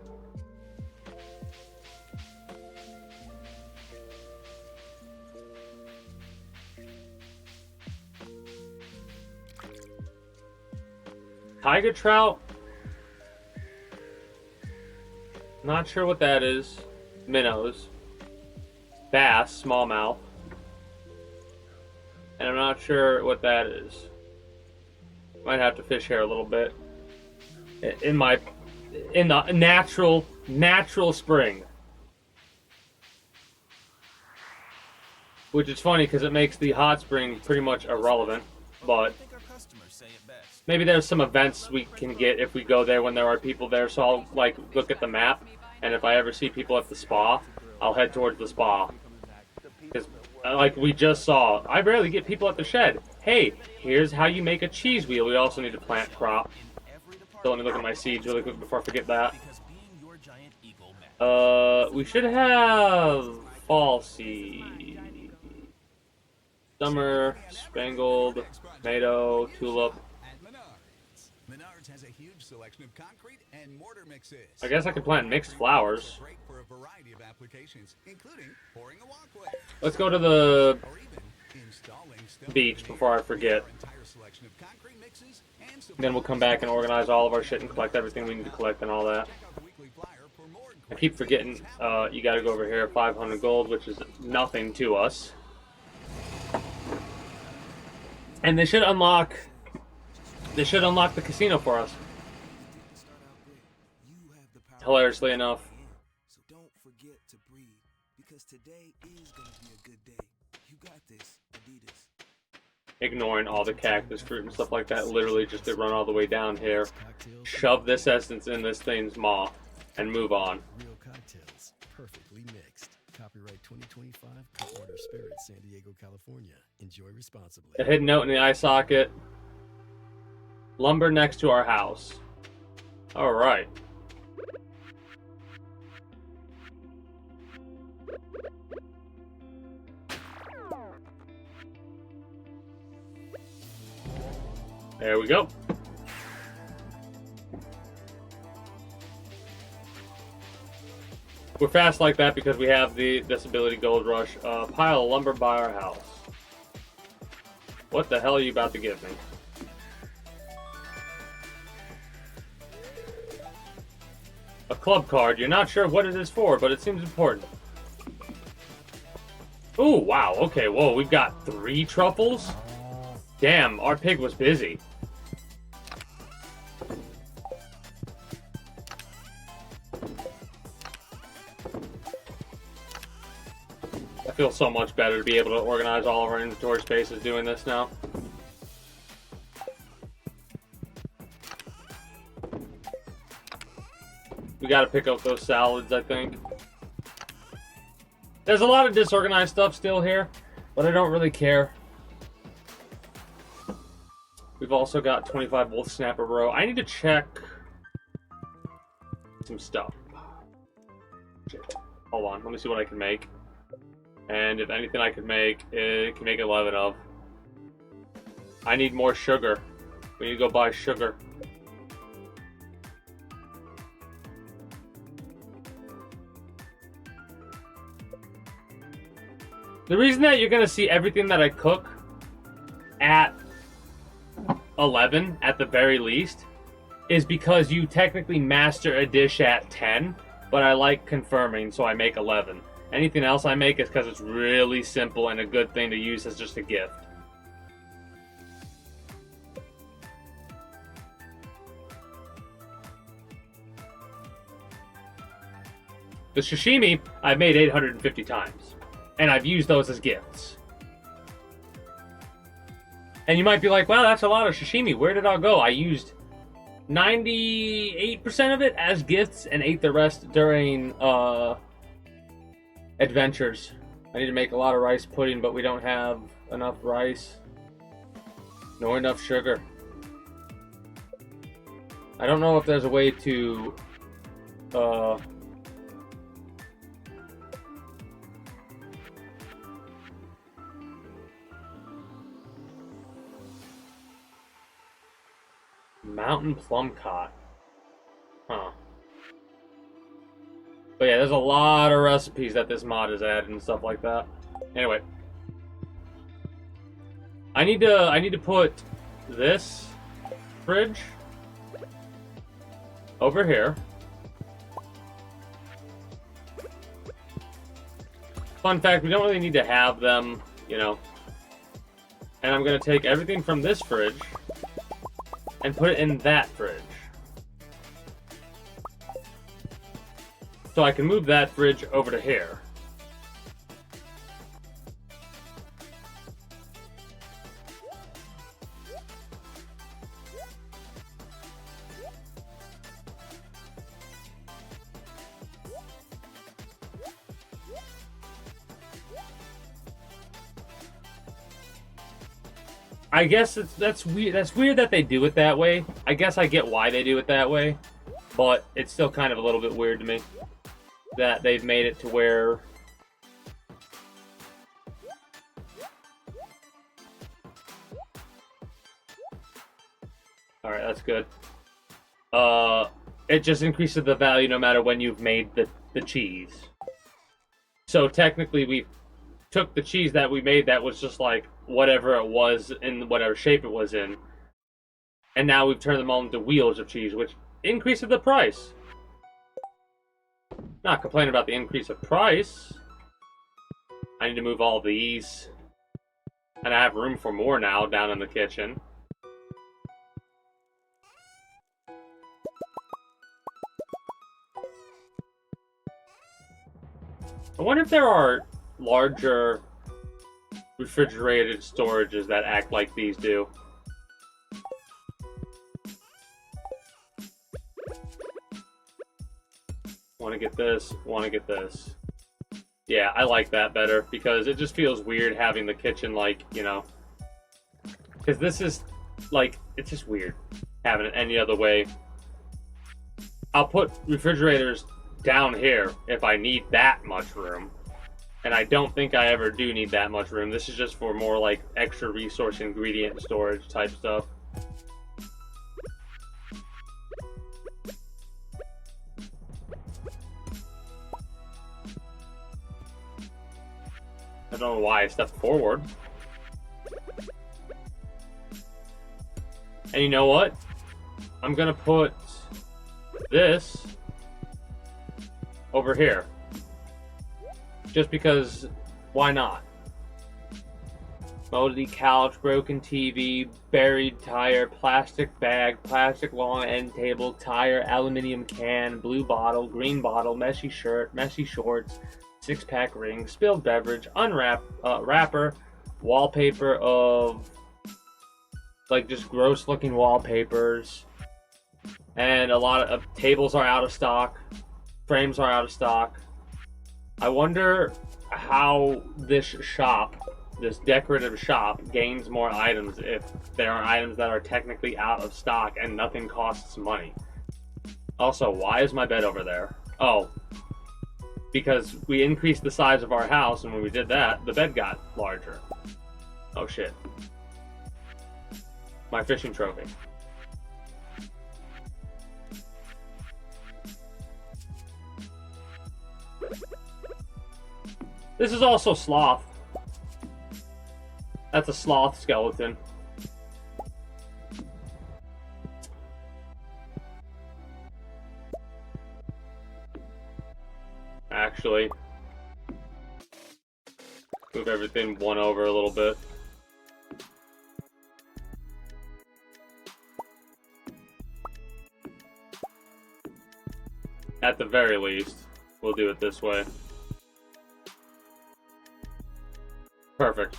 Tiger trout? Not sure what that is. Minnows. Bass, smallmouth. And I'm not sure what that is. Might have to fish here a little bit. In the natural spring. Which is funny because it makes the hot spring pretty much irrelevant, but maybe there's some events we can get if we go there when there are people there, so I'll like look at the map, and if I ever see people at the spa, I'll head towards the spa. Because like we just saw, I rarely get people at the shed. Hey, here's how you make a cheese wheel. We also need to plant crop. So let me look at my seeds really quick before I forget that. We should have fall seed. Summer, spangled, tomato, tulip. selection of concrete and mortar mixes. I guess I could plant mixed flowers. Great for a variety of applications, including pouring a walkway. Let's go to the Or even installing stone beach before I forget. our entire selection of concrete mixes and Then we'll come back and organize all of our shit and collect everything we need to collect and all that. I keep forgetting, you gotta go over here, 500 gold, which is nothing to us. And they should unlock the casino for us. Hilariously enough. So don't forget to breathe, because today is gonna be a good day. You got this, Adidas. Ignoring all the cactus fruit and stuff like that, literally just to run all the way down here, shove this essence in this thing's maw, and move on. Real cocktails, perfectly mixed. Copyright 2025, Cutwater Spirits, San Diego, California. Enjoy responsibly. A hidden note in the eye socket. Lumber next to our house. Alright. There we go. We're fast like that because we have this ability, Gold Rush. Pile of lumber by our house. What the hell are you about to give me? A club card. You're not sure what it is for, but it seems important. Ooh, wow. Okay, whoa. We've got 3 truffles? Damn, our pig was busy. I feel so much better to be able to organize all of our inventory spaces doing this now. We gotta pick up those salads, I think. There's a lot of disorganized stuff still here, but I don't really care. We've also got 25 wolf snapper row. I need to check some stuff. Shit. Hold on, let me see what I can make. And if anything I can make, it can make 11 of. I need more sugar. We need to go buy sugar. The reason that you're gonna see everything that I cook at 11 at the very least is because you technically master a dish at 10, but I like confirming, so I make 11. Anything else I make is because it's really simple and a good thing to use as just a gift. The sashimi I've made 850 times, and I've used those as gifts. And you might be like, wow, that's a lot of sashimi. Where did it all go? I used 98% of it as gifts and ate the rest during adventures. I need to make a lot of rice pudding, but we don't have enough rice nor enough sugar. I don't know if there's a way to mountain plum cot. Huh. But yeah, there's a lot of recipes that this mod has added and stuff like that. Anyway. I need to put this fridge over here. Fun fact, we don't really need to have them, you know. And I'm gonna take everything from this fridge and put it in that fridge. So I can move that fridge over to here. I guess that's weird. That's weird that they do it that way. I guess I get why they do it that way, but it's still kind of a little bit weird to me that they've made it to where all right, that's good. it just increases the value no matter when you've made the cheese. So technically, we took the cheese that we made that was just like whatever it was in whatever shape it was in, and now we've turned them all into wheels of cheese, which increases the price. Not complaining about the increase of price. I need to move all these, and I have room for more now down in the kitchen. I wonder if there are larger refrigerated storages that act like these do. Want to get this, want to get this. Yeah, I like that better because it just feels weird having the kitchen like, you know, because this is like, it's just weird having it any other way. I'll put refrigerators down here if I need that much room. And I don't think I ever do need that much room. This is just for more like extra resource ingredient storage type stuff. I don't know why I stepped forward. And you know what? I'm gonna put this over here. Just because, why not? Moldy couch, broken TV, buried tire, plastic bag, plastic long end table, tire, aluminium can, blue bottle, green bottle, messy shirt, messy shorts, 6-pack ring, spilled beverage, wrapper, wallpaper of like just gross looking wallpapers, and a lot of tables are out of stock, frames are out of stock. I wonder how this shop, this decorative shop, gains more items if there are items that are technically out of stock and nothing costs money. Also, why is my bed over there? Oh, because we increased the size of our house, and when we did that, the bed got larger. Oh shit. My fishing trophy. This is also sloth. That's a sloth skeleton. Actually, move everything one over a little bit. At the very least, we'll do it this way. Perfect.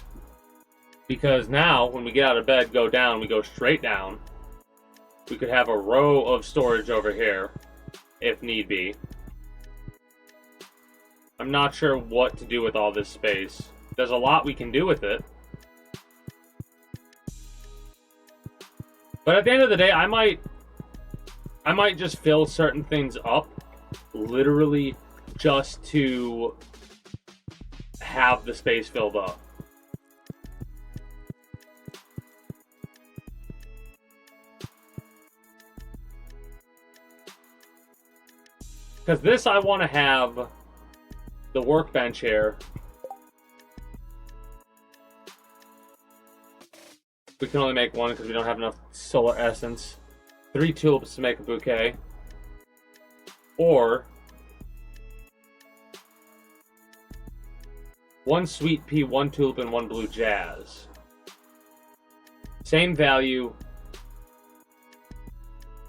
Because now, when we get out of bed, go down, we go straight down. We could have a row of storage over here, if need be. I'm not sure what to do with all this space. There's a lot we can do with it. But at the end of the day, I might just fill certain things up, literally just to have the space filled up. Because this, I want to have the workbench here. We can only make one because we don't have enough solar essence. 3 tulips to make a bouquet. Or 1 sweet pea, 1 tulip, and 1 blue jazz. Same value,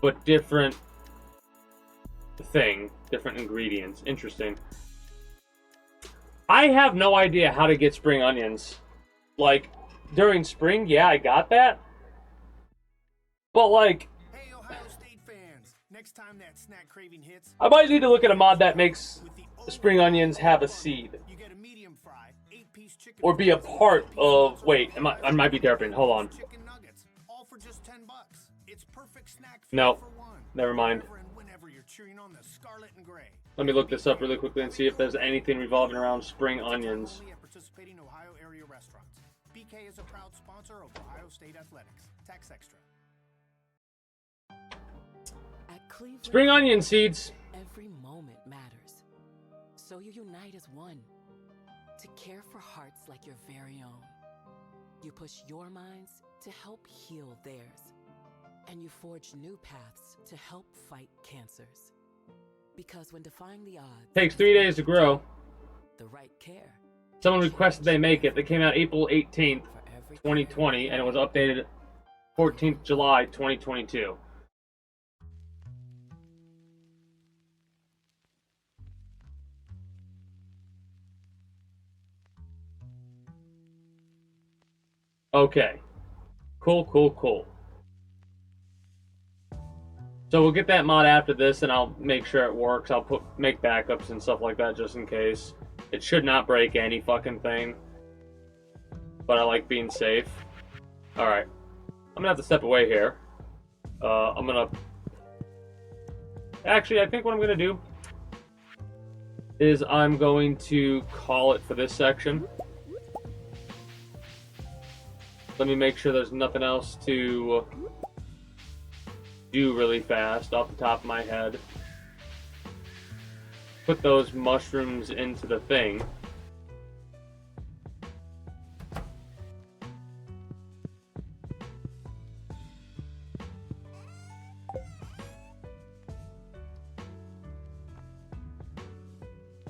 but different thing, different ingredients. Interesting. I have no idea how to get spring onions. Like, during spring, yeah, I got that. But, like, Hey, Ohio State fans! Next time that snack craving hits, I might need to look at a mod that makes spring onions have a seed. you get a medium fry, 8-piece chicken Or be a part of... Wait, I might be derping. Hold on. chicken nuggets, all for just $10. It's perfect snack food No. for one. Never mind. Whenever and whenever you're cheering on the scarlet and gray. Let me look this up really quickly and see if there's anything revolving around spring onions. Only at participating Ohio area restaurants. BK is a proud sponsor of Ohio State Athletics. Tax extra. Spring onion seeds. Every moment matters. So you unite as one to care for hearts like your very own. You push your minds to help heal theirs. And you forge new paths to help fight cancers. Because when defying the odds Takes 3 days to grow. the right care. Someone requested they make it. They came out April 18th, 2020, and it was updated 14th July 2022. Okay. Cool. So we'll get that mod after this, and I'll make sure it works. I'll make backups and stuff like that just in case. It should not break any fucking thing. But I like being safe. Alright. I'm gonna have to step away here. I'm gonna... Actually, I think what I'm gonna do is I'm going to call it for this section. Let me make sure there's nothing else to do really fast off the top of my head. Put those mushrooms into the thing.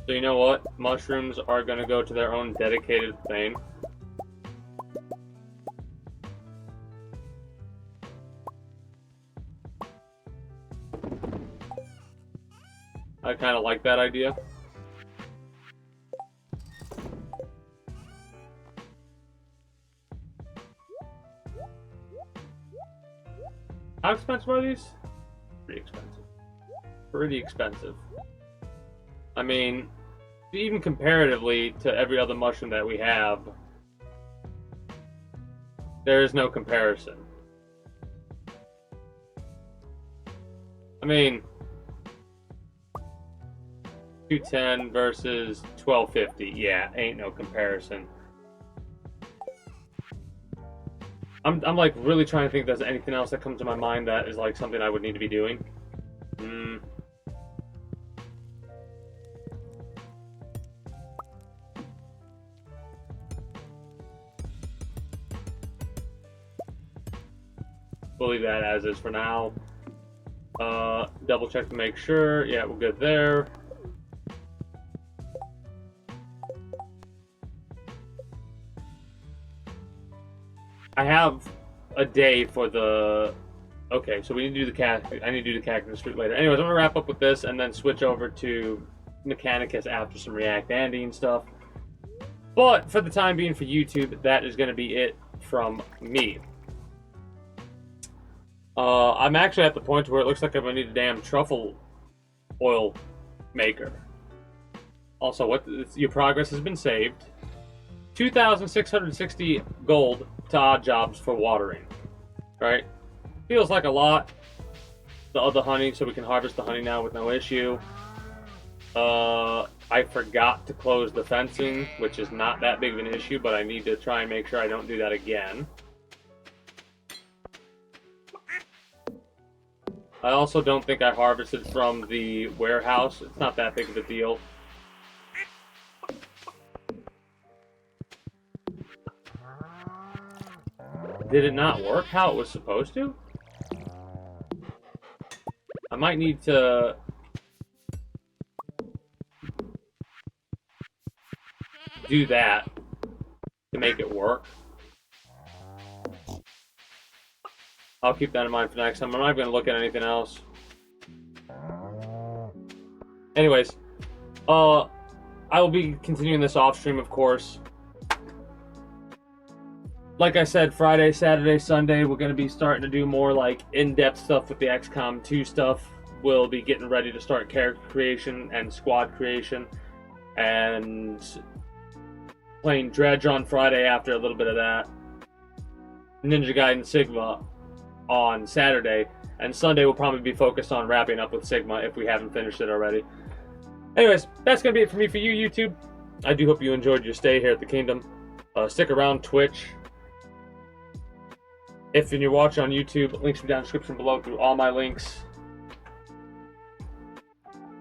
So you know what? Mushrooms are going to go to their own dedicated thing. I kind of like that idea. How expensive are these? Pretty expensive. Pretty expensive. I mean, even comparatively to every other mushroom that we have, there is no comparison. I mean, $210 versus $12.50. Yeah, ain't no comparison. I'm like really trying to think if there's anything else that comes to my mind that is like something I would need to be doing. We'll leave that as is for now. Double check to make sure. Yeah, we're good there. I have a day for the... Okay, so we need to do the cactus. I need to do the cactus fruit later. Anyways, I'm going to wrap up with this and then switch over to Mechanicus after some React Andean stuff. But for the time being for YouTube, that is going to be it from me. I'm actually at the point where it looks like I'm going to need a damn truffle oil maker. Also, your progress has been saved. 2,660 gold to odd jobs for watering. Right? Feels like a lot. The other honey, so we can harvest the honey now with no issue. I forgot to close the fencing, which is not that big of an issue, but I need to try and make sure I don't do that again. I also don't think I harvested from the warehouse. It's not that big of a deal. Did it not work how it was supposed to? I might need to... do that to make it work. I'll keep that in mind for next time. I'm not going to look at anything else. Anyways, I will be continuing this off stream, of course. Like I said, Friday, Saturday, Sunday, we're going to be starting to do more like in-depth stuff with the XCOM 2 stuff. We'll be getting ready to start character creation and squad creation. And playing Dredge on Friday after a little bit of that. Ninja Gaiden Sigma on Saturday. And Sunday will probably be focused on wrapping up with Sigma if we haven't finished it already. Anyways, that's going to be it for me for you, YouTube. I do hope you enjoyed your stay here at the Kingdom. Stick around, Twitch. If you're watching on YouTube, links will be down in the description below through all my links.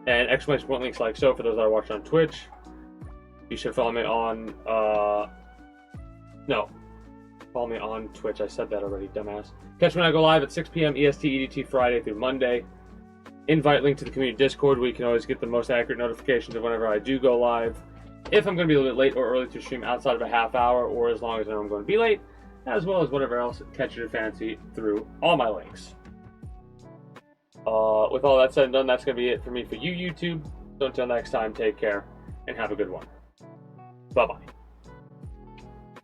And exclamation point links like so for those that are watching on Twitch. You should follow me on, no. Follow me on Twitch. I said that already, dumbass. Catch me when I go live at 6 p.m. EST EDT Friday through Monday. Invite link to the community Discord where you can always get the most accurate notifications of whenever I do go live. If I'm going to be a little bit late or early to stream outside of a half hour, or as long as I know I'm going to be late, as well as whatever else catches your fancy through all my links. With all that said and done, that's going to be it for me for you, YouTube. So until next time, take care and have a good one. Bye-bye.